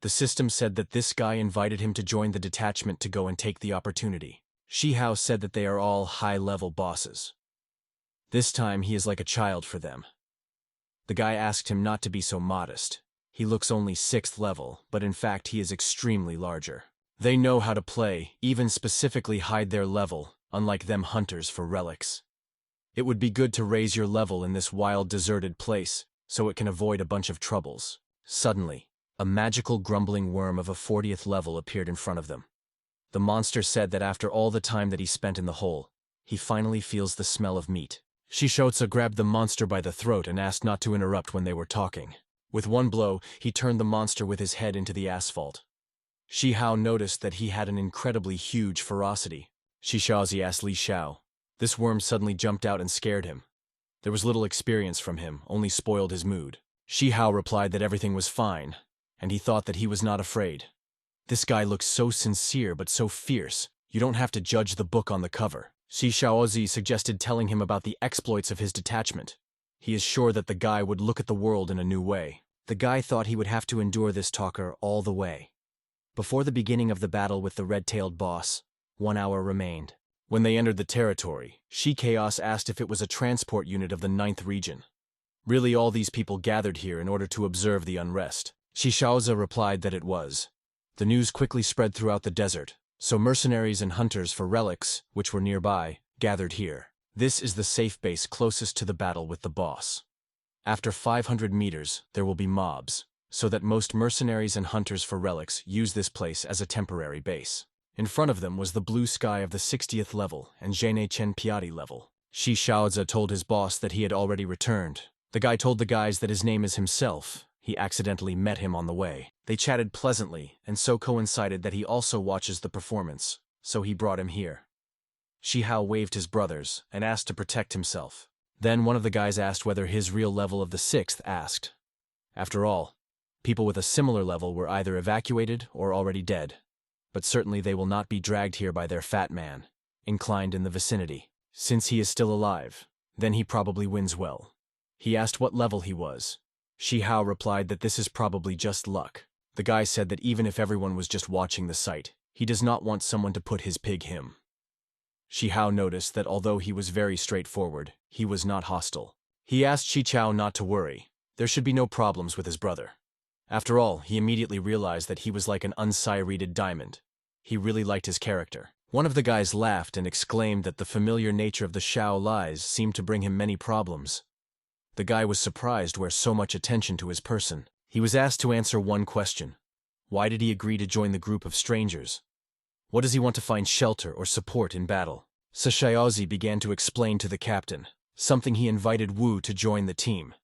The system said that this guy invited him to join the detachment to go and take the opportunity. Shi Chow said that they are all high-level bosses. This time he is like a child for them. The guy asked him not to be so modest. He looks only 6th level, but in fact he is extremely larger. They know how to play, even specifically hide their level, unlike them hunters for relics. It would be good to raise your level in this wild, deserted place, so it can avoid a bunch of troubles. Suddenly, a magical grumbling worm of a 40th level appeared in front of them. The monster said that after all the time that he spent in the hole, he finally feels the smell of meat. Shi Chow grabbed the monster by the throat and asked not to interrupt when they were talking. With one blow, he turned the monster with his head into the asphalt. Shi Chow noticed that he had an incredibly huge ferocity. Shi Chow asked Li Xiao. This worm suddenly jumped out and scared him. There was little experience from him, only spoiled his mood. Shi Chow replied that everything was fine, and he thought that he was not afraid. This guy looks so sincere but so fierce, you don't have to judge the book on the cover. Shi Chow suggested telling him about the exploits of his detachment. He is sure that the guy would look at the world in a new way. The guy thought he would have to endure this talker all the way. Before the beginning of the battle with the red-tailed boss, 1 hour remained. When they entered the territory, Shi Chaos asked if it was a transport unit of the 9th region. Really all these people gathered here in order to observe the unrest. Shi Chow replied that it was. The news quickly spread throughout the desert, so mercenaries and hunters for relics, which were nearby, gathered here. This is the safe base closest to the battle with the boss. After 500 meters, there will be mobs, so that most mercenaries and hunters for relics use this place as a temporary base. In front of them was the blue sky of the 60th level and Anich Chan Piatti level. Shi Chow told his boss that he had already returned. The guy told the guys that his name is himself. He accidentally met him on the way. They chatted pleasantly, and so coincided that he also watches the performance, so he brought him here. Shi Chow waved his brothers and asked to protect himself. Then one of the guys asked whether his real level of the 6th asked. After all, people with a similar level were either evacuated or already dead. But certainly they will not be dragged here by their fat man, inclined in the vicinity. Since he is still alive, then he probably wins well. He asked what level he was. Shi Chow replied that this is probably just luck. The guy said that even if everyone was just watching the sight, he does not want someone to put his pig him. Shi Chow noticed that although he was very straightforward, he was not hostile. He asked Shi Chow not to worry. There should be no problems with his brother. After all, he immediately realized that he was like an uncyreted diamond. He really liked his character. One of the guys laughed and exclaimed that the familiar nature of the Shao lies seemed to bring him many problems. The guy was surprised where so much attention to his person. He was asked to answer one question. Why did he agree to join the group of strangers? What does he want to find shelter or support in battle? Sashayazi began to explain to the captain. something he invited Wu to join the team.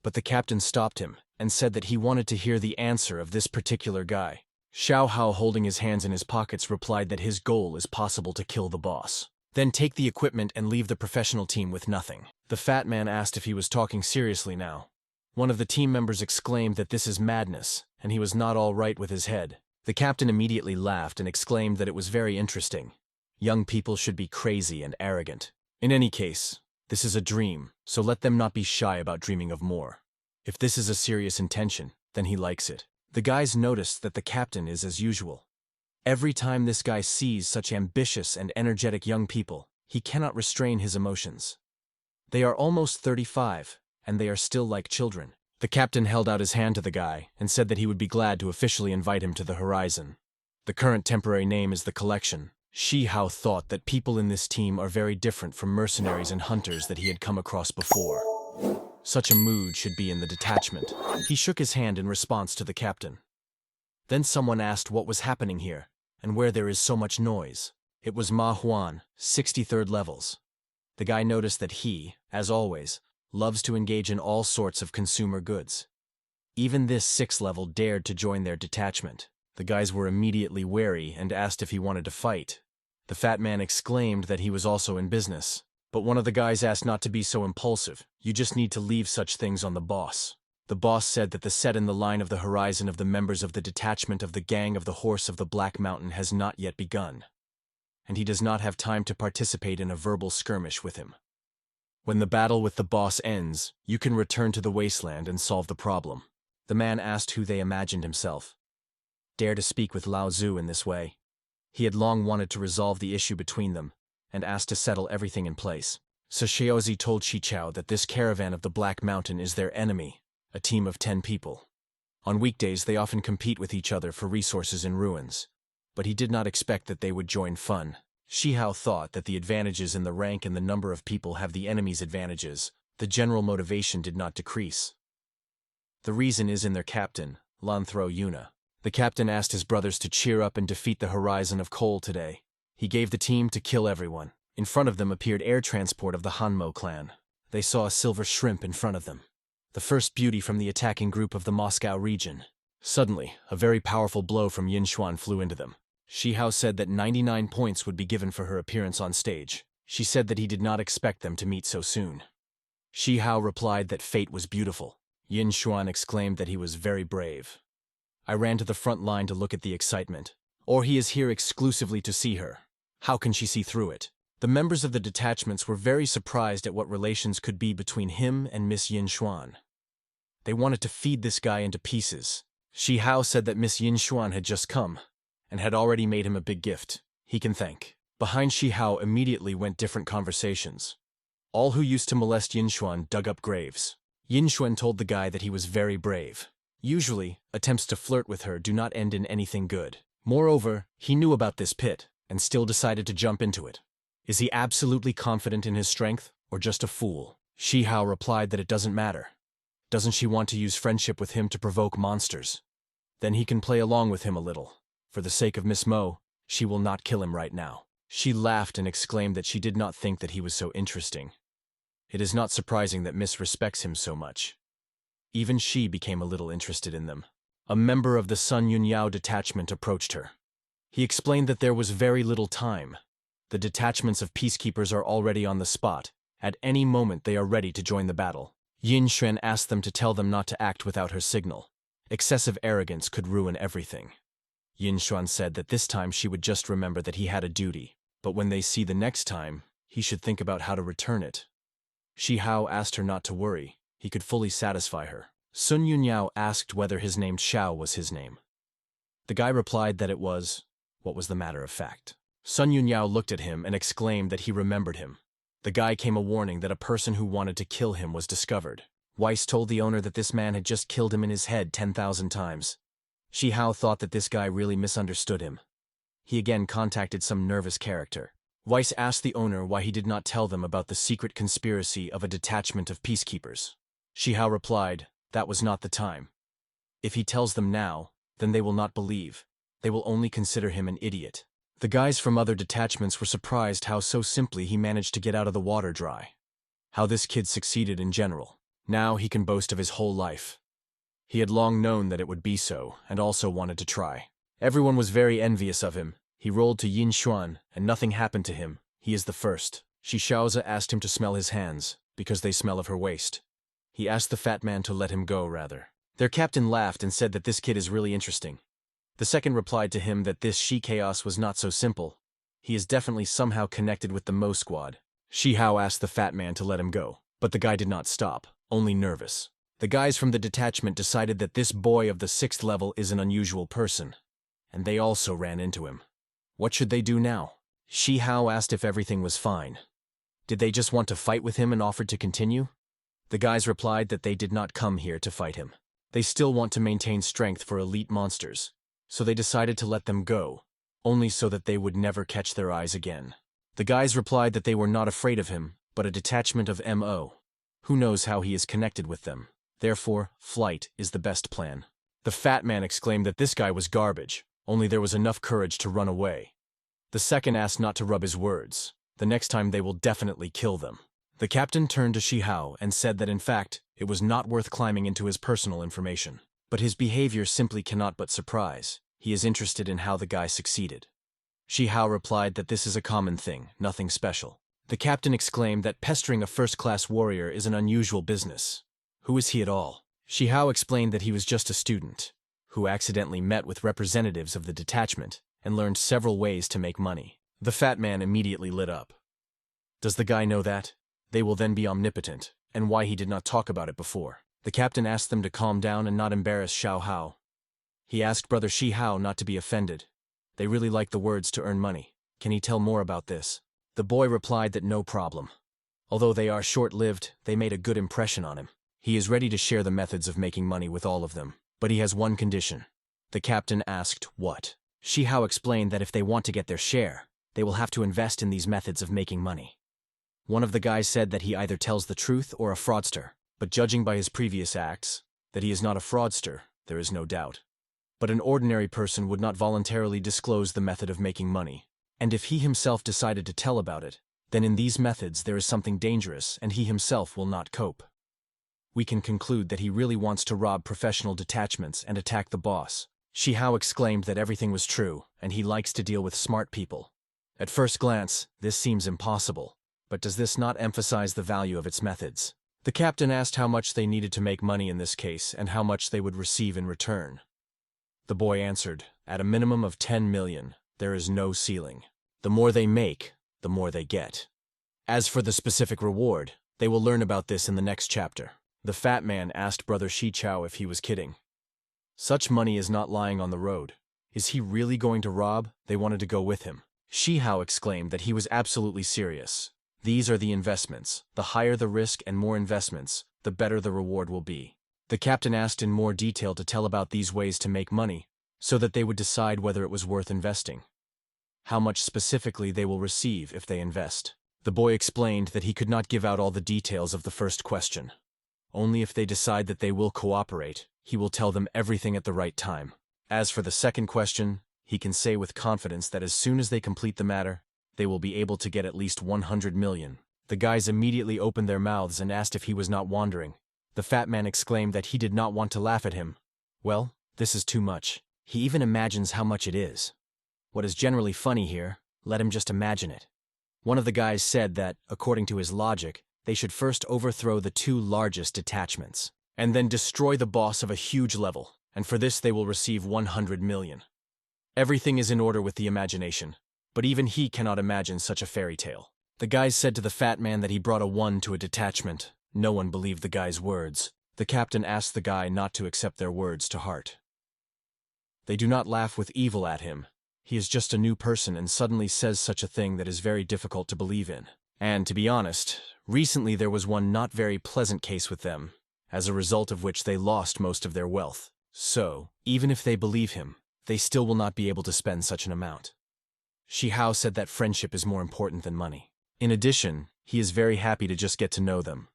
But the captain stopped him and said that he wanted to hear the answer of this particular guy. Xiao Hao, holding his hands in his pockets, replied that his goal is possible to kill the boss. Then take the equipment and leave the professional team with nothing. The fat man asked if he was talking seriously now. One of the team members exclaimed that this is madness, and he was not all right with his head. The captain immediately laughed and exclaimed that it was very interesting. Young people should be crazy and arrogant. In any case, this is a dream, so let them not be shy about dreaming of more. If this is a serious intention, then he likes it. The guys noticed that the captain is as usual. Every time this guy sees such ambitious and energetic young people, he cannot restrain his emotions. They are almost 35, and they are still like children. The captain held out his hand to the guy and said that he would be glad to officially invite him to the horizon. The current temporary name is the collection. Shi Chow thought that people in this team are very different from mercenaries and hunters that he had come across before. Such a mood should be in the detachment. He shook his hand in response to the captain. Then someone asked what was happening here, and where there is so much noise. It was Ma Huan, 63rd levels. The guy noticed that he, as always, loves to engage in all sorts of consumer goods. Even this 6th level dared to join their detachment. The guys were immediately wary and asked if he wanted to fight. The fat man exclaimed that he was also in business. But one of the guys asked not to be so impulsive. You just need to leave such things on the boss. The boss said that the set in the line of the horizon of the members of the detachment of the gang of the Horse of the Black Mountain has not yet begun, and he does not have time to participate in a verbal skirmish with him. When the battle with the boss ends, you can return to the wasteland and solve the problem. The man asked who they imagined himself. Dare to speak with Lao Tzu in this way. He had long wanted to resolve the issue between them, and asked to settle everything in place. Sashiozi told Shi Chow that this caravan of the Black Mountain is their enemy, a team of 10 people. On weekdays they often compete with each other for resources in ruins, but he did not expect that they would join fun. Shi Chow thought that the advantages in the rank and the number of people have the enemy's advantages. The general motivation did not decrease. The reason is in their captain, Lanthro Yuna. The captain asked his brothers to cheer up and defeat the horizon of coal today. He gave the team to kill everyone. In front of them appeared air transport of the Hanmo clan. They saw a silver shrimp in front of them, the first beauty from the attacking group of the Moscow region. Suddenly, a very powerful blow from Yin Xuan flew into them. Shi Hao said that 99 points would be given for her appearance on stage. She said that he did not expect them to meet so soon. Shi Hao replied that fate was beautiful. Yin Xuan exclaimed that he was very brave. I ran to the front line to look at the excitement. Or he is here exclusively to see her. How can she see through it? The members of the detachments were very surprised at what relations could be between him and Miss Yin Xuan. They wanted to feed this guy into pieces. Shi Hao said that Miss Yin Xuan had just come, and had already made him a big gift. He can thank. Behind Shi Hao immediately went different conversations. All who used to molest Yin Xuan dug up graves. Yin Xuan told the guy that he was very brave. Usually, attempts to flirt with her do not end in anything good. Moreover, he knew about this pit, and still decided to jump into it. Is he absolutely confident in his strength, or just a fool? Shi Hao replied that it doesn't matter. Doesn't she want to use friendship with him to provoke monsters? Then he can play along with him a little. For the sake of Miss Mo, she will not kill him right now. She laughed and exclaimed that she did not think that he was so interesting. It is not surprising that Miss respects him so much. Even she became a little interested in them. A member of the Sun Yunyao detachment approached her. He explained that there was very little time. The detachments of peacekeepers are already on the spot. At any moment they are ready to join the battle. Yin Xuan asked them to tell them not to act without her signal. Excessive arrogance could ruin everything. Yin Xuan said that this time she would just remember that he had a duty, but when they see the next time, he should think about how to return it. Shi Hao asked her not to worry. He could fully satisfy her. Sun Yunyao asked whether his name Xiao was his name. The guy replied that it was, what was the matter of fact. Sun Yunyao looked at him and exclaimed that he remembered him. The guy came a warning that a person who wanted to kill him was discovered. Weiss told the owner that this man had just killed him in his head 10,000 times. Shi Hao thought that this guy really misunderstood him. He again contacted some nervous character. Weiss asked the owner why he did not tell them about the secret conspiracy of a detachment of peacekeepers. Shi Hao replied, that was not the time. If he tells them now, then they will not believe. They will only consider him an idiot. The guys from other detachments were surprised how so simply he managed to get out of the water dry. how this kid succeeded in general. Now he can boast of his whole life. He had long known that it would be so, and also wanted to try. Everyone was very envious of him. He rolled to Yin Xuan, and nothing happened to him. He is the first. Shi Chow asked him to smell his hands, because they smell of her waist. He asked the fat man to let him go, rather. Their captain laughed and said that this kid is really interesting. The second replied to him that this Shi Chaos was not so simple. He is definitely somehow connected with the Mo squad. Shi Hao asked the fat man to let him go, but the guy did not stop, only nervous. The guys from the detachment decided that this boy of the 6th level is an unusual person, and they also ran into him. What should they do now? Shi Hao asked if everything was fine. Did they just want to fight with him and offered to continue? The guys replied that they did not come here to fight him. They still want to maintain strength for elite monsters, so they decided to let them go, only so that they would never catch their eyes again. The guys replied that they were not afraid of him, but a detachment of MO. Who knows how he is connected with them? Therefore, flight is the best plan. The fat man exclaimed that this guy was garbage, only there was enough courage to run away. The second asked not to rub his words. The next time they will definitely kill them. The captain turned to Shi Hao and said that in fact, it was not worth climbing into his personal information. But his behavior simply cannot but surprise. He is interested in how the guy succeeded. Shi Hao replied that this is a common thing, nothing special. The captain exclaimed that pestering a first-class warrior is an unusual business. Who is he at all? Shi Hao explained that he was just a student, who accidentally met with representatives of the detachment and learned several ways to make money. The fat man immediately lit up. Does the guy know that? They will then be omnipotent, and why he did not talk about it before. The captain asked them to calm down and not embarrass Xiao Hao. He asked brother Shi Hao not to be offended. They really like the words to earn money. Can he tell more about this? The boy replied that no problem. Although they are short-lived, they made a good impression on him. He is ready to share the methods of making money with all of them, but he has one condition. The captain asked what? Shi Hao explained that if they want to get their share, they will have to invest in these methods of making money. One of the guys said that he either tells the truth or a fraudster, but judging by his previous acts, that he is not a fraudster, there is no doubt. But an ordinary person would not voluntarily disclose the method of making money, and if he himself decided to tell about it, then in these methods there is something dangerous and he himself will not cope. We can conclude that he really wants to rob professional detachments and attack the boss. Shi Hao exclaimed that everything was true, and he likes to deal with smart people. At first glance, this seems impossible, but does this not emphasize the value of its methods? The captain asked how much they needed to make money in this case and how much they would receive in return. The boy answered, at a minimum of 10 million, there is no ceiling. The more they make, the more they get. As for the specific reward, they will learn about this in the next chapter. The fat man asked brother Shi Chow if he was kidding. Such money is not lying on the road. Is he really going to rob? They wanted to go with him. Shi Hao exclaimed that he was absolutely serious. These are the investments. The higher the risk and more investments, the better the reward will be. The captain asked in more detail to tell about these ways to make money, so that they would decide whether it was worth investing. How much specifically they will receive if they invest. The boy explained that he could not give out all the details of the first question. Only if they decide that they will cooperate, he will tell them everything at the right time. As for the second question, he can say with confidence that as soon as they complete the matter, they will be able to get at least 100 million. The guys immediately opened their mouths and asked if he was not wandering. The fat man exclaimed that he did not want to laugh at him. Well, this is too much. He even imagines how much it is. What is generally funny here, let him just imagine it. One of the guys said that, according to his logic, they should first overthrow the 2 largest detachments, and then destroy the boss of a huge level, and for this they will receive 100 million. Everything is in order with the imagination, but even he cannot imagine such a fairy tale. The guys said to the fat man that he brought a 1 to a detachment. No one believed the guy's words. The captain asked the guy not to accept their words to heart. They do not laugh with evil at him. He is just a new person and suddenly says such a thing that is very difficult to believe in. And to be honest, recently there was one not very pleasant case with them, as a result of which they lost most of their wealth. So, even if they believe him, they still will not be able to spend such an amount. Shi Hao said that friendship is more important than money. In addition, he is very happy to just get to know them.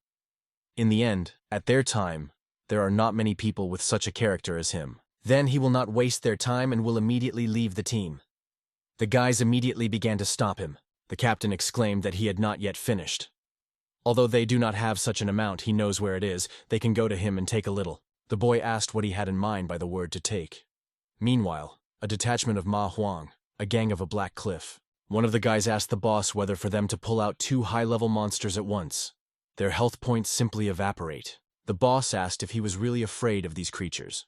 In the end, at their time, there are not many people with such a character as him. Then he will not waste their time and will immediately leave the team. The guys immediately began to stop him. The captain exclaimed that he had not yet finished. Although they do not have such an amount, he knows where it is. They can go to him and take a little. The boy asked what he had in mind by the word to take. Meanwhile, a detachment of Ma Huang, a gang of a black cliff. One of the guys asked the boss whether for them to pull out 2 high-level monsters at once. Their health points simply evaporate. The boss asked if he was really afraid of these creatures.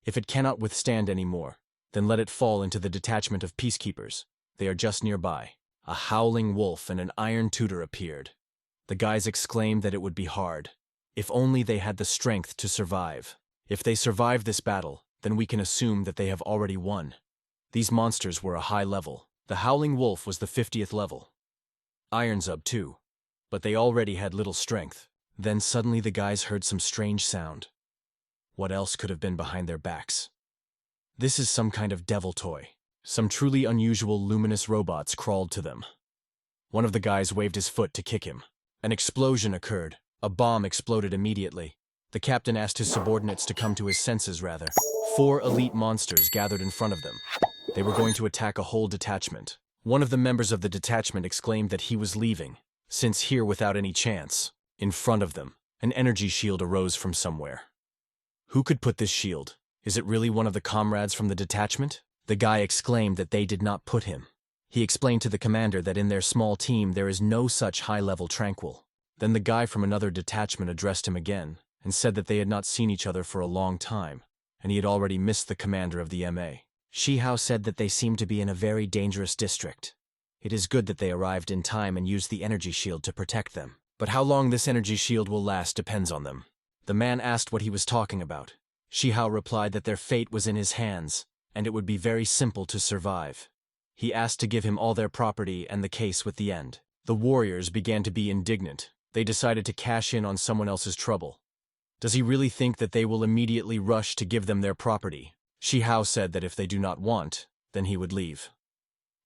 If it cannot withstand any more, then let it fall into the detachment of peacekeepers. They are just nearby. A howling wolf and an iron tutor appeared. The guys exclaimed that it would be hard. If only they had the strength to survive. If they survive this battle, then we can assume that they have already won. These monsters were a high level. The howling wolf was the 50th level. Iron's up too. But they already had little strength. Then suddenly the guys heard some strange sound. What else could have been behind their backs? This is some kind of devil toy. Some truly unusual luminous robots crawled to them. One of the guys waved his foot to kick him. An explosion occurred. A bomb exploded immediately. The captain asked his subordinates to come to his senses rather. 4 elite monsters gathered in front of them. They were going to attack a whole detachment. One of the members of the detachment exclaimed that he was leaving, since here without any chance. In front of them, an energy shield arose from somewhere. Who could put this shield? Is it really one of the comrades from the detachment? The guy exclaimed that they did not put him. He explained to the commander that in their small team there is no such high-level tranquil. Then the guy from another detachment addressed him again and said that they had not seen each other for a long time, and he had already missed the commander of the MA. Shi Chow said that they seem to be in a very dangerous district. It is good that they arrived in time and used the energy shield to protect them. But how long this energy shield will last depends on them. The man asked what he was talking about. Shi Chow replied that their fate was in his hands, and it would be very simple to survive. He asked to give him all their property and the case with the end. The warriors began to be indignant. They decided to cash in on someone else's trouble. Does he really think that they will immediately rush to give them their property? Shi Chow said that if they do not want, then he would leave.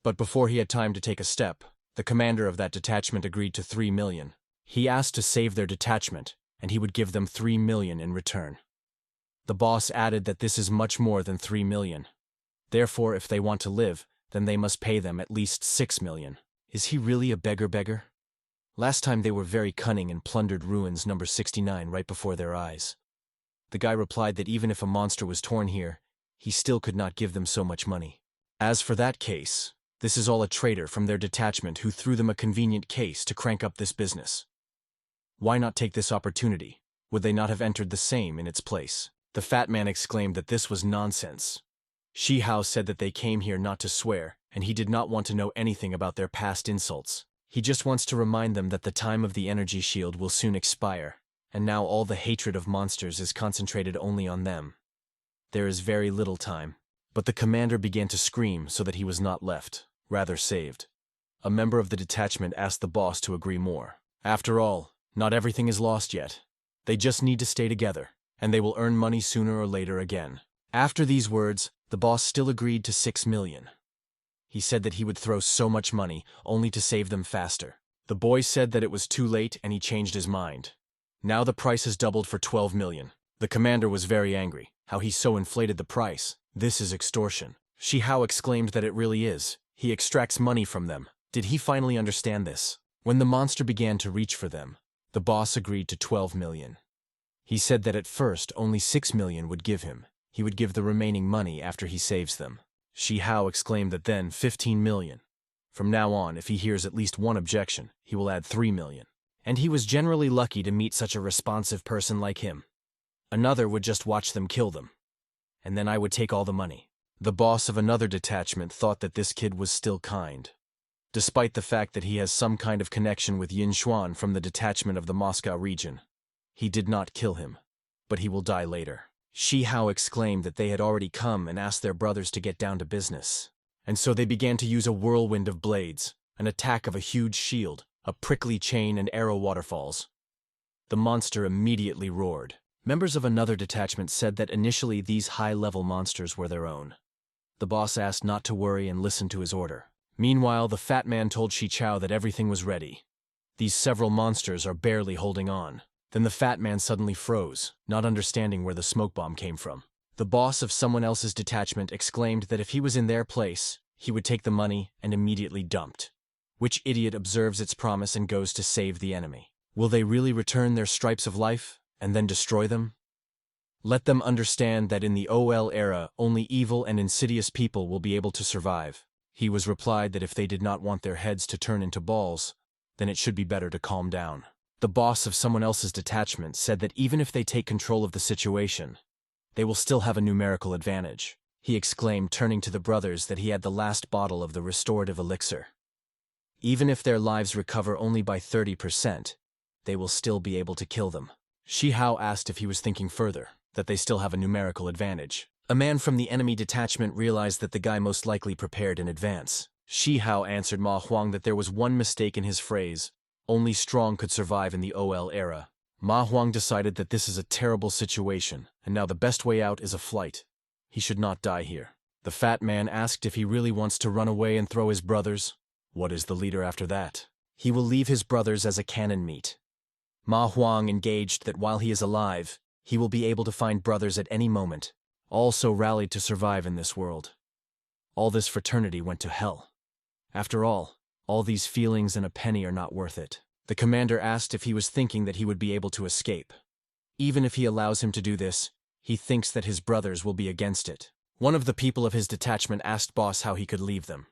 But before he had time to take a step, the commander of that detachment agreed to 3 million. He asked to save their detachment, and he would give them 3 million in return. The boss added that this is much more than 3 million. Therefore, if they want to live, then they must pay them at least 6 million. Is he really a beggar? Last time they were very cunning and plundered ruins number 69 right before their eyes. The guy replied that even if a monster was torn here, he still could not give them so much money. As for that case, this is all a traitor from their detachment who threw them a convenient case to crank up this business. Why not take this opportunity? Would they not have entered the same in its place? The fat man exclaimed that this was nonsense. Shi Chow said that they came here not to swear, and he did not want to know anything about their past insults. He just wants to remind them that the time of the energy shield will soon expire, and now all the hatred of monsters is concentrated only on them. There is very little time. But the commander began to scream so that he was not left, rather saved. A member of the detachment asked the boss to agree more. After all, not everything is lost yet. They just need to stay together, and they will earn money sooner or later again. After these words, the boss still agreed to 6 million. He said that he would throw so much money, only to save them faster. The boy said that it was too late and he changed his mind. Now the price has doubled for 12 million. The commander was very angry. How he so inflated the price. This is extortion. Shi Chow exclaimed that it really is. He extracts money from them. Did he finally understand this? When the monster began to reach for them, the boss agreed to 12 million. He said that at first only 6 million would give him. He would give the remaining money after he saves them. Shi Chow exclaimed that then 15 million. From now on, if he hears at least one objection, he will add 3 million. And he was generally lucky to meet such a responsive person like him. Another would just watch them kill them. And then I would take all the money. The boss of another detachment thought that this kid was still kind. Despite the fact that he has some kind of connection with Yin Xuan from the detachment of the Moscow region. He did not kill him, but he will die later. Shi Chow exclaimed that they had already come and asked their brothers to get down to business. And so they began to use a whirlwind of blades, an attack of a huge shield, a prickly chain and arrow waterfalls. The monster immediately roared. Members of another detachment said that initially these high-level monsters were their own. The boss asked not to worry and listen to his order. Meanwhile, the fat man told Shi Chow that everything was ready. These several monsters are barely holding on. Then the fat man suddenly froze, not understanding where the smoke bomb came from. The boss of someone else's detachment exclaimed that if he was in their place, he would take the money and immediately dumped. Which idiot observes its promise and goes to save the enemy? Will they really return their stripes of life and then destroy them? Let them understand that in the OL era, only evil and insidious people will be able to survive. He was replied that if they did not want their heads to turn into balls, then it should be better to calm down. The boss of someone else's detachment said that even if they take control of the situation, they will still have a numerical advantage. He exclaimed, turning to the brothers, that he had the last bottle of the restorative elixir. Even if their lives recover only by 30%, they will still be able to kill them. Shi Chow asked if he was thinking further, that they still have a numerical advantage. A man from the enemy detachment realized that the guy most likely prepared in advance. Shi Chow answered Ma Huang that there was one mistake in his phrase: only strong could survive in the OL era. Ma Huang decided that this is a terrible situation, and now the best way out is a flight. He should not die here. The fat man asked if he really wants to run away and throw his brothers. What is the leader after that? He will leave his brothers as a cannon meat. Ma Huang engaged that while he is alive, he will be able to find brothers at any moment, also rallied to survive in this world. All this fraternity went to hell. After all these feelings and a penny are not worth it. The commander asked if he was thinking that he would be able to escape. Even if he allows him to do this, he thinks that his brothers will be against it. One of the people of his detachment asked boss how he could leave them.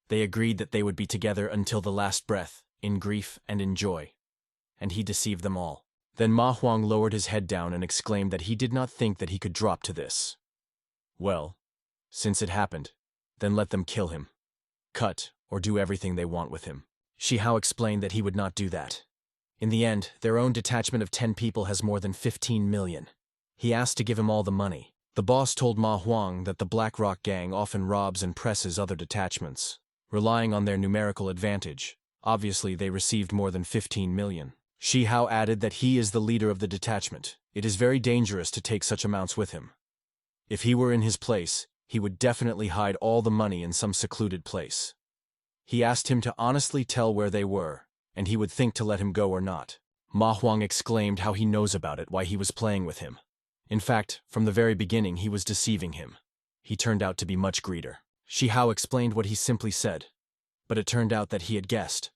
They agreed that they would be together until the last breath, in grief and in joy. And he deceived them all. Then Ma Huang lowered his head down and exclaimed that he did not think that he could drop to this. Well, since it happened, then let them kill him. Cut, or do everything they want with him. Shi Chow explained that he would not do that. In the end, their own detachment of 10 people has more than 15 million. He asked to give him all the money. The boss told Ma Huang that the Black Rock gang often robs and presses other detachments, relying on their numerical advantage. Obviously, they received more than 15 million. Shi Chow added that he is the leader of the detachment. It is very dangerous to take such amounts with him. If he were in his place, he would definitely hide all the money in some secluded place. He asked him to honestly tell where they were, and he would think to let him go or not. Ma Huang exclaimed how he knows about it, why he was playing with him. In fact, from the very beginning he was deceiving him. He turned out to be much greater. Shi Chow explained what he simply said, but it turned out that he had guessed.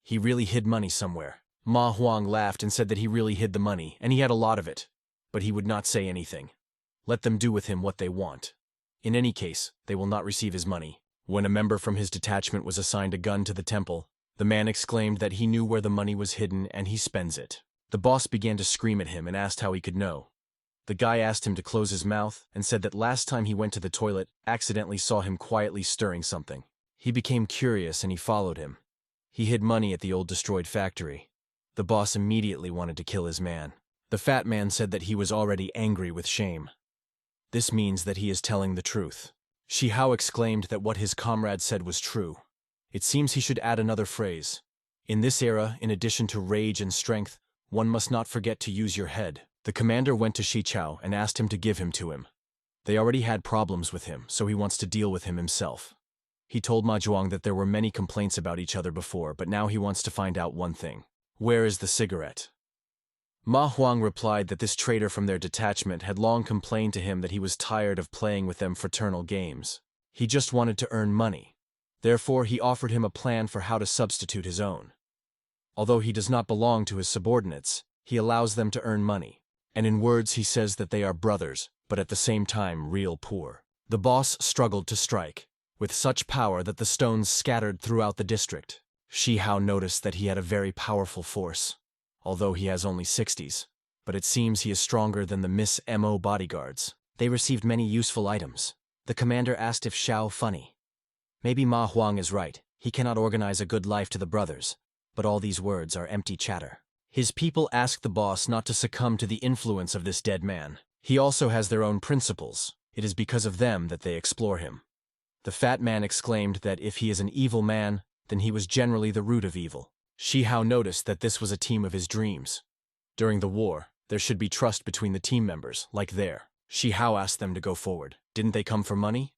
He really hid money somewhere. Ma Huang laughed and said that he really hid the money, and he had a lot of it, but he would not say anything. Let them do with him what they want. In any case, they will not receive his money. When a member from his detachment was assigned a gun to the temple, the man exclaimed that he knew where the money was hidden and he spends it. The boss began to scream at him and asked how he could know. The guy asked him to close his mouth and said that last time he went to the toilet, accidentally saw him quietly stirring something. He became curious and he followed him. He hid money at the old destroyed factory. The boss immediately wanted to kill his man. The fat man said that he was already angry with shame. This means that he is telling the truth. Shi Chow exclaimed that what his comrade said was true. It seems he should add another phrase. In this era, in addition to rage and strength, one must not forget to use your head. The commander went to Shi Chow and asked him to give him to him. They already had problems with him, so he wants to deal with him himself. He told Ma Zhuang that there were many complaints about each other before, but now he wants to find out one thing. Where is the cigarette? Ma Huang replied that this traitor from their detachment had long complained to him that he was tired of playing with them fraternal games. He just wanted to earn money. Therefore, he offered him a plan for how to substitute his own. Although he does not belong to his subordinates, he allows them to earn money. And in words he says that they are brothers, but at the same time real poor. The boss struggled to strike, with such power that the stones scattered throughout the district. Shi Chow noticed that he had a very powerful force, although he has only 60s, but it seems he is stronger than the Miss Mo bodyguards. They received many useful items. The commander asked if Xiao funny. Maybe Ma Huang is right, he cannot organize a good life to the brothers, but all these words are empty chatter. His people asked the boss not to succumb to the influence of this dead man. He also has their own principles. It is because of them that they explore him. The fat man exclaimed that if he is an evil man, then he was generally the root of evil. Shi Chow noticed that this was a team of his dreams. During the war, there should be trust between the team members, like there. Shi Chow asked them to go forward. Didn't they come for money?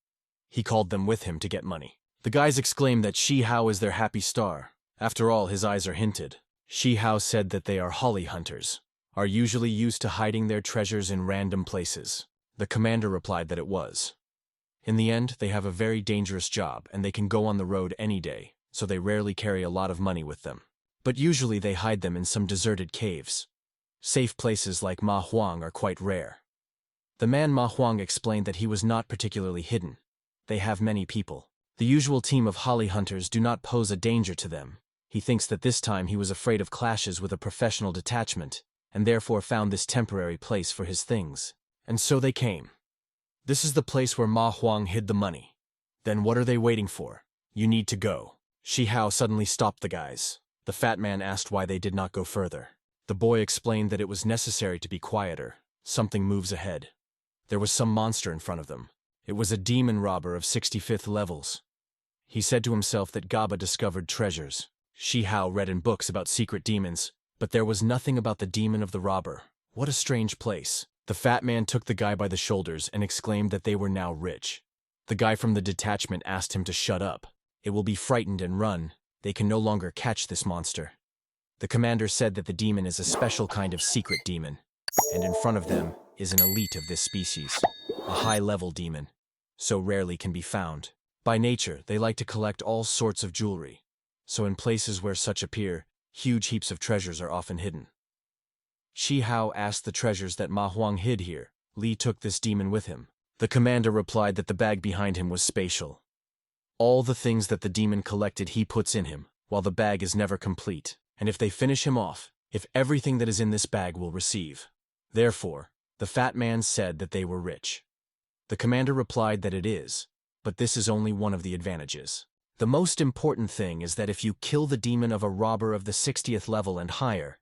He called them with him to get money. The guys exclaimed that Shi Chow is their happy star. After all, his eyes are hinted. Shi Chow said that they are holly hunters, are usually used to hiding their treasures in random places. The commander replied that it was. In the end, they have a very dangerous job and they can go on the road any day, so they rarely carry a lot of money with them. but usually they hide them in some deserted caves. Safe places like Ma Huang are quite rare. The man Ma Huang explained that he was not particularly hidden. They have many people. The usual team of holly hunters do not pose a danger to them. He thinks that this time he was afraid of clashes with a professional detachment, and therefore found this temporary place for his things. And so they came. This is the place where Ma Huang hid the money. Then what are they waiting for? You need to go. Shi Chow suddenly stopped the guys. The fat man asked why they did not go further. The boy explained that it was necessary to be quieter. Something moves ahead. There was some monster in front of them. It was a demon robber of 65th levels. He said to himself that Gaba discovered treasures. Shi Chow read in books about secret demons, but there was nothing about the demon of the robber. What a strange place. The fat man took the guy by the shoulders and exclaimed that they were now rich. The guy from the detachment asked him to shut up. It will be frightened and run. They can no longer catch this monster. The commander said that the demon is a special kind of secret demon, and in front of them is an elite of this species, a high-level demon, so rarely can be found. By nature, they like to collect all sorts of jewelry, so in places where such appear, huge heaps of treasures are often hidden. Shi Chow asked the treasures that Ma Huang hid here. Li took this demon with him. The commander replied that the bag behind him was spatial. All the things that the demon collected he puts in him, while the bag is never complete, and if they finish him off, if everything that is in this bag will receive. Therefore, the fat man said that they were rich. The commander replied that it is, but this is only one of the advantages. The most important thing is that if you kill the demon of a robber of the 60th level and higher,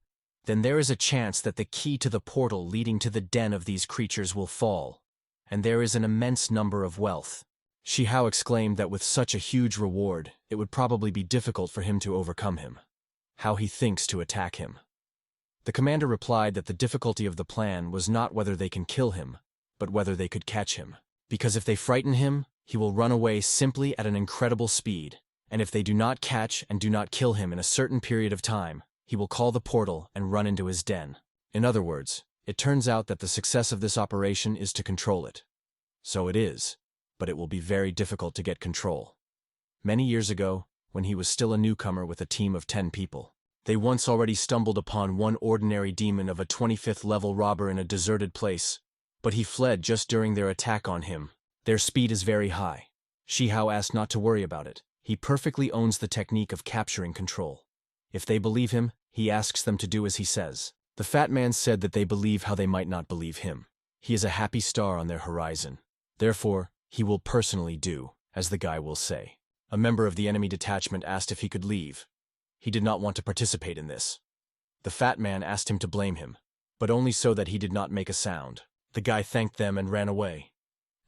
then there is a chance that the key to the portal leading to the den of these creatures will fall, and there is an immense number of wealth. Shi Chow exclaimed that with such a huge reward, it would probably be difficult for him to overcome him. How he thinks to attack him. The commander replied that the difficulty of the plan was not whether they can kill him, but whether they could catch him. Because if they frighten him, he will run away simply at an incredible speed, and if they do not catch and do not kill him in a certain period of time, he will call the portal and run into his den. In other words, it turns out that the success of this operation is to control it. So it is, but it will be very difficult to get control. Many years ago, when he was still a newcomer with a team of 10 people, they once already stumbled upon one ordinary demon of a 25th level robber in a deserted place, but he fled just during their attack on him. Their speed is very high. Shi Chow asked not to worry about it. He perfectly owns the technique of capturing control. If they believe him, he asks them to do as he says. The fat man said that they believe how they might not believe him. He is a happy star on their horizon. Therefore, he will personally do, as the guy will say. A member of the enemy detachment asked if he could leave. He did not want to participate in this. The fat man asked him to blame him, but only so that he did not make a sound. The guy thanked them and ran away.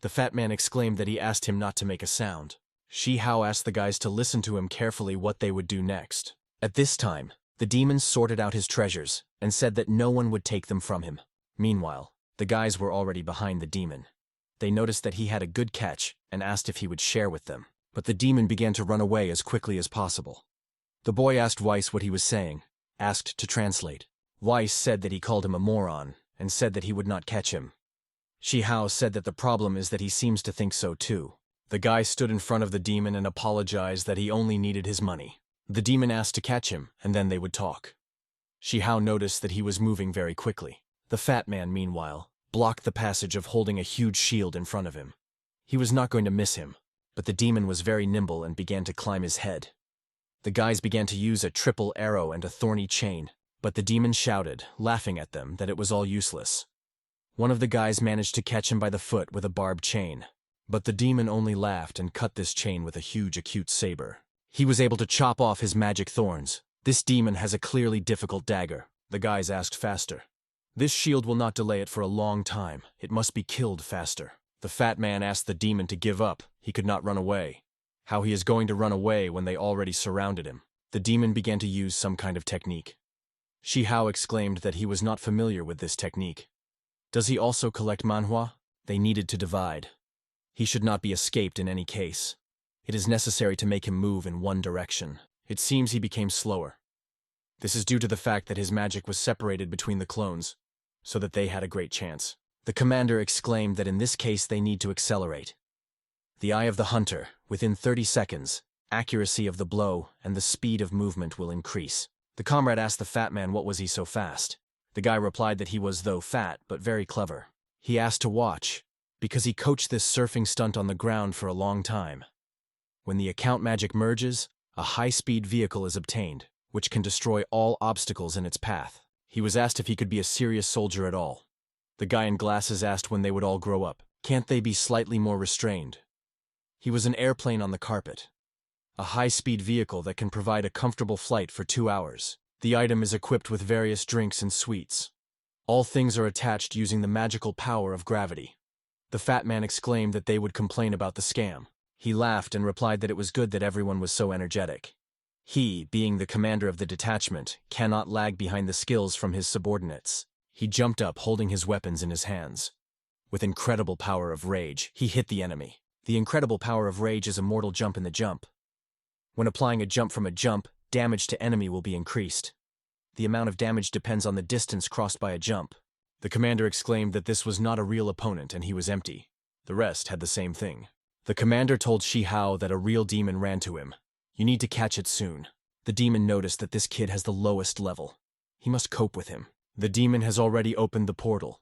The fat man exclaimed that he asked him not to make a sound. Shi Chow asked the guys to listen to him carefully what they would do next. At this time, the demon sorted out his treasures and said that no one would take them from him. Meanwhile, the guys were already behind the demon. They noticed that he had a good catch and asked if he would share with them, but the demon began to run away as quickly as possible. The boy asked Weiss what he was saying, asked to translate. Weiss said that he called him a moron and said that he would not catch him. Shi Chow said that the problem is that he seems to think so too. The guy stood in front of the demon and apologized that he only needed his money. The demon asked to catch him, and then they would talk. Shi Chow noticed that he was moving very quickly. The fat man, meanwhile, blocked the passage of holding a huge shield in front of him. He was not going to miss him, but the demon was very nimble and began to climb his head. The guys began to use a triple arrow and a thorny chain, but the demon shouted, laughing at them, that it was all useless. One of the guys managed to catch him by the foot with a barbed chain, but the demon only laughed and cut this chain with a huge acute saber. He was able to chop off his magic thorns. This demon has a clearly difficult dagger. The guys asked faster. This shield will not delay it for a long time. It must be killed faster. The fat man asked the demon to give up. He could not run away. How he is going to run away when they already surrounded him. The demon began to use some kind of technique. Shi Chow exclaimed that he was not familiar with this technique. Does he also collect manhwa? They needed to divide. He should not be escaped in any case. It is necessary to make him move in one direction. It seems he became slower. This is due to the fact that his magic was separated between the clones, so that they had a great chance. The commander exclaimed that in this case they need to accelerate. The eye of the hunter, within 30 seconds, accuracy of the blow and the speed of movement will increase. The comrade asked the fat man what was he so fast. The guy replied that he was, though fat, but very clever. He asked to watch, because he coached this surfing stunt on the ground for a long time. When the account magic merges, a high-speed vehicle is obtained, which can destroy all obstacles in its path. He was asked if he could be a serious soldier at all. The guy in glasses asked when they would all grow up. Can't they be slightly more restrained? He was an airplane on the carpet. A high-speed vehicle that can provide a comfortable flight for 2 hours. The item is equipped with various drinks and sweets. All things are attached using the magical power of gravity. The fat man exclaimed that they would complain about the scam. He laughed and replied that it was good that everyone was so energetic. He, being the commander of the detachment, cannot lag behind the skills from his subordinates. He jumped up holding his weapons in his hands. With incredible power of rage, he hit the enemy. The incredible power of rage is a mortal jump in the jump. When applying a jump from a jump, damage to enemy will be increased. The amount of damage depends on the distance crossed by a jump. The commander exclaimed that this was not a real opponent and he was empty. The rest had the same thing. The commander told Shi Chow that a real demon ran to him. You need to catch it soon. The demon noticed that this kid has the lowest level. He must cope with him. The demon has already opened the portal.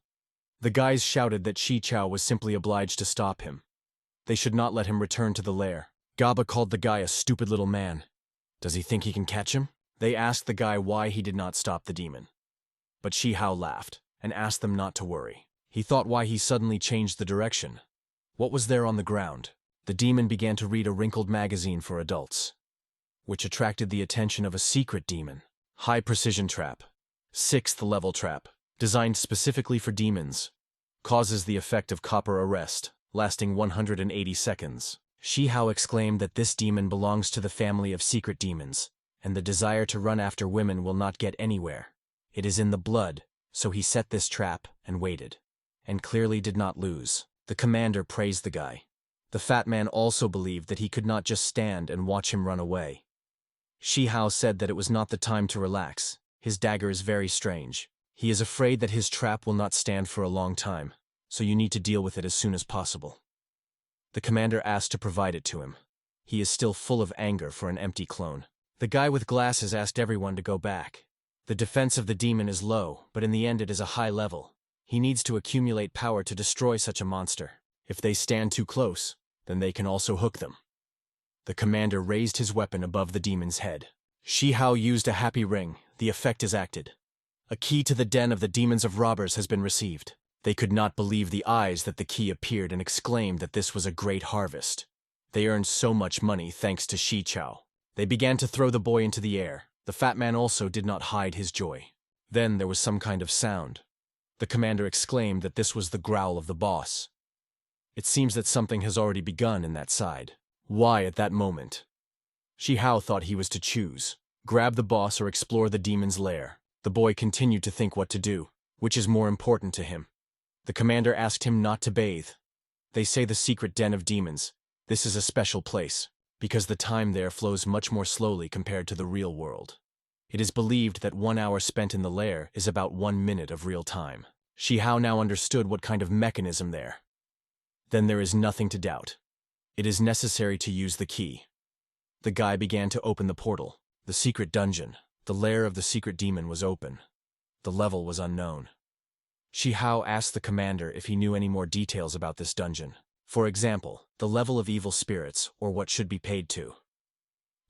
The guys shouted that Shi Chow was simply obliged to stop him. They should not let him return to the lair. Gaba called the guy a stupid little man. Does he think he can catch him? They asked the guy why he did not stop the demon. But Shi Chow laughed and asked them not to worry. He thought why he suddenly changed the direction. What was there on the ground? The demon began to read a wrinkled magazine for adults, which attracted the attention of a secret demon. High precision trap. 6th level trap. Designed specifically for demons. Causes the effect of copper arrest, lasting 180 seconds. Shi Chow exclaimed that this demon belongs to the family of secret demons, and the desire to run after women will not get anywhere. It is in the blood, so he set this trap and waited, and clearly did not lose. The commander praised the guy. The fat man also believed that he could not just stand and watch him run away. Shi Chow said that it was not the time to relax. His dagger is very strange. He is afraid that his trap will not stand for a long time, so you need to deal with it as soon as possible. The commander asked to provide it to him. He is still full of anger for an empty clone. The guy with glasses asked everyone to go back. The defense of the demon is low, but in the end it is a high level. He needs to accumulate power to destroy such a monster. If they stand too close, then they can also hook them. The commander raised his weapon above the demon's head. Shi Chow used a happy ring. The effect is acted. A key to the den of the demons of robbers has been received. They could not believe the eyes that the key appeared and exclaimed that this was a great harvest. They earned so much money thanks to Shi Chow. They began to throw the boy into the air. The fat man also did not hide his joy. Then there was some kind of sound. The commander exclaimed that this was the growl of the boss. It seems that something has already begun in that side. Why at that moment? Shi Chow thought he was to choose. Grab the boss or explore the demon's lair. The boy continued to think what to do. Which is more important to him? The commander asked him not to bathe. They say the secret den of demons. This is a special place, because the time there flows much more slowly compared to the real world. It is believed that 1 hour spent in the lair is about 1 minute of real time. Shi Chow now understood what kind of mechanism there. Then there is nothing to doubt. It is necessary to use the key. The guy began to open the portal. The secret dungeon, the lair of the secret demon was open. The level was unknown. Shi Chow asked the commander if he knew any more details about this dungeon. For example, the level of evil spirits, or what should be paid to.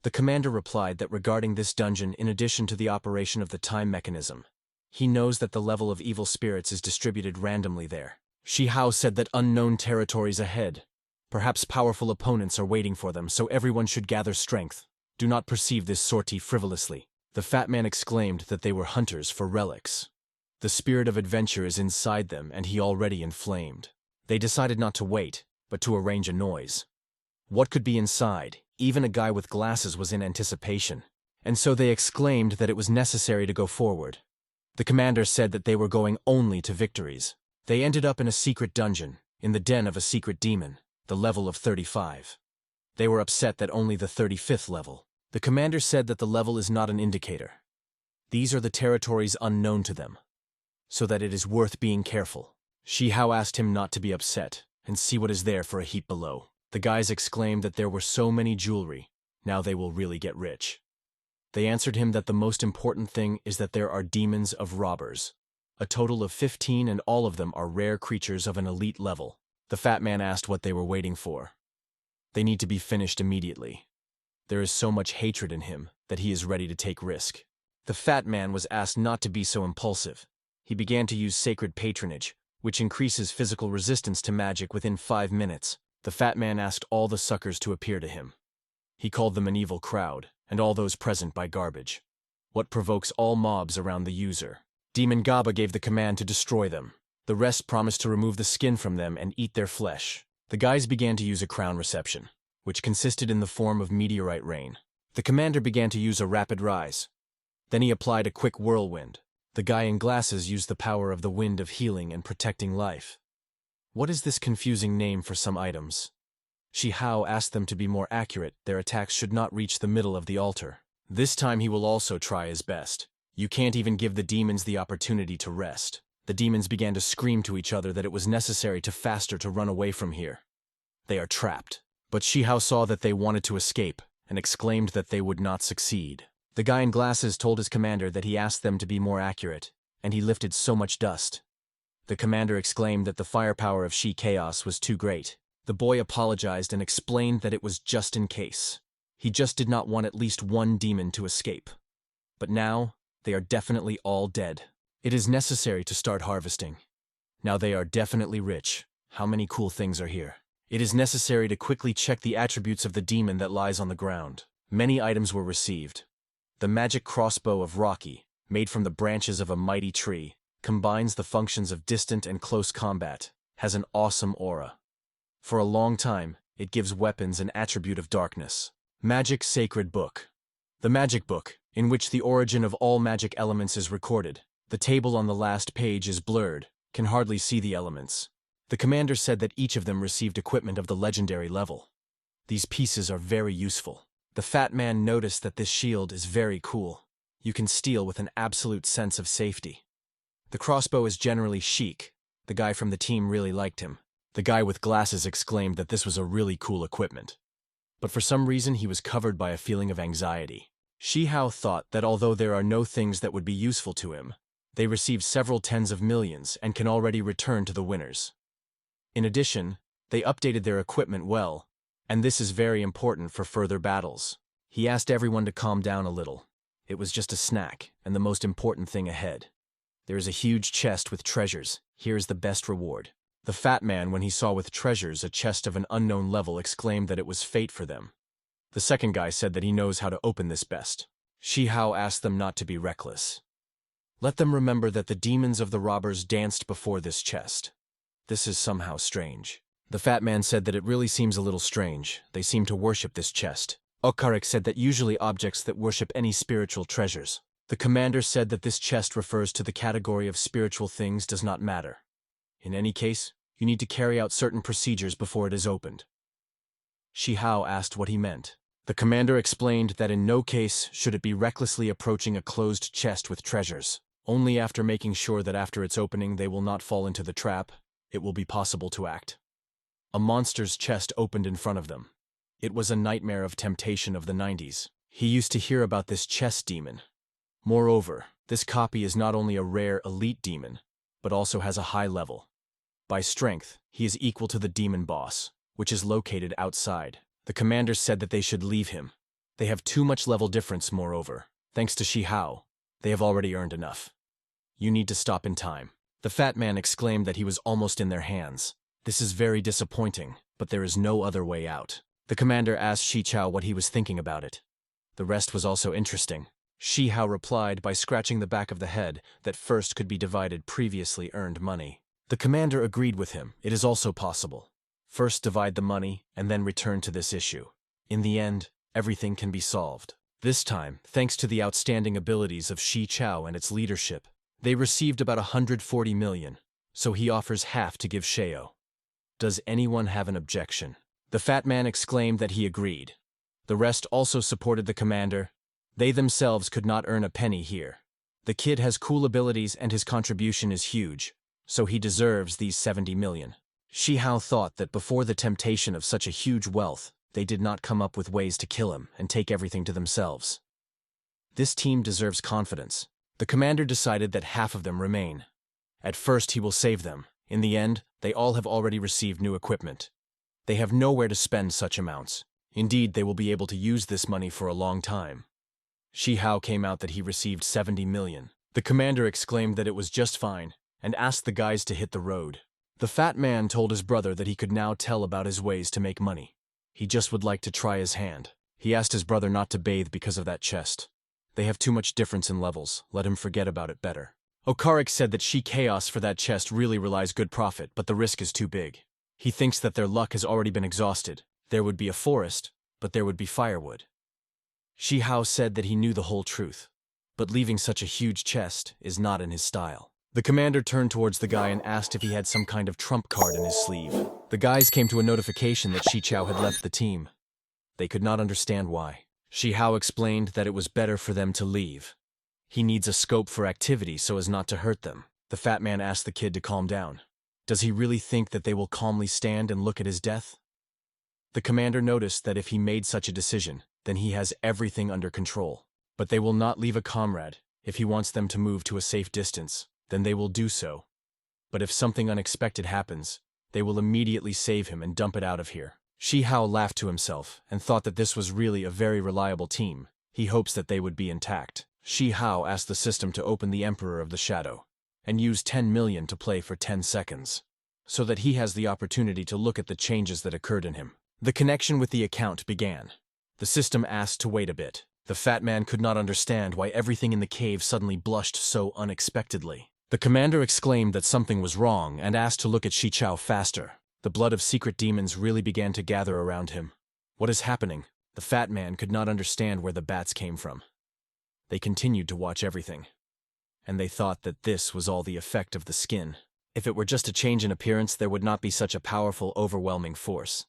The commander replied that regarding this dungeon, in addition to the operation of the time mechanism, he knows that the level of evil spirits is distributed randomly there. Shi Chow said that unknown territories ahead. Perhaps powerful opponents are waiting for them, so everyone should gather strength. Do not perceive this sortie frivolously. The fat man exclaimed that they were hunters for relics. The spirit of adventure is inside them, and he already inflamed. They decided not to wait, but to arrange a noise. What could be inside? Even a guy with glasses was in anticipation, and so they exclaimed that it was necessary to go forward. The commander said that they were going only to victories. They ended up in a secret dungeon, in the den of a secret demon, the level of 35. They were upset that only the 35th level. The commander said that the level is not an indicator. These are the territories unknown to them, so that it is worth being careful. Shi Chow asked him not to be upset, and see what is there for a heap below. The guys exclaimed that there were so many jewelry, now they will really get rich. They answered him that the most important thing is that there are demons of robbers. A total of 15, and all of them are rare creatures of an elite level. The fat man asked what they were waiting for. They need to be finished immediately. There is so much hatred in him that he is ready to take risk. The fat man was asked not to be so impulsive. He began to use sacred patronage, which increases physical resistance to magic within 5 minutes. The fat man asked all the suckers to appear to him. He called them an evil crowd, and all those present by garbage. What provokes all mobs around the user. Demon Gaba gave the command to destroy them. The rest promised to remove the skin from them and eat their flesh. The guys began to use a crown reception, which consisted in the form of meteorite rain. The commander began to use a rapid rise. Then he applied a quick whirlwind. The guy in glasses used the power of the wind of healing and protecting life. What is this confusing name for some items? Shi Chow asked them to be more accurate. Their attacks should not reach the middle of the altar. This time he will also try his best. You can't even give the demons the opportunity to rest. The demons began to scream to each other that it was necessary to faster to run away from here. They are trapped. But Shi Chow saw that they wanted to escape, and exclaimed that they would not succeed. The guy in glasses told his commander that he asked them to be more accurate, and he lifted so much dust. The commander exclaimed that the firepower of Shi Chaos was too great. The boy apologized and explained that it was just in case. He just did not want at least one demon to escape. But now, they are definitely all dead. It is necessary to start harvesting. Now they are definitely rich. How many cool things are here? It is necessary to quickly check the attributes of the demon that lies on the ground. Many items were received. The magic crossbow of Rocky, made from the branches of a mighty tree, combines the functions of distant and close combat, has an awesome aura. For a long time, it gives weapons an attribute of darkness. Magic Sacred Book. The magic book, in which the origin of all magic elements is recorded. The table on the last page is blurred, can hardly see the elements. The commander said that each of them received equipment of the legendary level. These pieces are very useful. The fat man noticed that this shield is very cool. You can steal with an absolute sense of safety. The crossbow is generally chic. The guy from the team really liked him. The guy with glasses exclaimed that this was a really cool equipment. But for some reason he was covered by a feeling of anxiety. Shi Chow thought that although there are no things that would be useful to him, they received several tens of millions and can already return to the winners. In addition, they updated their equipment well, and this is very important for further battles. He asked everyone to calm down a little. It was just a snack, and the most important thing ahead. There is a huge chest with treasures. Here is the best reward. The fat man, when he saw with treasures a chest of an unknown level, exclaimed that it was fate for them. The second guy said that he knows how to open this best. Shi Chow asked them not to be reckless. Let them remember that the demons of the robbers danced before this chest. This is somehow strange. The fat man said that it really seems a little strange. They seem to worship this chest. Okarik said that usually objects that worship any spiritual treasures. The commander said that this chest refers to the category of spiritual things does not matter. In any case, you need to carry out certain procedures before it is opened. Shi Chow asked what he meant. The commander explained that in no case should it be recklessly approaching a closed chest with treasures. Only after making sure that after its opening they will not fall into the trap, it will be possible to act. A monster's chest opened in front of them. It was a nightmare of temptation of the 90s. He used to hear about this chest demon. Moreover, this copy is not only a rare elite demon, but also has a high level. By strength, he is equal to the demon boss, which is located outside. The commander said that they should leave him. They have too much level difference, moreover. Thanks to Shi Chow, they have already earned enough. You need to stop in time. The fat man exclaimed that he was almost in their hands. This is very disappointing, but there is no other way out. The commander asked Shi Chow what he was thinking about it. The rest was also interesting. Shi Chow replied by scratching the back of the head that first could be divided previously earned money. The commander agreed with him. It is also possible. First divide the money and then return to this issue. In the end, everything can be solved. This time, thanks to the outstanding abilities of Shi Chow and its leadership, they received about 140 million, so he offers half to give Sheo. Does anyone have an objection? The fat man exclaimed that he agreed. The rest also supported the commander. They themselves could not earn a penny here. The kid has cool abilities and his contribution is huge, so he deserves these 70 million. Shi Chow thought that before the temptation of such a huge wealth, they did not come up with ways to kill him and take everything to themselves. This team deserves confidence. The commander decided that half of them remain. At first, he will save them. In the end, they all have already received new equipment. They have nowhere to spend such amounts. Indeed, they will be able to use this money for a long time. Shi Chow came out that he received 70 million. The commander exclaimed that it was just fine, and asked the guys to hit the road. The fat man told his brother that he could now tell about his ways to make money. He just would like to try his hand. He asked his brother not to bathe because of that chest. They have too much difference in levels, let him forget about it better. Okarik said that Shi Chaos for that chest really relies good profit, but the risk is too big. He thinks that their luck has already been exhausted. There would be a forest, but there would be firewood. Shi Chow said that he knew the whole truth, but leaving such a huge chest is not in his style. The commander turned towards the guy and asked if he had some kind of trump card in his sleeve. The guys came to a notification that Shi Chow had left the team. They could not understand why. Shi Chow explained that it was better for them to leave. He needs a scope for activity so as not to hurt them. The fat man asked the kid to calm down. Does he really think that they will calmly stand and look at his death? The commander noticed that if he made such a decision, then he has everything under control. But they will not leave a comrade. If he wants them to move to a safe distance, then they will do so. But if something unexpected happens, they will immediately save him and dump it out of here. Shi Chow laughed to himself and thought that this was really a very reliable team. He hopes that they would be intact. Shi Chow asked the system to open the Emperor of the Shadow and use 10 million to play for 10 seconds, so that he has the opportunity to look at the changes that occurred in him. The connection with the account began. The system asked to wait a bit. The fat man could not understand why everything in the cave suddenly blushed so unexpectedly. The commander exclaimed that something was wrong and asked to look at Shi Chow faster. The blood of secret demons really began to gather around him. What is happening? The fat man could not understand where the bats came from. They continued to watch everything, and they thought that this was all the effect of the skin. If it were just a change in appearance, there would not be such a powerful, overwhelming force.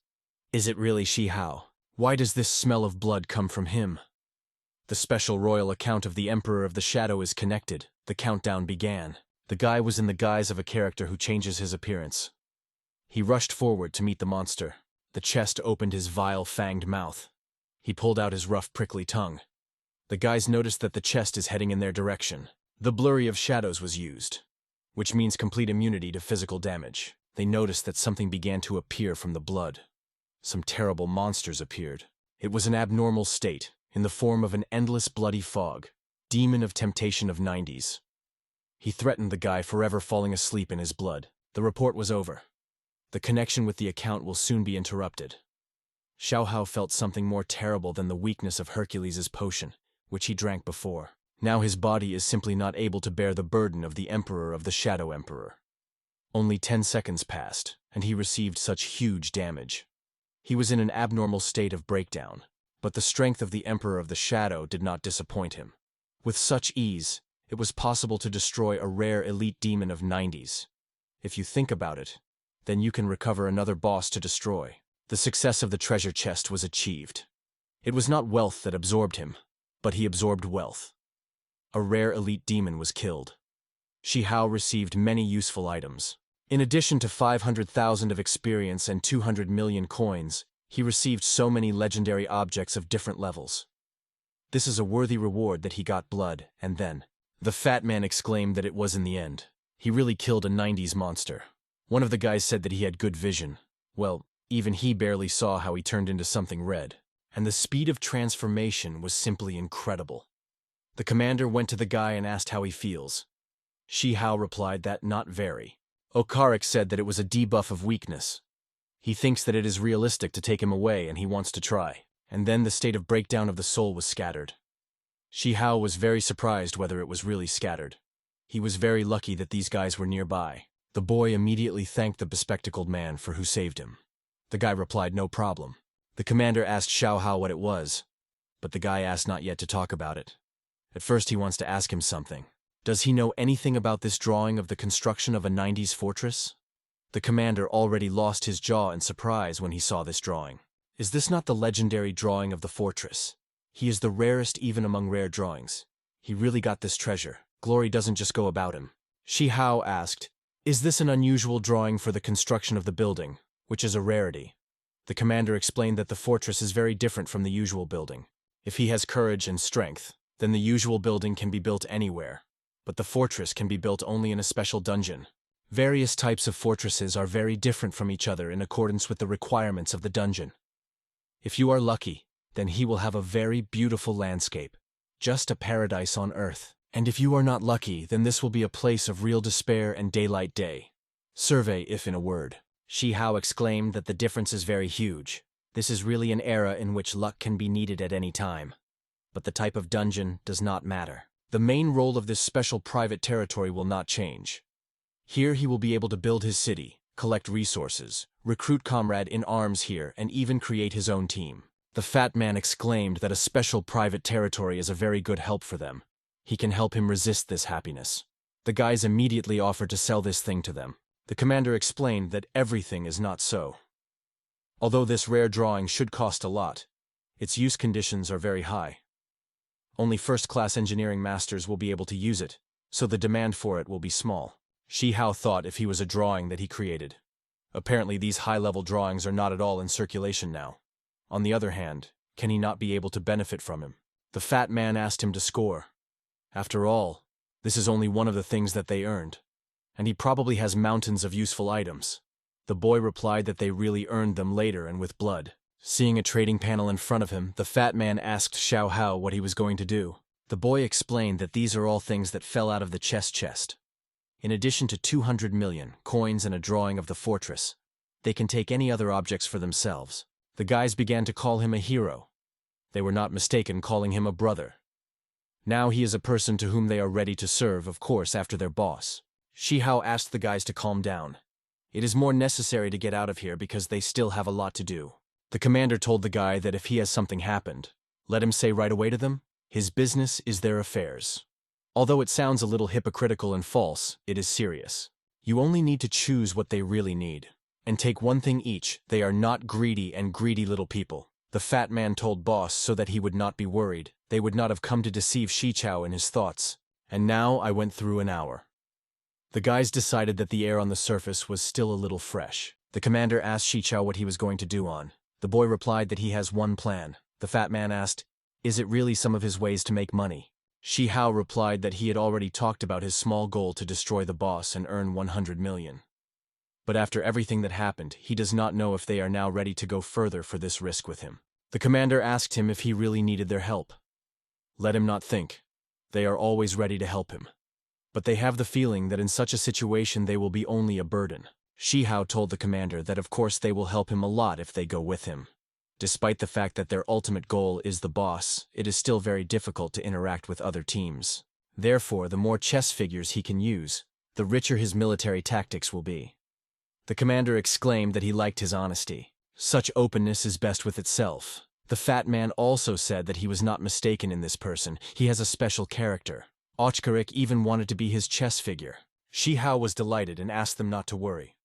Is it really Shi Chow? Why does this smell of blood come from him? The special royal account of the Emperor of the Shadow is connected. The countdown began. The guy was in the guise of a character who changes his appearance. He rushed forward to meet the monster. The chest opened his vile, fanged mouth. He pulled out his rough, prickly tongue. The guys noticed that the chest is heading in their direction. The blurry of shadows was used, which means complete immunity to physical damage. They noticed that something began to appear from the blood. Some terrible monsters appeared. It was an abnormal state, in the form of an endless bloody fog, demon of temptation of 90s. He threatened the guy forever falling asleep in his blood. The report was over. The connection with the account will soon be interrupted. Xiao Hao felt something more terrible than the weakness of Hercules' potion, which he drank before. Now his body is simply not able to bear the burden of the Emperor of the Shadow Emperor. Only 10 seconds passed, and he received such huge damage. He was in an abnormal state of breakdown, but the strength of the Emperor of the Shadow did not disappoint him. With such ease, it was possible to destroy a rare elite demon of 90s. If you think about it, then you can recover another boss to destroy. The success of the treasure chest was achieved. It was not wealth that absorbed him, but he absorbed wealth. A rare elite demon was killed. Shi Chow received many useful items. In addition to 500,000 of experience and 200 million coins, he received so many legendary objects of different levels. This is a worthy reward that he got blood, and then. The fat man exclaimed that it was in the end. He really killed a 90s monster. One of the guys said that he had good vision. Well, even he barely saw how he turned into something red. And the speed of transformation was simply incredible. The commander went to the guy and asked how he feels. Shi Chow replied that not very. Okarik said that it was a debuff of weakness. He thinks that it is realistic to take him away and he wants to try. And then the state of breakdown of the soul was scattered. Shi Chow was very surprised whether it was really scattered. He was very lucky that these guys were nearby. The boy immediately thanked the bespectacled man for who saved him. The guy replied no problem. The commander asked Xiao Hao what it was, but the guy asked not yet to talk about it. At first he wants to ask him something. Does he know anything about this drawing of the construction of a 90s fortress? The commander already lost his jaw in surprise when he saw this drawing. Is this not the legendary drawing of the fortress? He is the rarest even among rare drawings. He really got this treasure. Glory doesn't just go about him. Shi Hao asked, is this an unusual drawing for the construction of the building, which is a rarity? The commander explained that the fortress is very different from the usual building. If he has courage and strength, then the usual building can be built anywhere, but the fortress can be built only in a special dungeon. Various types of fortresses are very different from each other in accordance with the requirements of the dungeon. If you are lucky, then he will have a very beautiful landscape, just a paradise on earth. And if you are not lucky, then this will be a place of real despair and daylight day. Survey, if in a word. Shi Chow exclaimed that the difference is very huge. This is really an era in which luck can be needed at any time. But the type of dungeon does not matter. The main role of this special private territory will not change. Here he will be able to build his city, collect resources, recruit comrade in arms here, and even create his own team. The fat man exclaimed that a special private territory is a very good help for them. He can help him resist this happiness. The guys immediately offered to sell this thing to them. The commander explained that everything is not so. Although this rare drawing should cost a lot, its use conditions are very high. Only first-class engineering masters will be able to use it, so the demand for it will be small. Shi Chow thought if he was a drawing that he created. Apparently these high-level drawings are not at all in circulation now. On the other hand, can he not be able to benefit from him? The fat man asked him to score. After all, this is only one of the things that they earned, and he probably has mountains of useful items. The boy replied that they really earned them later and with blood. Seeing a trading panel in front of him, the fat man asked Xiao Hao what he was going to do. The boy explained that these are all things that fell out of the chest. In addition to 200 million coins and a drawing of the fortress, they can take any other objects for themselves. The guys began to call him a hero. They were not mistaken calling him a brother. Now he is a person to whom they are ready to serve, of course, after their boss. Shi Chow asked the guys to calm down. It is more necessary to get out of here because they still have a lot to do. The commander told the guy that if he has something happened, let him say right away to them, his business is their affairs. Although it sounds a little hypocritical and false, it is serious. You only need to choose what they really need, and take one thing each. They are not greedy little people. The fat man told boss so that he would not be worried. They would not have come to deceive Shi Chow in his thoughts. And now I went through an hour. The guys decided that the air on the surface was still a little fresh. The commander asked Shi Chow what he was going to do on. The boy replied that he has one plan. The fat man asked, is it really some of his ways to make money? Shi Chow replied that he had already talked about his small goal to destroy the boss and earn 100 million. But after everything that happened, he does not know if they are now ready to go further for this risk with him. The commander asked him if he really needed their help. Let him not think. They are always ready to help him. But they have the feeling that in such a situation they will be only a burden. Shi Chow told the commander that of course they will help him a lot if they go with him. Despite the fact that their ultimate goal is the boss, it is still very difficult to interact with other teams. Therefore, the more chess figures he can use, the richer his military tactics will be. The commander exclaimed that he liked his honesty. Such openness is best with itself. The fat man also said that he was not mistaken in this person. He has a special character. Ochkarik even wanted to be his chess figure. Shi Chow was delighted and asked them not to worry.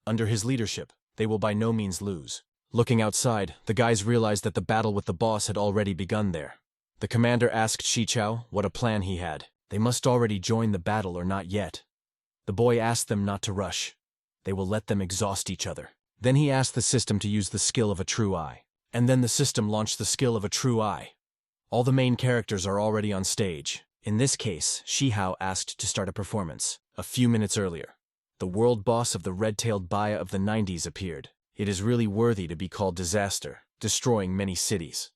Under his leadership, they will by no means lose. Looking outside, the guys realized that the battle with the boss had already begun there. The commander asked Shi Chow what a plan he had. They must already join the battle or not yet. The boy asked them not to rush. They will let them exhaust each other. Then he asked the system to use the skill of a true eye. And then the system launched the skill of a true eye. All the main characters are already on stage. In this case, Shi Chow asked to start a performance. A few minutes earlier, the world boss of the red-tailed Baya of the 90s appeared. It is really worthy to be called disaster, destroying many cities.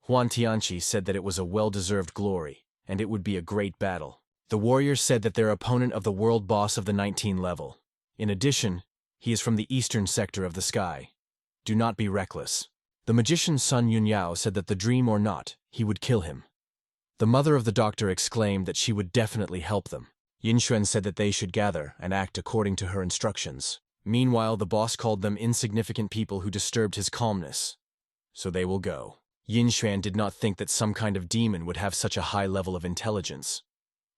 Huan Tianqi said that it was a well-deserved glory, and it would be a great battle. The warriors said that their opponent of the world boss of the 19 level. In addition, he is from the eastern sector of the sky. Do not be reckless. The magician Sun Yunyao said that the dream or not, he would kill him. The mother of the doctor exclaimed that she would definitely help them. Yinxuan said that they should gather and act according to her instructions. Meanwhile, the boss called them insignificant people who disturbed his calmness. So they will go. Yinxuan did not think that some kind of demon would have such a high level of intelligence.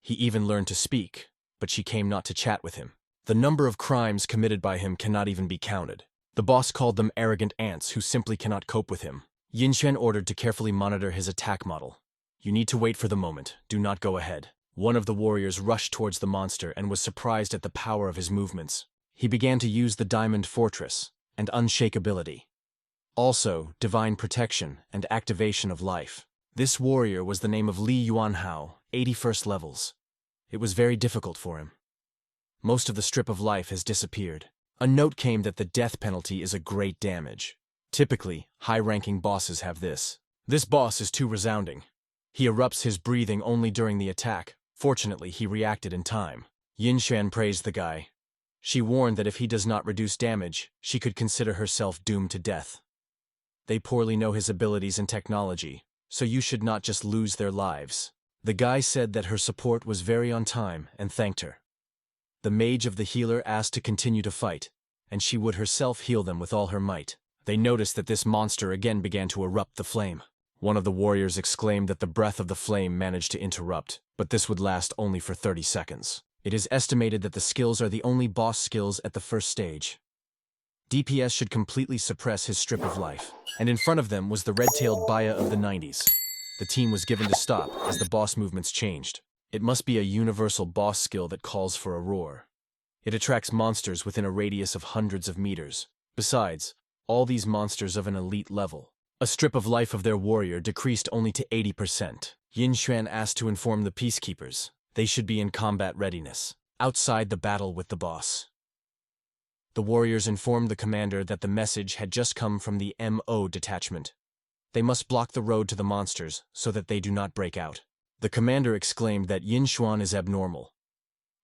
He even learned to speak, but she came not to chat with him. The number of crimes committed by him cannot even be counted. The boss called them arrogant ants who simply cannot cope with him. Yinxuan ordered to carefully monitor his attack model. You need to wait for the moment. Do not go ahead. One of the warriors rushed towards the monster and was surprised at the power of his movements. He began to use the Diamond Fortress and Unshakability. Also, Divine Protection and Activation of Life. This warrior was the name of Li Yuanhao, 81st levels. It was very difficult for him. Most of the strip of life has disappeared. A note came that the death penalty is a great damage. Typically, high-ranking bosses have this. This boss is too resounding. He erupts his breathing only during the attack. Fortunately, he reacted in time. Yinshan praised the guy. She warned that if he does not reduce damage, she could consider herself doomed to death. They poorly know his abilities and technology, so you should not just lose their lives. The guy said that her support was very on time and thanked her. The mage of the healer asked to continue to fight, and she would herself heal them with all her might. They noticed that this monster again began to erupt the flame. One of the warriors exclaimed that the breath of the flame managed to interrupt, but this would last only for 30 seconds. It is estimated that the skills are the only boss skills at the first stage. DPS should completely suppress his strip of life, and in front of them was the red-tailed Baya of the 90s. The team was given to stop as the boss movements changed. It must be a universal boss skill that calls for a roar. It attracts monsters within a radius of hundreds of meters. Besides, all these monsters of an elite level. A strip of life of their warrior decreased only to 80%. Yin Xuan asked to inform the peacekeepers. They should be in combat readiness, outside the battle with the boss. The warriors informed the commander that the message had just come from the MO detachment. They must block the road to the monsters so that they do not break out. The commander exclaimed that Yin Xuan is abnormal.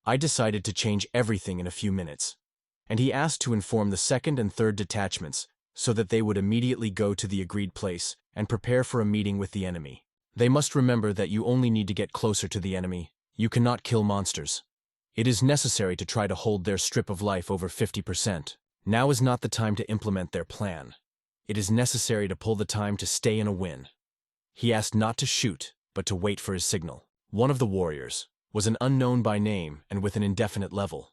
I decided to change everything in a few minutes, and he asked to inform the second and third detachments so that they would immediately go to the agreed place and prepare for a meeting with the enemy. They must remember that you only need to get closer to the enemy. You cannot kill monsters. It is necessary to try to hold their strip of life over 50%. Now is not the time to implement their plan. It is necessary to pull the time to stay in a win. He asked not to shoot, but to wait for his signal. One of the warriors was an unknown by name and with an indefinite level.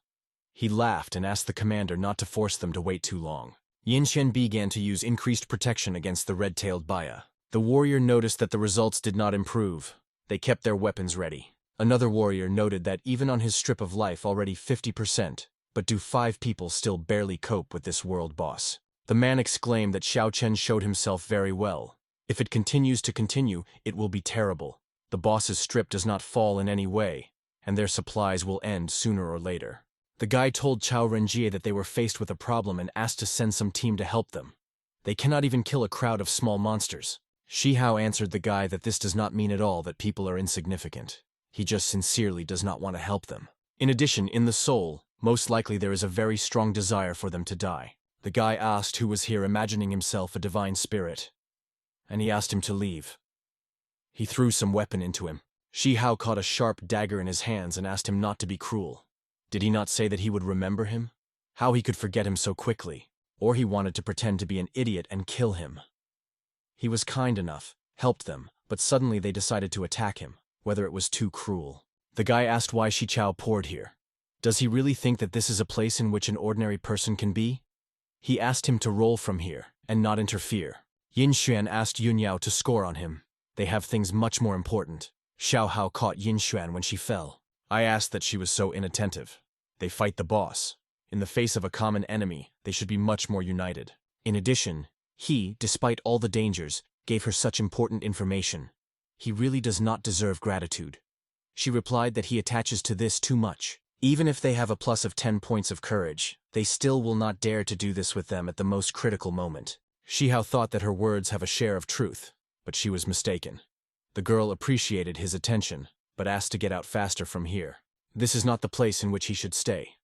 He laughed and asked the commander not to force them to wait too long. Yin Xian began to use increased protection against the red-tailed Baya. The warrior noticed that the results did not improve. They kept their weapons ready. Another warrior noted that even on his strip of life already 50%, but do 5 people still barely cope with this world boss? The man exclaimed that Xiao Chen showed himself very well. If it continues to continue, it will be terrible. The boss's strip does not fall in any way, and their supplies will end sooner or later. The guy told Chao Renjie that they were faced with a problem and asked to send some team to help them. They cannot even kill a crowd of small monsters. Shi Hao answered the guy that this does not mean at all that people are insignificant. He just sincerely does not want to help them. In addition, in the soul, most likely there is a very strong desire for them to die. The guy asked who was here imagining himself a divine spirit, and he asked him to leave. He threw some weapon into him. Shi Hao caught a sharp dagger in his hands and asked him not to be cruel. Did he not say that he would remember him? How he could forget him so quickly? Or he wanted to pretend to be an idiot and kill him. He was kind enough, helped them, but suddenly they decided to attack him, whether it was too cruel. The guy asked why Shi Chow poured here. Does he really think that this is a place in which an ordinary person can be? He asked him to roll from here, and not interfere. Yin Xuan asked Yun Yao to score on him. They have things much more important. Xiao Hao caught Yin Xuan when she fell. I asked that she was so inattentive. They fight the boss. In the face of a common enemy, they should be much more united. In addition, he, despite all the dangers, gave her such important information. He really does not deserve gratitude. She replied that he attaches to this too much. Even if they have a plus of 10 points of courage, they still will not dare to do this with them at the most critical moment. Shi Hao thought that her words have a share of truth, but she was mistaken. The girl appreciated his attention, but asked to get out faster from here. This is not the place in which he should stay.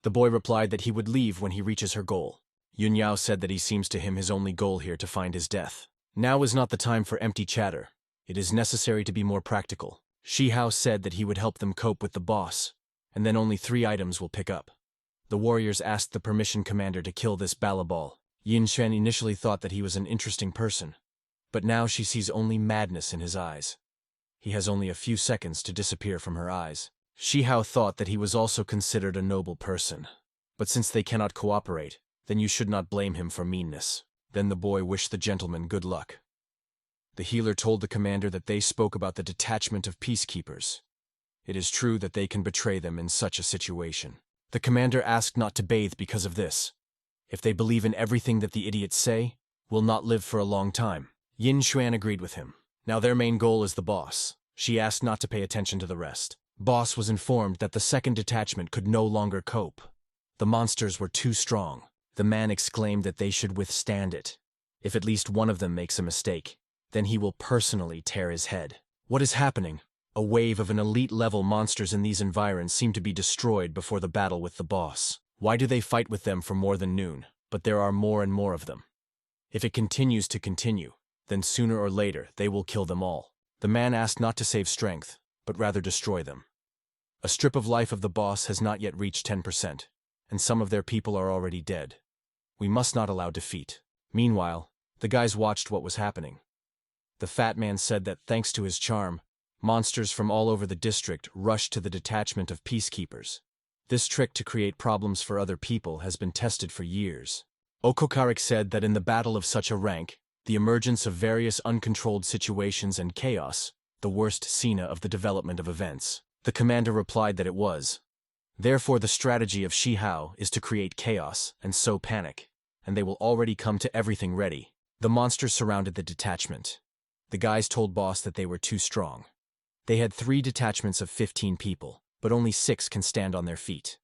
The boy replied that he would leave when he reaches her goal. Yun Yao said that he seems to him his only goal here to find his death. Now is not the time for empty chatter. It is necessary to be more practical. Shi Hao said that he would help them cope with the boss, and then only 3 items will pick up. The warriors asked the permission commander to kill this balaball. Yin Xuan initially thought that he was an interesting person, but now she sees only madness in his eyes. He has only a few seconds to disappear from her eyes. Shi Hao thought that he was also considered a noble person, but since they cannot cooperate, then you should not blame him for meanness. Then the boy wished the gentleman good luck. The healer told the commander that they spoke about the detachment of peacekeepers. It is true that they can betray them in such a situation. The commander asked not to bathe because of this. If they believe in everything that the idiots say, will not live for a long time. Yin Xuan agreed with him. Now their main goal is the boss. She asked not to pay attention to the rest. Boss was informed that the second detachment could no longer cope. The monsters were too strong. The man exclaimed that they should withstand it. If at least one of them makes a mistake, then he will personally tear his head. What is happening? A wave of an elite-level monsters in these environs seem to be destroyed before the battle with the boss. Why do they fight with them for more than noon? But there are more and more of them. If it continues to continue, then sooner or later they will kill them all. The man asked not to save strength, but rather destroy them. A strip of life of the boss has not yet reached 10%, and some of their people are already dead. We must not allow defeat. Meanwhile, the guys watched what was happening. The fat man said that thanks to his charm, monsters from all over the district rushed to the detachment of peacekeepers. This trick to create problems for other people has been tested for years. Okokarik said that in the battle of such a rank, the emergence of various uncontrolled situations and chaos, the worst scene of the development of events. The commander replied that it was. Therefore the strategy of Shi Chow is to create chaos and sow panic, and they will already come to everything ready. The monsters surrounded the detachment. The guys told boss that they were too strong. They had 3 detachments of 15 people, but only 6 can stand on their feet.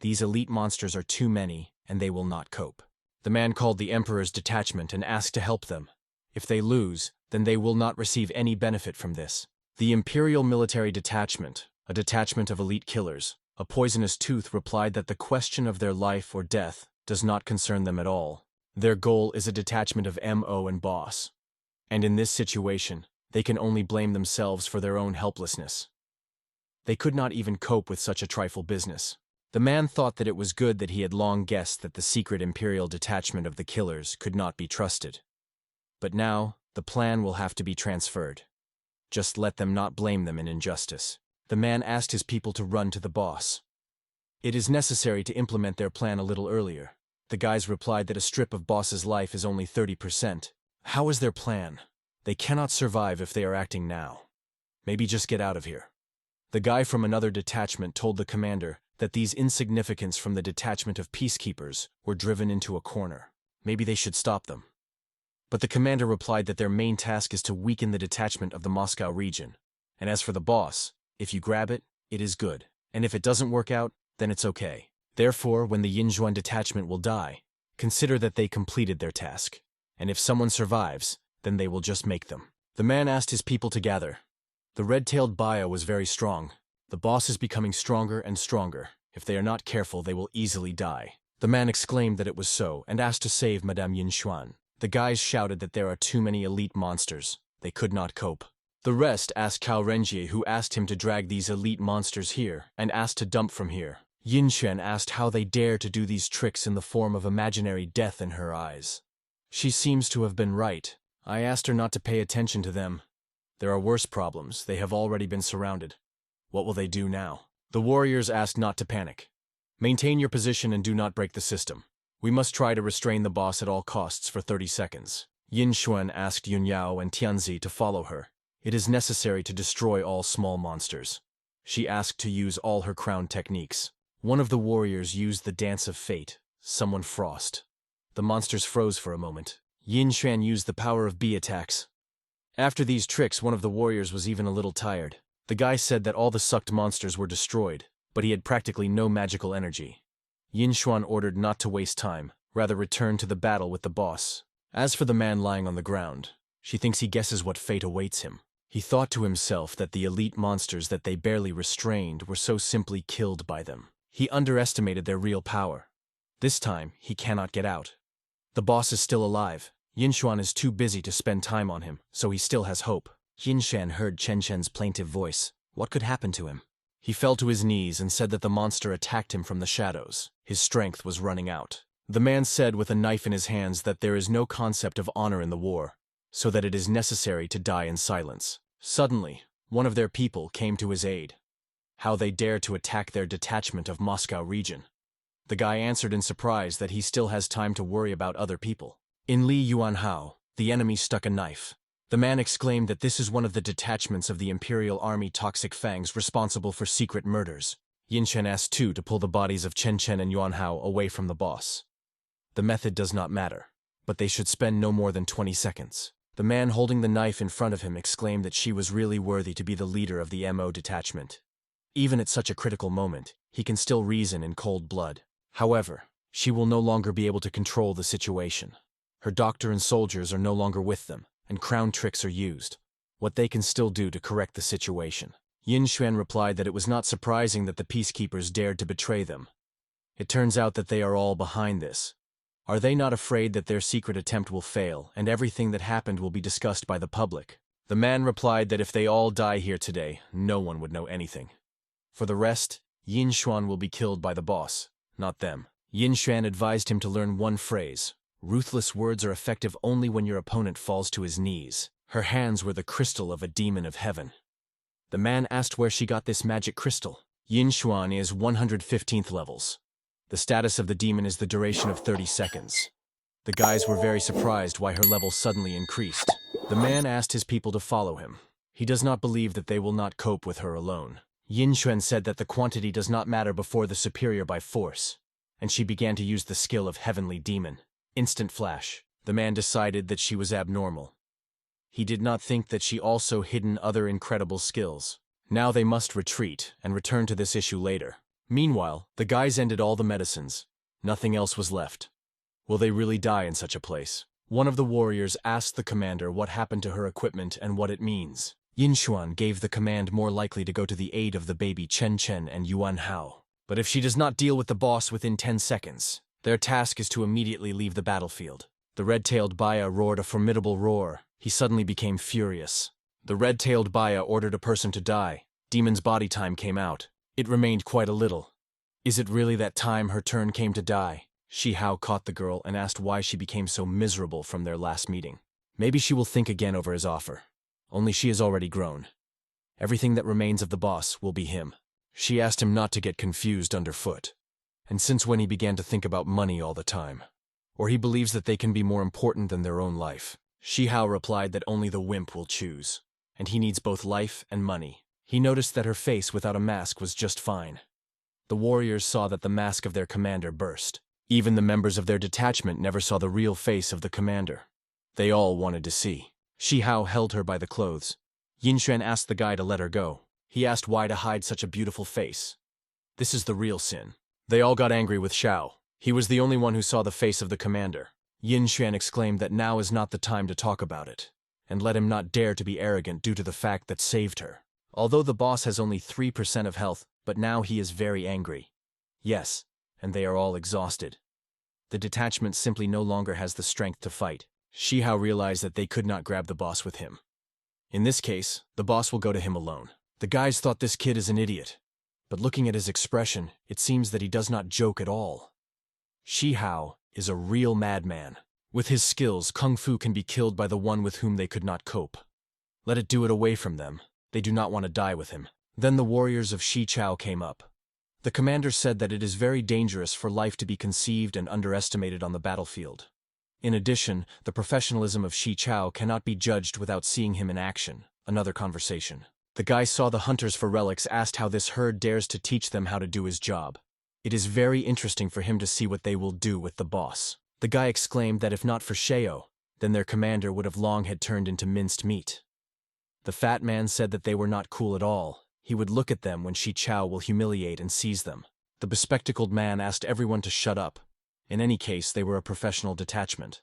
These elite monsters are too many, and they will not cope. The man called the Emperor's detachment and asked to help them. If they lose, then they will not receive any benefit from this. The Imperial Military Detachment, a detachment of elite killers, a poisonous tooth, replied that the question of their life or death does not concern them at all. Their goal is a detachment of MO and boss. And in this situation, they can only blame themselves for their own helplessness. They could not even cope with such a trifle business. The man thought that it was good that he had long guessed that the secret Imperial detachment of the killers could not be trusted. But now, the plan will have to be transferred. Just let them not blame them in injustice. The man asked his people to run to the boss. It is necessary to implement their plan a little earlier. The guys replied that a strip of boss's life is only 30%. How is their plan? They cannot survive if they are acting now. Maybe just get out of here. The guy from another detachment told the commander that these insignificants from the detachment of peacekeepers were driven into a corner. Maybe they should stop them. But the commander replied that their main task is to weaken the detachment of the Moscow region. And as for the boss, if you grab it, it is good. And if it doesn't work out, then it's okay. Therefore, when the Yinzhuan detachment will die, consider that they completed their task. And if someone survives, then they will just make them. The man asked his people to gather. The red-tailed bio was very strong. The boss is becoming stronger and stronger. If they are not careful, they will easily die. The man exclaimed that it was so and asked to save Madame Yinzhuan. The guys shouted that there are too many elite monsters. They could not cope. The rest asked Cao Renjie, who asked him to drag these elite monsters here and asked to dump from here. Yinshen asked how they dare to do these tricks in the form of imaginary death in her eyes. She seems to have been right. I asked her not to pay attention to them. There are worse problems. They have already been surrounded. What will they do now? The warriors asked not to panic. Maintain your position and do not break the system. We must try to restrain the boss at all costs for 30 seconds. Yin Xuan asked Yun Yao and Tianzi to follow her. It is necessary to destroy all small monsters. She asked to use all her crown techniques. One of the warriors used the Dance of Fate, Summon Frost. The monsters froze for a moment. Yin Xuan used the power of B attacks. After these tricks, one of the warriors was even a little tired. The guy said that all the sucked monsters were destroyed, but he had practically no magical energy. Yin Xuan ordered not to waste time, rather return to the battle with the boss. As for the man lying on the ground, she thinks he guesses what fate awaits him. He thought to himself that the elite monsters that they barely restrained were so simply killed by them. He underestimated their real power. This time, he cannot get out. The boss is still alive. Yinshuan is too busy to spend time on him, so he still has hope. Yinshan heard Chen Chen's plaintive voice. What could happen to him? He fell to his knees and said that the monster attacked him from the shadows. His strength was running out. The man said with a knife in his hands that there is no concept of honor in the war, so that it is necessary to die in silence. Suddenly, one of their people came to his aid. How they dared to attack their detachment of Moscow region. The guy answered in surprise that he still has time to worry about other people. In Li Yuanhao, the enemy stuck a knife. The man exclaimed that this is one of the detachments of the Imperial Army Toxic Fangs responsible for secret murders. Yinshen asked Tu to pull the bodies of Chen Chen and Yuanhao away from the boss. The method does not matter, but they should spend no more than 20 seconds. The man holding the knife in front of him exclaimed that she was really worthy to be the leader of the MO detachment. Even at such a critical moment, he can still reason in cold blood. However, she will no longer be able to control the situation. Her doctor and soldiers are no longer with them, and crown tricks are used. What they can still do to correct the situation. Yin Xuan replied that it was not surprising that the peacekeepers dared to betray them. It turns out that they are all behind this. Are they not afraid that their secret attempt will fail, and everything that happened will be discussed by the public? The man replied that if they all die here today, no one would know anything. For the rest, Yin Xuan will be killed by the boss, not them. Yin Xuan advised him to learn one phrase. Ruthless words are effective only when your opponent falls to his knees. Her hands were the crystal of a demon of heaven. The man asked where she got this magic crystal. Yin Xuan is 115th levels. The status of the demon is the duration of 30 seconds. The guys were very surprised why her level suddenly increased. The man asked his people to follow him. He does not believe that they will not cope with her alone. Yin Xuan said that the quantity does not matter before the superior by force, and she began to use the skill of Heavenly Demon. Instant flash. The man decided that she was abnormal. He did not think that she also hidden other incredible skills. Now they must retreat and return to this issue later. Meanwhile, the guys ended all the medicines. Nothing else was left. Will they really die in such a place? One of the warriors asked the commander what happened to her equipment and what it means. Yin Xuan gave the command more likely to go to the aid of the baby Chen Chen and Yuan Hao. But if she does not deal with the boss within 10 seconds, their task is to immediately leave the battlefield. The red-tailed Baya roared a formidable roar. He suddenly became furious. The red-tailed Baya ordered a person to die. Demon's body time came out. It remained quite a little. Is it really that time her turn came to die? Shi Hao caught the girl and asked why she became so miserable from their last meeting. Maybe she will think again over his offer. Only she is already grown. Everything that remains of the boss will be him. She asked him not to get confused underfoot. And since when he began to think about money all the time? Or he believes that they can be more important than their own life. Shi Hao replied that only the wimp will choose. And he needs both life and money. He noticed that her face without a mask was just fine. The warriors saw that the mask of their commander burst. Even the members of their detachment never saw the real face of the commander. They all wanted to see. Shi Hao held her by the clothes. Yin Xuan asked the guy to let her go. He asked why to hide such a beautiful face. This is the real sin. They all got angry with Xiao. He was the only one who saw the face of the commander. Yin Xuan exclaimed that now is not the time to talk about it, and let him not dare to be arrogant due to the fact that saved her. Although the boss has only 3% of health, but now he is very angry. Yes, and they are all exhausted. The detachment simply no longer has the strength to fight. Shi Hao realized that they could not grab the boss with him. In this case, the boss will go to him alone. The guys thought this kid is an idiot, but looking at his expression, it seems that he does not joke at all. Shi Hao is a real madman. With his skills, Kung Fu can be killed by the one with whom they could not cope. Let it do it away from them. They do not want to die with him. Then the warriors of Shi Chow came up. The commander said that it is very dangerous for life to be conceived and underestimated on the battlefield. In addition, the professionalism of Shi Chow cannot be judged without seeing him in action. Another conversation. The guy saw the hunters for relics asked how this herd dares to teach them how to do his job. It is very interesting for him to see what they will do with the boss. The guy exclaimed that if not for Sheo, then their commander would have long had turned into minced meat. The fat man said that they were not cool at all. He would look at them when Shi Chow will humiliate and seize them. The bespectacled man asked everyone to shut up. In any case, they were a professional detachment.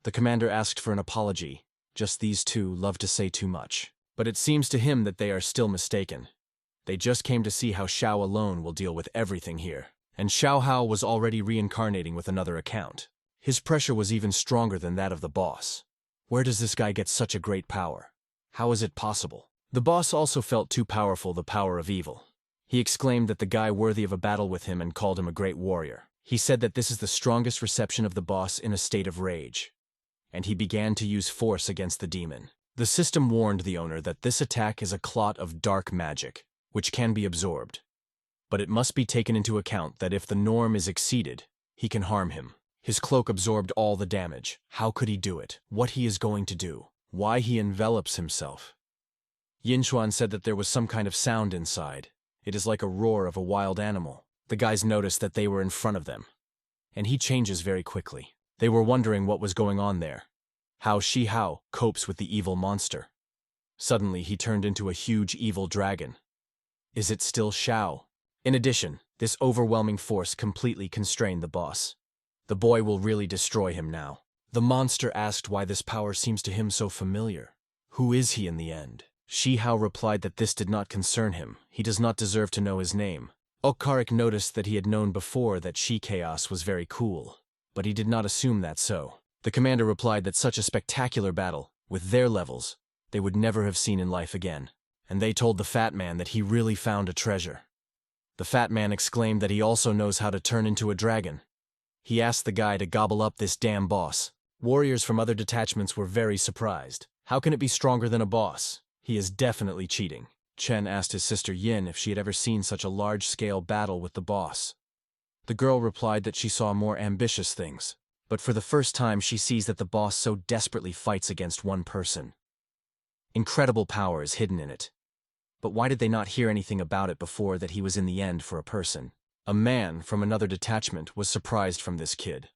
The commander asked for an apology. Just these two love to say too much. But it seems to him that they are still mistaken. They just came to see how Xiao alone will deal with everything here. And Xiao Hao was already reincarnating with another account. His pressure was even stronger than that of the boss. Where does this guy get such a great power? How is it possible? The boss also felt too powerful the power of evil. He exclaimed that the guy worthy of a battle with him and called him a great warrior. He said that this is the strongest reception of the boss in a state of rage. And he began to use force against the demon. The system warned the owner that this attack is a clot of dark magic, which can be absorbed. But it must be taken into account that if the norm is exceeded, he can harm him. His cloak absorbed all the damage. How could he do it? What he is going to do? Why he envelops himself? Yin Xuan said that there was some kind of sound inside. It is like a roar of a wild animal. The guys noticed that they were in front of them. And he changes very quickly. They were wondering what was going on there. How Shi Chow copes with the evil monster. Suddenly, he turned into a huge evil dragon. Is it still Chow? In addition, this overwhelming force completely constrained the boss. The boy will really destroy him now. The monster asked why this power seems to him so familiar. Who is he in the end? Shi Chow replied that this did not concern him. He does not deserve to know his name. Okarik noticed that he had known before that Shi Chaos was very cool, but he did not assume that so. The commander replied that such a spectacular battle, with their levels, they would never have seen in life again. And they told the fat man that he really found a treasure. The fat man exclaimed that he also knows how to turn into a dragon. He asked the guy to gobble up this damn boss. Warriors from other detachments were very surprised. How can it be stronger than a boss? He is definitely cheating. Chen asked his sister Yin if she had ever seen such a large-scale battle with the boss. The girl replied that she saw more ambitious things, but for the first time she sees that the boss so desperately fights against one person. Incredible power is hidden in it. But why did they not hear anything about it before that he was in the end for a person? A man from another detachment was surprised from this kid.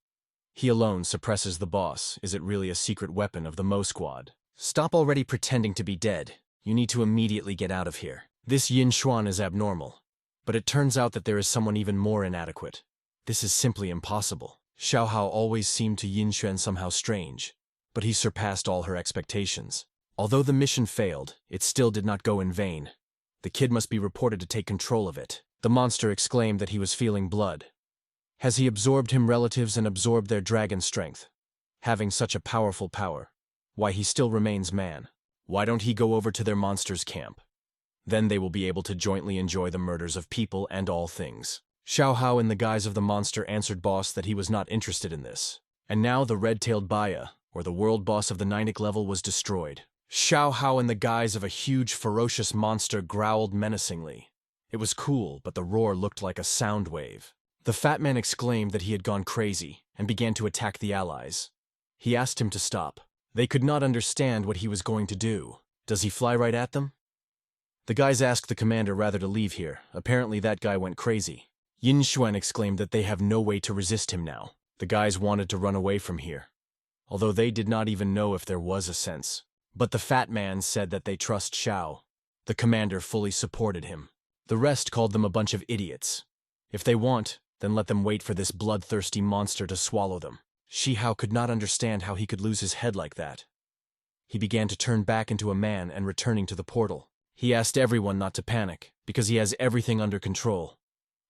He alone suppresses the boss. Is it really a secret weapon of the Mo Squad? Stop already pretending to be dead. You need to immediately get out of here. This Yin Xuan is abnormal. But it turns out that there is someone even more inadequate. This is simply impossible. Xiao Hao always seemed to Yin Xuan somehow strange, but he surpassed all her expectations. Although the mission failed, it still did not go in vain. The kid must be reported to take control of it. The monster exclaimed that he was feeling blood. Has he absorbed him relatives and absorbed their dragon strength? Having such a powerful power, why he still remains man. Why don't he go over to their monster's camp? Then they will be able to jointly enjoy the murders of people and all things. Xiao Hao in the guise of the monster answered boss that he was not interested in this. And now the red-tailed Baya, or the world boss of the 9th level, was destroyed. Xiao Hao in the guise of a huge ferocious monster growled menacingly. It was cool, but the roar looked like a sound wave. The fat man exclaimed that he had gone crazy and began to attack the allies. He asked him to stop. They could not understand what he was going to do. Does he fly right at them? The guys asked the commander rather to leave here. Apparently that guy went crazy. Yin Xuan exclaimed that they have no way to resist him now. The guys wanted to run away from here, although they did not even know if there was a sense. But the fat man said that they trust Xiao. The commander fully supported him. The rest called them a bunch of idiots. If they want, then let them wait for this bloodthirsty monster to swallow them. Shi Hao could not understand how he could lose his head like that. He began to turn back into a man and returning to the portal. He asked everyone not to panic, because he has everything under control.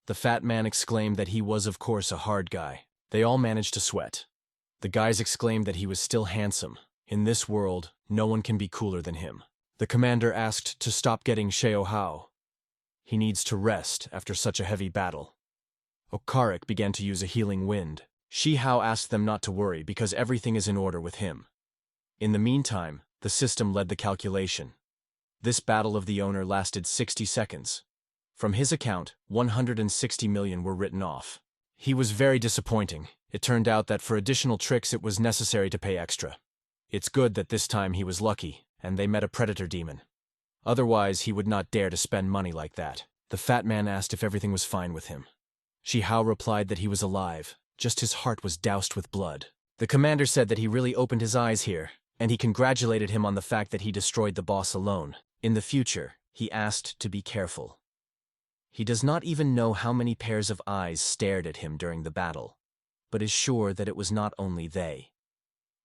The fat man exclaimed that he was of course a hard guy. They all managed to sweat. The guys exclaimed that he was still handsome. In this world, no one can be cooler than him. The commander asked to stop getting Xiao Hao. He needs to rest after such a heavy battle. Okarik began to use a healing wind. Shi Hao asked them not to worry because everything is in order with him. In the meantime, the system led the calculation. This battle of the owner lasted 60 seconds. From his account, 160 million were written off. He was very disappointing. It turned out that for additional tricks it was necessary to pay extra. It's good that this time he was lucky, and they met a predator demon. Otherwise, he would not dare to spend money like that. The fat man asked if everything was fine with him. Shi Hao replied that he was alive, just his heart was doused with blood. The commander said that he really opened his eyes here, and he congratulated him on the fact that he destroyed the boss alone. In the future, he asked to be careful. He does not even know how many pairs of eyes stared at him during the battle, but is sure that it was not only they.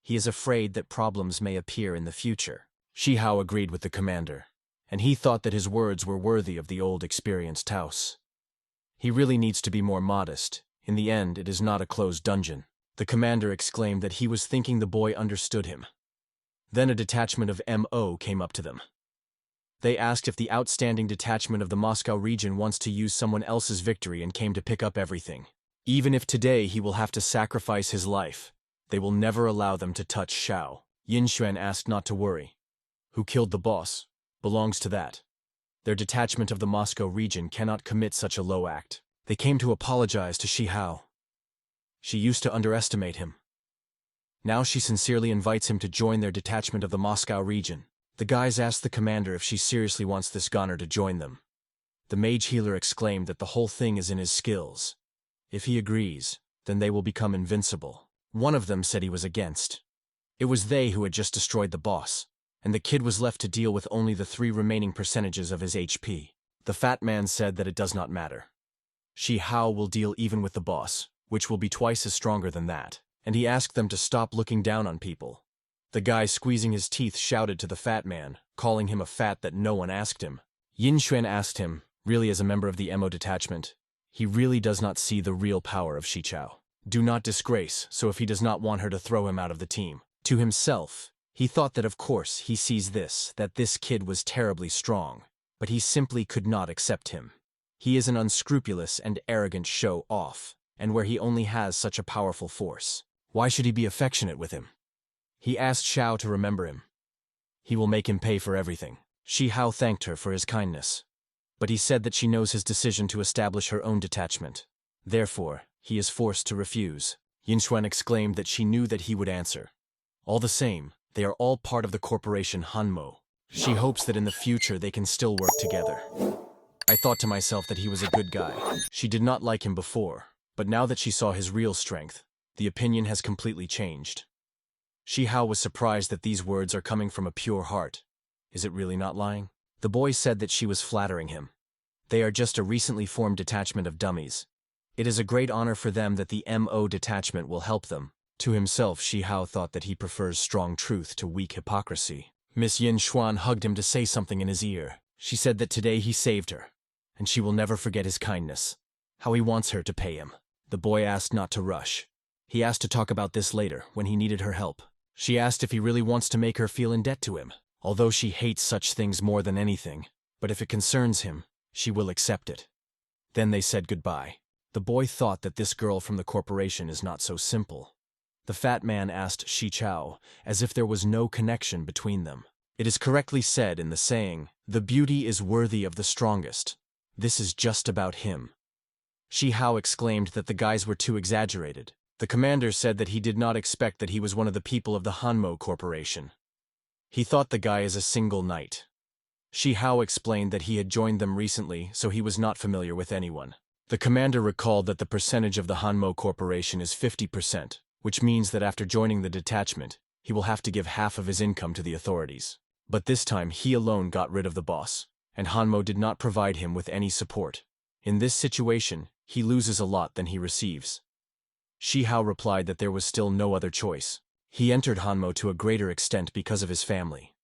He is afraid that problems may appear in the future. Shi Hao agreed with the commander, and he thought that his words were worthy of the old experienced Taos. He really needs to be more modest. In the end, it is not a closed dungeon. The commander exclaimed that he was thinking the boy understood him. Then a detachment of MO came up to them. They asked if the outstanding detachment of the Moscow region wants to use someone else's victory and came to pick up everything. Even if today he will have to sacrifice his life, they will never allow them to touch Xiao. Yin Xuan asked not to worry. Who killed the boss? Belongs to that. Their detachment of the Moscow region cannot commit such a low act. They came to apologize to Shi Hao. She used to underestimate him. Now she sincerely invites him to join their detachment of the Moscow region. The guys asked the commander if she seriously wants this goner to join them. The mage healer exclaimed that the whole thing is in his skills. If he agrees, then they will become invincible. One of them said he was against. It was they who had just destroyed the boss, and the kid was left to deal with only the 3 remaining percentages of his HP. The fat man said that it does not matter. Shi Chow will deal even with the boss, which will be twice as stronger than that, and he asked them to stop looking down on people. The guy squeezing his teeth shouted to the fat man, calling him a fat that no one asked him. Yin Xuan asked him, really as a member of the MO detachment, he really does not see the real power of Shi Chow. Do not disgrace, so if he does not want her to throw him out of the team. To himself, he thought that of course he sees this, that this kid was terribly strong, but he simply could not accept him. He is an unscrupulous and arrogant show-off, and where he only has such a powerful force. Why should he be affectionate with him? He asked Xiao to remember him. He will make him pay for everything. Shi Hao thanked her for his kindness, but he said that she knows his decision to establish her own detachment. Therefore, he is forced to refuse. Yin Xuan exclaimed that she knew that he would answer. All the same, they are all part of the corporation Hanmo. She hopes that in the future they can still work together. I thought to myself that he was a good guy. She did not like him before, but now that she saw his real strength, the opinion has completely changed. Shi Hao was surprised that these words are coming from a pure heart. Is it really not lying? The boy said that she was flattering him. They are just a recently formed detachment of dummies. It is a great honor for them that the MO detachment will help them. To himself, Shi Hao thought that he prefers strong truth to weak hypocrisy. Miss Yin Xuan hugged him to say something in his ear. She said that today he saved her, and she will never forget his kindness. How he wants her to pay him. The boy asked not to rush. He asked to talk about this later, when he needed her help. She asked if he really wants to make her feel in debt to him, although she hates such things more than anything. But if it concerns him, she will accept it. Then they said goodbye. The boy thought that this girl from the corporation is not so simple. The fat man asked Shi Chow, as if there was no connection between them. It is correctly said in the saying, the beauty is worthy of the strongest. This is just about him. Shi Hao exclaimed that the guys were too exaggerated. The commander said that he did not expect that he was one of the people of the Hanmo Corporation. He thought the guy is a single knight. Shi Hao explained that he had joined them recently, so he was not familiar with anyone. The commander recalled that the percentage of the Hanmo Corporation is 50%, which means that after joining the detachment, he will have to give half of his income to the authorities. But this time he alone got rid of the boss, and Hanmo did not provide him with any support. In this situation, he loses a lot than he receives. Shi Hao replied that there was still no other choice. He entered Hanmo to a greater extent because of his family.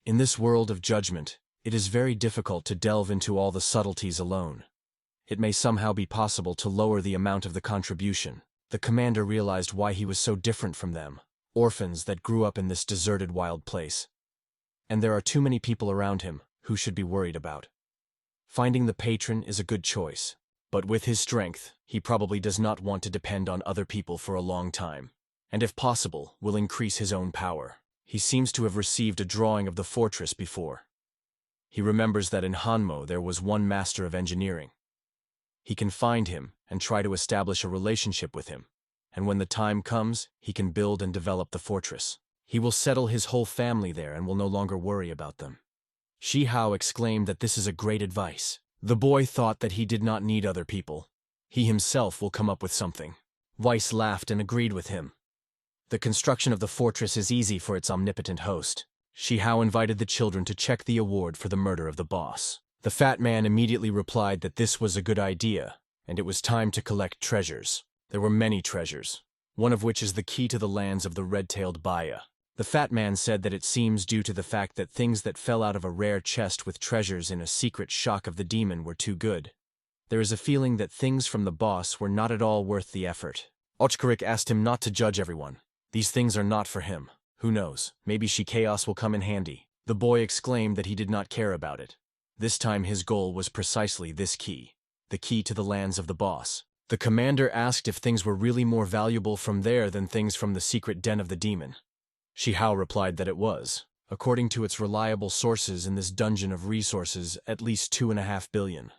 In this world of judgment, it is very difficult to delve into all the subtleties alone. It may somehow be possible to lower the amount of the contribution. The commander realized why he was so different from them, orphans that grew up in this deserted wild place. And there are too many people around him who should be worried about. Finding the patron is a good choice, but with his strength, he probably does not want to depend on other people for a long time, and if possible, will increase his own power. He seems to have received a drawing of the fortress before. He remembers that in Hanmo there was one master of engineering. He can find him and try to establish a relationship with him, and when the time comes, he can build and develop the fortress. He will settle his whole family there and will no longer worry about them. Shi Hao exclaimed that this is a great advice. The boy thought that he did not need other people. He himself will come up with something. Weiss laughed and agreed with him. The construction of the fortress is easy for its omnipotent host. Shi Hao invited the children to check the award for the murder of the boss. The fat man immediately replied that this was a good idea, and it was time to collect treasures. There were many treasures, one of which is the key to the lands of the red-tailed Baya. The fat man said that it seems due to the fact that things that fell out of a rare chest with treasures in a secret shock of the demon were too good. There is a feeling that things from the boss were not at all worth the effort. Ochkarik asked him not to judge everyone. These things are not for him. Who knows, maybe Shi Chaos will come in handy. The boy exclaimed that he did not care about it. This time his goal was precisely this key, the key to the lands of the boss. The commander asked if things were really more valuable from there than things from the secret den of the demon. Shi Hao replied that it was. According to its reliable sources in this dungeon of resources, at least 2.5 billion.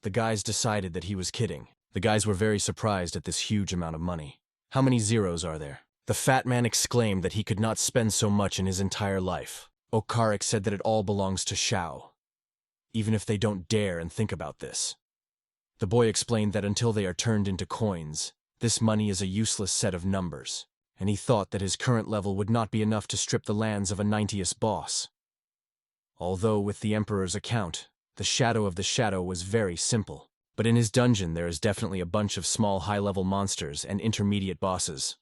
The guys decided that he was kidding. The guys were very surprised at this huge amount of money. How many zeros are there? The fat man exclaimed that he could not spend so much in his entire life. Okarik said that it all belongs to Xiao, even if they don't dare and think about this. The boy explained that until they are turned into coins, this money is a useless set of numbers. and he thought that his current level would not be enough to strip the lands of a 90th boss. Although with the Emperor's account, the shadow of the shadow was very simple. But in his dungeon there is definitely a bunch of small high-level monsters and intermediate bosses.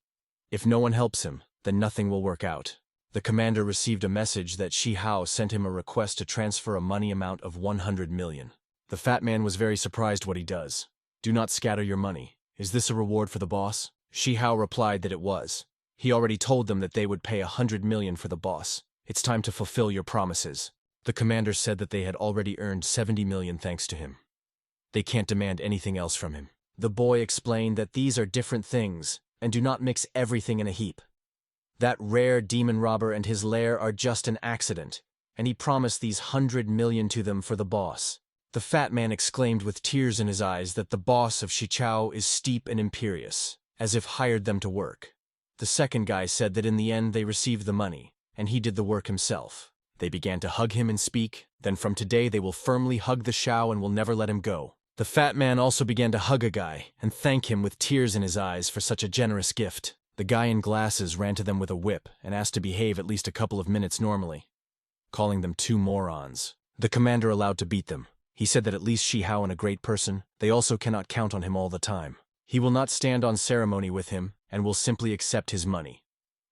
If no one helps him, then nothing will work out. The commander received a message that Shi Chow sent him a request to transfer a money amount of 100 million. The fat man was very surprised what he does. Do not scatter your money. Is this a reward for the boss? Shi Chow replied that it was. He already told them that they would pay 100 million for the boss. It's time to fulfill your promises. The commander said that they had already earned 70 million thanks to him. They can't demand anything else from him. The boy explained that these are different things, and do not mix everything in a heap. That rare demon robber and his lair are just an accident, and he promised these 100 million to them for the boss. The fat man exclaimed with tears in his eyes that the boss of Shi Chow is steep and imperious, as if hired them to work. The second guy said that in the end they received the money, and he did the work himself. They began to hug him and speak, then from today they will firmly hug the Shao and will never let him go. The fat man also began to hug a guy and thank him with tears in his eyes for such a generous gift. The guy in glasses ran to them with a whip and asked to behave at least a couple of minutes normally, calling them two morons. The commander allowed to beat them. He said that at least Shi Chow and a great person, they also cannot count on him all the time. He will not stand on ceremony with him and will simply accept his money.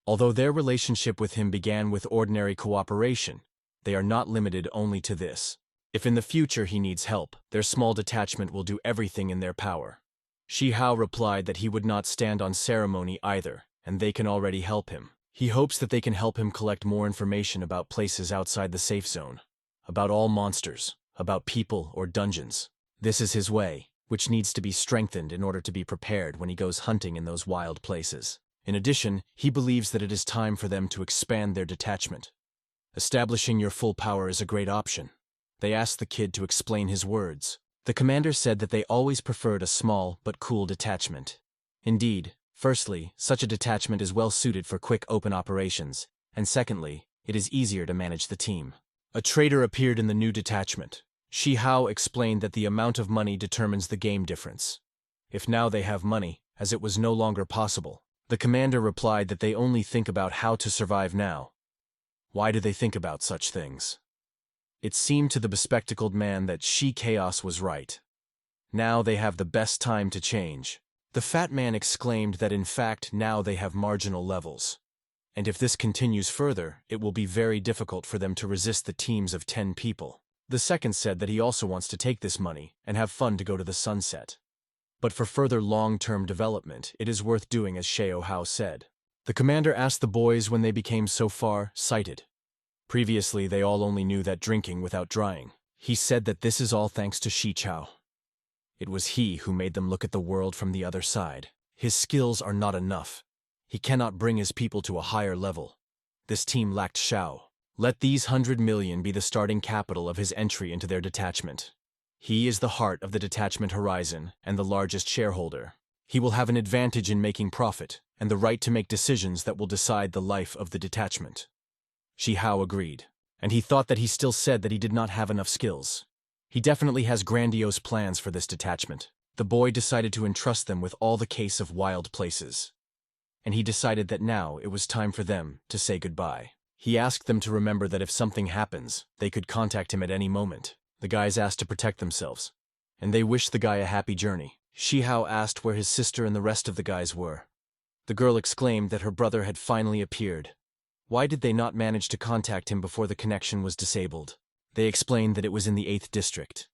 Although their relationship with him began with ordinary cooperation, they are not limited only to this. If in the future he needs help, their small detachment will do everything in their power. Shi Chow replied that he would not stand on ceremony either, and they can already help him. He hopes that they can help him collect more information about places outside the safe zone, about all monsters, about people or dungeons. This is his way, which needs to be strengthened in order to be prepared when he goes hunting in those wild places. In addition, he believes that it is time for them to expand their detachment. Establishing your full power is a great option. They asked the kid to explain his words. The commander said that they always preferred a small but cool detachment. Indeed, firstly, such a detachment is well suited for quick open operations, and secondly, it is easier to manage the team. A traitor appeared in the new detachment. Shi Chow explained that the amount of money determines the game difference. If now they have money, as it was no longer possible. The commander replied that they only think about how to survive now. Why do they think about such things? It seemed to the bespectacled man that Shi Chaos was right. Now they have the best time to change. The fat man exclaimed that in fact now they have marginal levels. And if this continues further, it will be very difficult for them to resist the teams of 10 people. The second said that he also wants to take this money and have fun to go to the sunset. But for further long-term development, it is worth doing as Xiao Hao said. The commander asked the boys when they became so far sighted. Previously, they all only knew that drinking without drying. He said that this is all thanks to Shi Chow. It was he who made them look at the world from the other side. His skills are not enough. He cannot bring his people to a higher level. This team lacked Shao. Let these 100 million be the starting capital of his entry into their detachment. He is the heart of the detachment horizon and the largest shareholder. He will have an advantage in making profit and the right to make decisions that will decide the life of the detachment. Shi Chow agreed, and he thought that he still said that he did not have enough skills. He definitely has grandiose plans for this detachment. The boy decided to entrust them with all the case of wild places. And he decided that now it was time for them to say goodbye. He asked them to remember that if something happens, they could contact him at any moment. The guys asked to protect themselves, and they wished the guy a happy journey. Shi Chow asked where his sister and the rest of the guys were. The girl exclaimed that her brother had finally appeared. Why did they not manage to contact him before the connection was disabled? They explained that it was in the 8th district.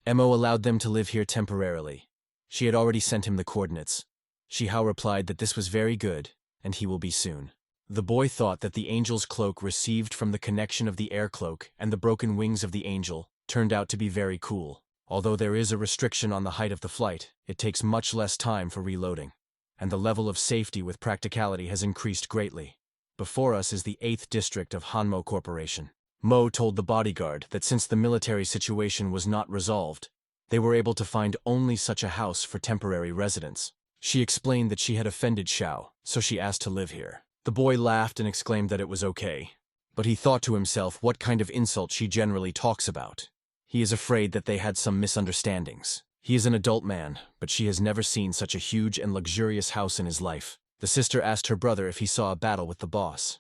Mo allowed them to live here temporarily. She had already sent him the coordinates. Shi Chow replied that this was very good, and he will be soon. The boy thought that the angel's cloak received from the connection of the air cloak and the broken wings of the angel turned out to be very cool. Although there is a restriction on the height of the flight, it takes much less time for reloading. And the level of safety with practicality has increased greatly. Before us is the 8th district of Hanmo Corporation. Mo told the bodyguard that since the military situation was not resolved, they were able to find only such a house for temporary residence. She explained that she had offended Shao, so she asked to live here. The boy laughed and exclaimed that it was okay. But he thought to himself what kind of insult she generally talks about. He is afraid that they had some misunderstandings. He is an adult man, but she has never seen such a huge and luxurious house in his life. The The sister asked her brother if he saw a battle with the boss.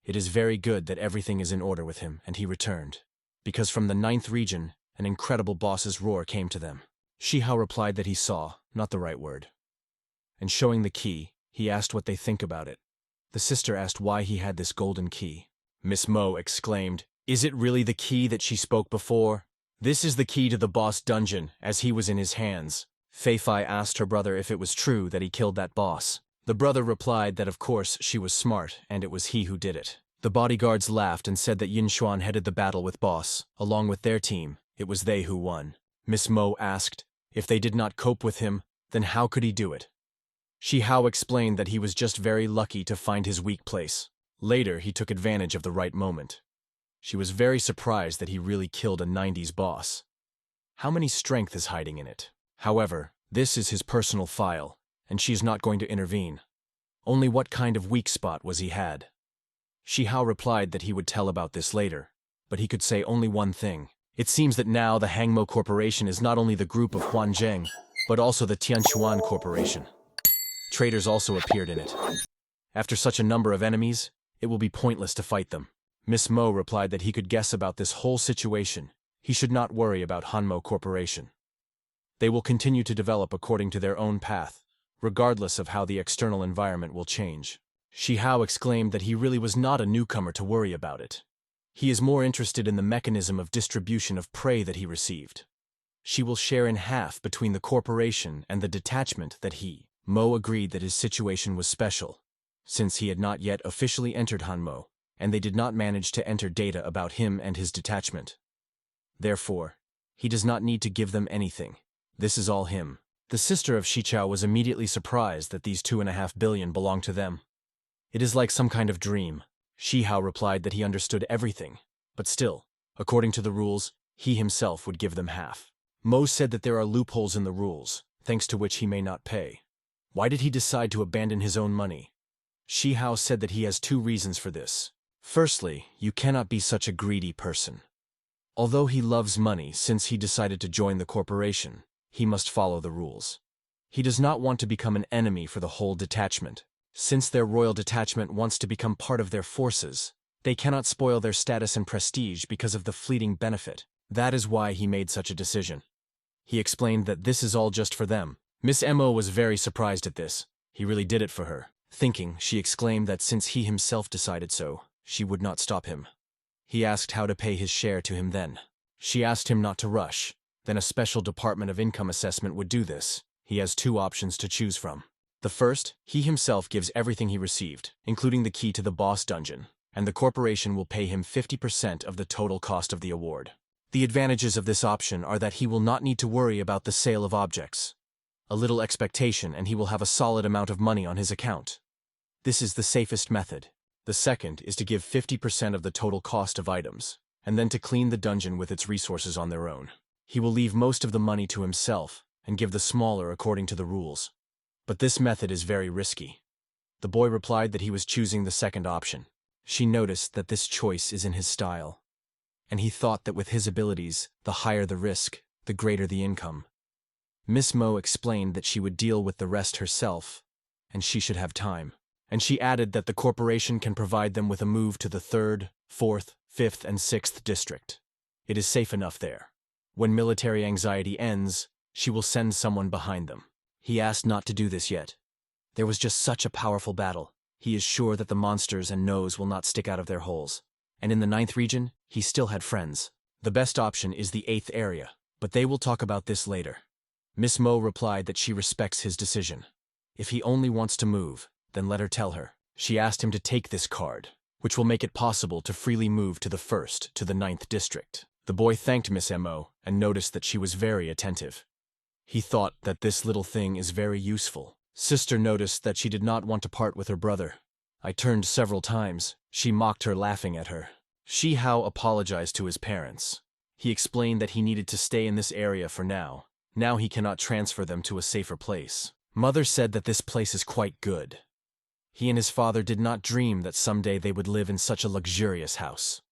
It is very good that everything is in order with him, and he returned. Because from the 9th region, an incredible boss's roar came to them. Shi Chow replied that he saw, not the right word. And showing the key, he asked what they think about it. The sister asked why he had this golden key. Miss Mo exclaimed, "Is it really the key that she spoke before? This is the key to the boss dungeon, as he was in his hands." Fei Fai asked her brother if it was true that he killed that boss. The brother replied that of course she was smart and it was he who did it. The bodyguards laughed and said that Yin Xuan headed the battle with boss, along with their team. It was they who won. Miss Mo asked, if they did not cope with him, then how could he do it? Shi Chow explained that he was just very lucky to find his weak place. Later, he took advantage of the right moment. She was very surprised that he really killed a 90s boss. How many strength is hiding in it? However, this is his personal file, and she is not going to intervene. Only what kind of weak spot was he had? Shi Chow replied that he would tell about this later, but he could say only one thing. It seems that now the Hangmo Corporation is not only the group of Huanzheng, but also the Tianchuan Corporation. Traitors also appeared in it. After such a number of enemies, it will be pointless to fight them. Miss Mo replied that he could guess about this whole situation. He should not worry about Hanmo Corporation. They will continue to develop according to their own path, regardless of how the external environment will change. Shi Chow exclaimed that he really was not a newcomer to worry about it. He is more interested in the mechanism of distribution of prey that he received. She will share in half between the corporation and the detachment that he, Mo, agreed that his situation was special, since he had not yet officially entered Hanmo, and they did not manage to enter data about him and his detachment. Therefore, he does not need to give them anything. This is all him. The sister of Shi Chow was immediately surprised that these 2.5 billion belonged to them. It is like some kind of dream. Shi Chow replied that he understood everything, but still, according to the rules, he himself would give them half. Mo said that there are loopholes in the rules, thanks to which he may not pay. Why did he decide to abandon his own money? Shi Chow said that he has 2 reasons for this. Firstly, you cannot be such a greedy person. Although he loves money since he decided to join the corporation, he must follow the rules. He does not want to become an enemy for the whole detachment. Since their royal detachment wants to become part of their forces, they cannot spoil their status and prestige because of the fleeting benefit. That is why he made such a decision. He explained that this is all just for them. Miss Mo was very surprised at this. He really did it for her. Thinking, she exclaimed that since he himself decided so, she would not stop him. He asked how to pay his share to him then. She asked him not to rush. Then a special Department of Income Assessment would do this. He has 2 options to choose from. The first, he himself gives everything he received, including the key to the boss dungeon, and the corporation will pay him 50% of the total cost of the award. The advantages of this option are that he will not need to worry about the sale of objects. A little expectation and he will have a solid amount of money on his account. This is the safest method. The second is to give 50% of the total cost of items, and then to clean the dungeon with its resources on their own. He will leave most of the money to himself and give the smaller according to the rules. But this method is very risky. The boy replied that he was choosing the second option. She noticed that this choice is in his style, and he thought that with his abilities, the higher the risk, the greater the income. Miss Mo explained that she would deal with the rest herself, and she should have time. And she added that the corporation can provide them with a move to the 3rd, 4th, 5th, and 6th district. It is safe enough there. When military anxiety ends, she will send someone behind them. He asked not to do this yet. There was just such a powerful battle. He is sure that the monsters and nose will not stick out of their holes. And in the 9th region, he still had friends. The best option is the 8th area, but they will talk about this later. Miss Mo replied that she respects his decision. If he only wants to move, then let her tell her. She asked him to take this card, which will make it possible to freely move to the 1st to the 9th district. The boy thanked Miss Mo and noticed that she was very attentive. He thought that this little thing is very useful. Sister noticed that she did not want to part with her brother. I turned several times. She mocked her, laughing at her. Shi Chow apologized to his parents. He explained that he needed to stay in this area for now. Now he cannot transfer them to a safer place. Mother said that this place is quite good. He and his father did not dream that someday they would live in such a luxurious house.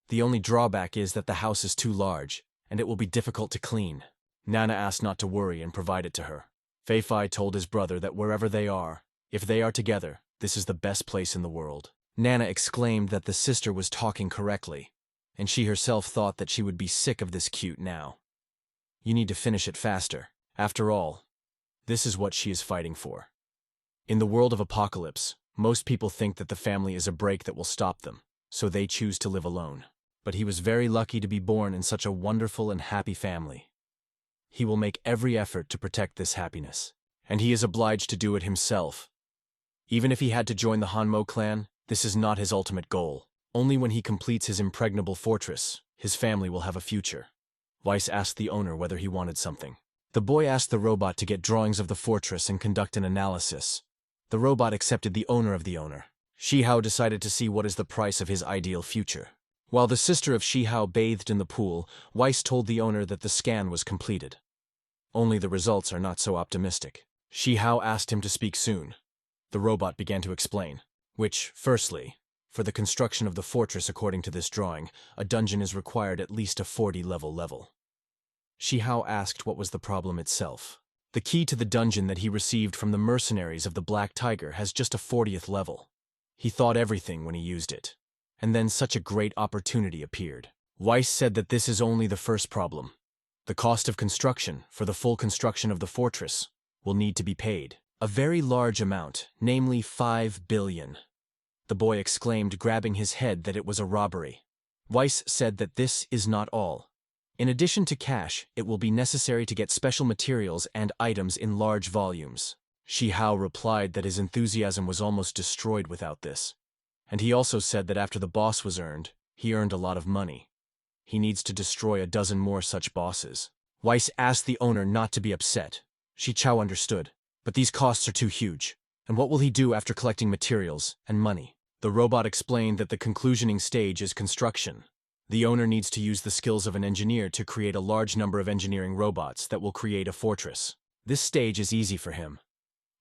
The only drawback is that the house is too large, and it will be difficult to clean. Nana asked not to worry and provide it to her. Fei Fai told his brother that wherever they are, If they are together, this is the best place in the world. Nana exclaimed that the sister was talking correctly, and she herself thought that she would be sick of this cute now. You need to finish it faster. After all, this is what she is fighting for. In the world of apocalypse, most people think that the family is a break that will stop them, so they choose to live alone. But he was very lucky to be born in such a wonderful and happy family. He will make every effort to protect this happiness, and he is obliged to do it himself. Even if he had to join the Hanmo clan, this is not his ultimate goal. Only when he completes his impregnable fortress, his family will have a future. Weiss asked the owner whether he wanted something. The boy asked the robot to get drawings of the fortress and conduct an analysis. The robot accepted the owner of the owner. Shi Chow decided to see what is the price of his ideal future. While the sister of Shi Chow bathed in the pool, Weiss told the owner that the scan was completed. Only the results are not so optimistic. Shi Chow asked him to speak soon. The robot began to explain, which, firstly, for the construction of the fortress according to this drawing, a dungeon is required at least a 40-level level. Shi Chow asked what was the problem itself. The key to the dungeon that he received from the mercenaries of the Black Tiger has just a 40th level. He thought everything when he used it. And then such a great opportunity appeared. Weiss said that this is only the first problem. The cost of construction, for the full construction of the fortress, will need to be paid. A very large amount, namely 5 billion. The boy exclaimed, grabbing his head, that it was a robbery. Weiss said that this is not all. In addition to cash, it will be necessary to get special materials and items in large volumes. Shi Chow replied that his enthusiasm was almost destroyed without this. And he also said that after the boss was earned, he earned a lot of money. He needs to destroy a dozen more such bosses. Weiss asked the owner not to be upset. Shi Chow understood. But these costs are too huge. And what will he do after collecting materials and money? The robot explained that the conclusioning stage is construction. The owner needs to use the skills of an engineer to create a large number of engineering robots that will create a fortress. This stage is easy for him.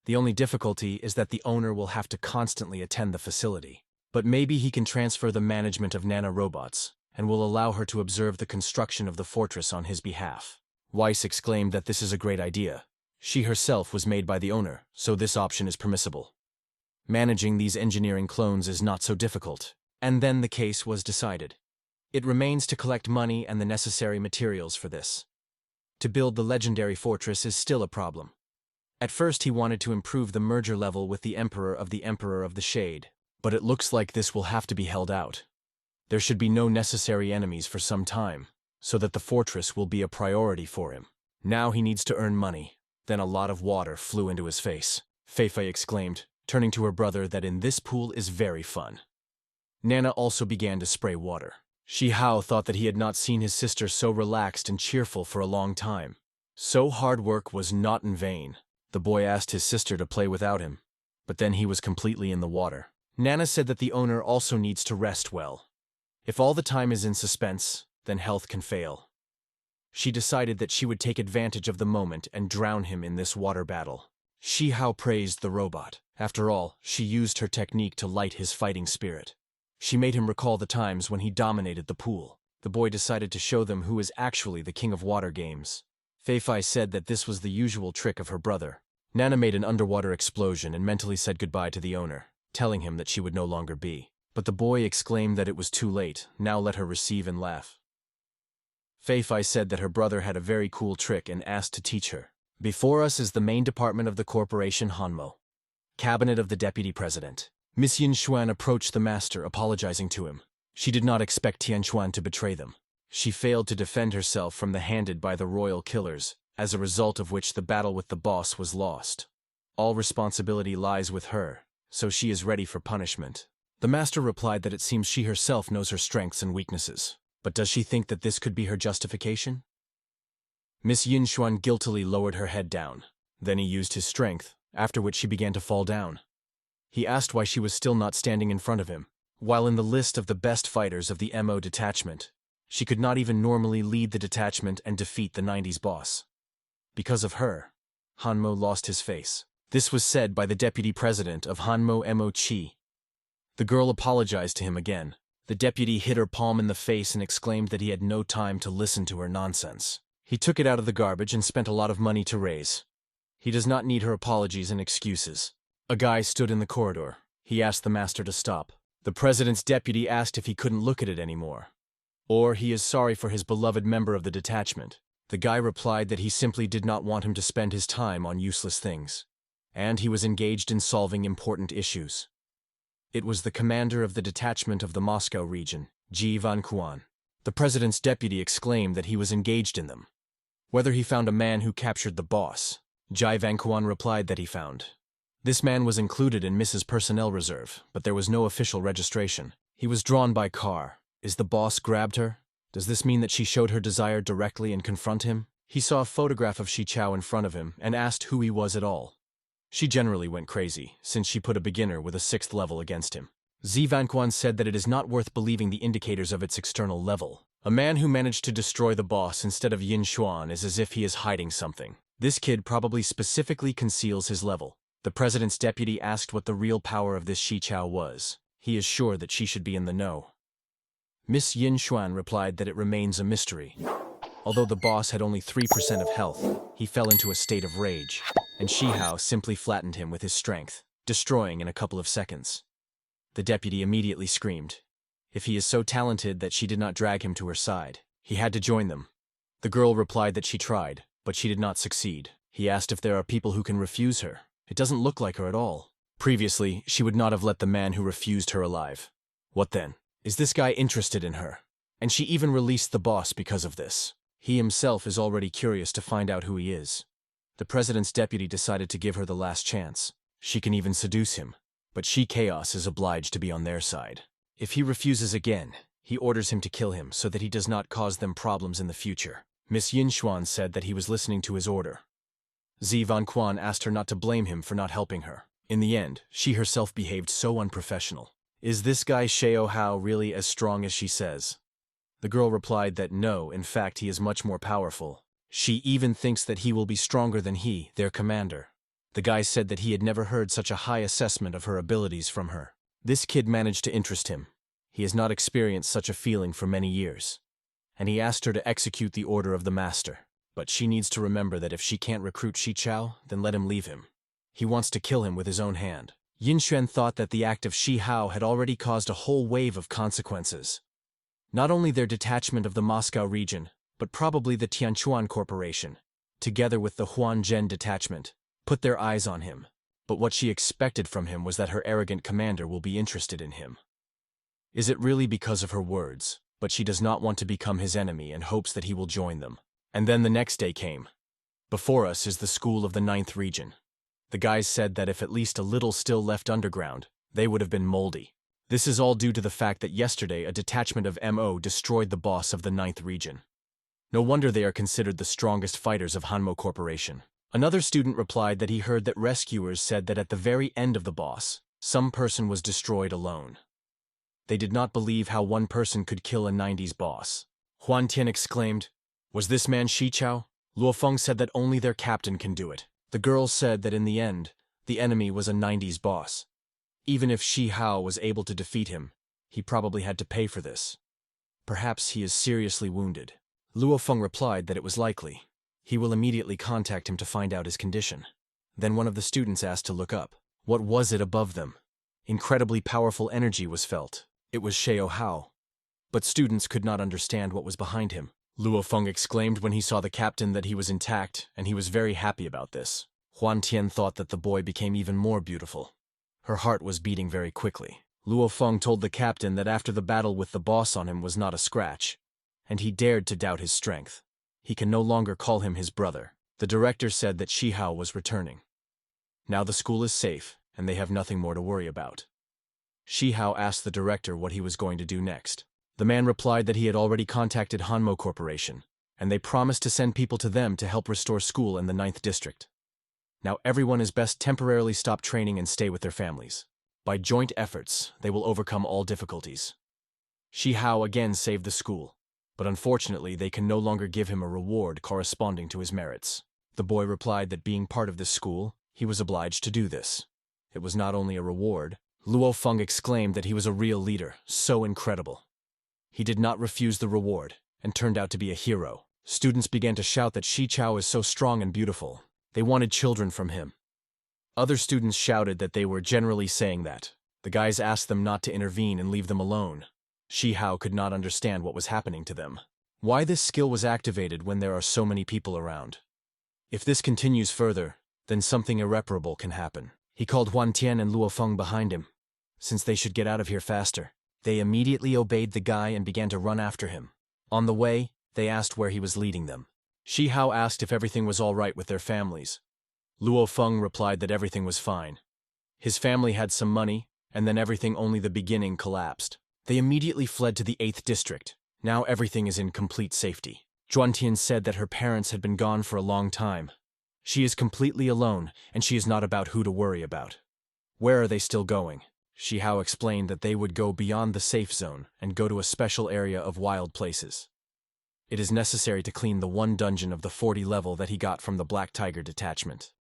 The only difficulty is that the owner will have to constantly attend the facility. But maybe he can transfer the management of nanorobots and will allow her to observe the construction of the fortress on his behalf. Weiss exclaimed that this is a great idea. She herself was made by the owner, so this option is permissible. Managing these engineering clones is not so difficult, and then the case was decided. It remains to collect money and the necessary materials for this. To build the legendary fortress is still a problem. At first he wanted to improve the merger level with the Emperor of the Shade, but it looks like this will have to be held out. There should be no necessary enemies for some time, so that the fortress will be a priority for him. Now he needs to earn money. Then a lot of water flew into his face. Fei exclaimed, turning to her brother, that in this pool is very fun. Nana also began to spray water. Shi Chow thought that he had not seen his sister so relaxed and cheerful for a long time. So hard work was not in vain. The boy asked his sister to play without him, but then he was completely in the water. Nana said that the owner also needs to rest well. If all the time is in suspense, then health can fail. She decided that she would take advantage of the moment and drown him in this water battle. Shi Chow praised the robot. After all, she used her technique to light his fighting spirit. She made him recall the times when he dominated the pool. The boy decided to show them who is actually the king of water games. Fei said that this was the usual trick of her brother. Nana made an underwater explosion and mentally said goodbye to the owner, telling him that she would no longer be. But the boy exclaimed that it was too late. Now let her receive and laugh. Fei said that her brother had a very cool trick and asked to teach her. Before us is the main department of the corporation Hanmo. Cabinet of the Deputy President. Miss Yin Xuan approached the master, apologizing to him. She did not expect Tian Xuan to betray them. She failed to defend herself from the handed by the royal killers, as a result of which the battle with the boss was lost. All responsibility lies with her, so she is ready for punishment. The master replied that it seems she herself knows her strengths and weaknesses. But does she think that this could be her justification? Miss Yin Xuan guiltily lowered her head down. Then he used his strength, after which she began to fall down. He asked why she was still not standing in front of him. While in the list of the best fighters of the MO detachment, she could not even normally lead the detachment and defeat the 90s boss. Because of her, Hanmo lost his face. This was said by the deputy president of Hanmo Mo Chi. The girl apologized to him again. The deputy hit her palm in the face and exclaimed that he had no time to listen to her nonsense. He took it out of the garbage and spent a lot of money to raise. He does not need her apologies and excuses. A guy stood in the corridor. He asked the master to stop. The president's deputy asked if he couldn't look at it anymore. Or he is sorry for his beloved member of the detachment. The guy replied that he simply did not want him to spend his time on useless things. And he was engaged in solving important issues. It was the commander of the detachment of the Moscow region, Ji Vanquan. The president's deputy exclaimed that he was engaged in them. Whether he found a man who captured the boss, Ji Vanquan replied that he found. This man was included in Mrs. Personnel Reserve, but there was no official registration. He was drawn by car. Is the boss grabbed her? Does this mean that she showed her desire directly and confront him? He saw a photograph of Shi Chow in front of him and asked who he was at all. She generally went crazy, since she put a beginner with a 6th level against him. Ji Vanquan said that it is not worth believing the indicators of its external level. A man who managed to destroy the boss instead of Yin Xuan is as if he is hiding something. This kid probably specifically conceals his level. The president's deputy asked what the real power of this Shi Chow was. He is sure that she should be in the know. Miss Yin Xuan replied that it remains a mystery. Although the boss had only 3% of health, he fell into a state of rage, and Shi Hao simply flattened him with his strength, destroying in a couple of seconds. The deputy immediately screamed. If he is so talented that she did not drag him to her side, he had to join them. The girl replied that she tried, but she did not succeed. He asked if there are people who can refuse her. It doesn't look like her at all. Previously, she would not have let the man who refused her alive. What then? Is this guy interested in her? And she even released the boss because of this. He himself is already curious to find out who he is. The president's deputy decided to give her the last chance. She can even seduce him, but Shi Chaos is obliged to be on their side. If he refuses again, he orders him to kill him so that he does not cause them problems in the future. Miss Yin Xuan said that he was listening to his order. Ji Vanquan asked her not to blame him for not helping her. In the end, she herself behaved so unprofessional. Is this guy Xiao Hao really as strong as she says? The girl replied that no, in fact he is much more powerful. She even thinks that he will be stronger than he, their commander. The guy said that he had never heard such a high assessment of her abilities from her. This kid managed to interest him. He has not experienced such a feeling for many years. And he asked her to execute the order of the master. But she needs to remember that if she can't recruit Shi Chow, then let him leave him. He wants to kill him with his own hand. Yin Xuan thought that the act of Shi Hao had already caused a whole wave of consequences. Not only their detachment of the Moscow region, but probably the Tianchuan Corporation, together with the Huanzhen detachment, put their eyes on him. But what she expected from him was that her arrogant commander will be interested in him. Is it really because of her words? But she does not want to become his enemy and hopes that he will join them. And then the next day came. Before us is the school of the 9th region. The guys said that if at least a little still left underground, they would have been moldy. This is all due to the fact that yesterday a detachment of MO destroyed the boss of the 9th region. No wonder they are considered the strongest fighters of Hanmo Corporation. Another student replied that he heard that rescuers said that at the very end of the boss, some person was destroyed alone. They did not believe how one person could kill a 90s boss. Huan Tian exclaimed, "Was this man Shi Chow?" Luo Feng said that only their captain can do it. The girl said that in the end, the enemy was a 90s boss. Even if Shi Hao was able to defeat him, he probably had to pay for this. Perhaps he is seriously wounded. Luo Feng replied that it was likely. He will immediately contact him to find out his condition. Then one of the students asked to look up. What was it above them? Incredibly powerful energy was felt. It was Xiao Hao. But students could not understand what was behind him. Luo Feng exclaimed when he saw the captain that he was intact, and he was very happy about this. Huan Tian thought that the boy became even more beautiful. Her heart was beating very quickly. Luo Feng told the captain that after the battle with the boss on him was not a scratch, and he dared to doubt his strength. He can no longer call him his brother. The director said that Shi Hao was returning. Now the school is safe, and they have nothing more to worry about. Shi Hao asked the director what he was going to do next. The man replied that he had already contacted Hanmo Corporation, and they promised to send people to them to help restore school in the 9th district. Now everyone is best temporarily stop training and stay with their families. By joint efforts, they will overcome all difficulties. Shi Hao again saved the school, but unfortunately they can no longer give him a reward corresponding to his merits. The boy replied that being part of this school, he was obliged to do this. It was not only a reward. Luo Feng exclaimed that he was a real leader, so incredible. He did not refuse the reward, and turned out to be a hero. Students began to shout that Shi Chow is so strong and beautiful. They wanted children from him. Other students shouted that they were generally saying that. The guys asked them not to intervene and leave them alone. Shi Chow could not understand what was happening to them. Why this skill was activated when there are so many people around. If this continues further, then something irreparable can happen. He called Huan Tian and Luo Feng behind him, since they should get out of here faster. They immediately obeyed the guy and began to run after him. On the way, they asked where he was leading them. Shi Chow asked if everything was all right with their families. Luo Feng replied that everything was fine. His family had some money, and then everything only the beginning collapsed. They immediately fled to the 8th district. Now everything is in complete safety. Zhuantian said that her parents had been gone for a long time. She is completely alone, and she is not about who to worry about. Where are they still going? Shi Chow explained that they would go beyond the safe zone and go to a special area of wild places. It is necessary to clean the one dungeon of the 40 level that he got from the Black Tiger detachment.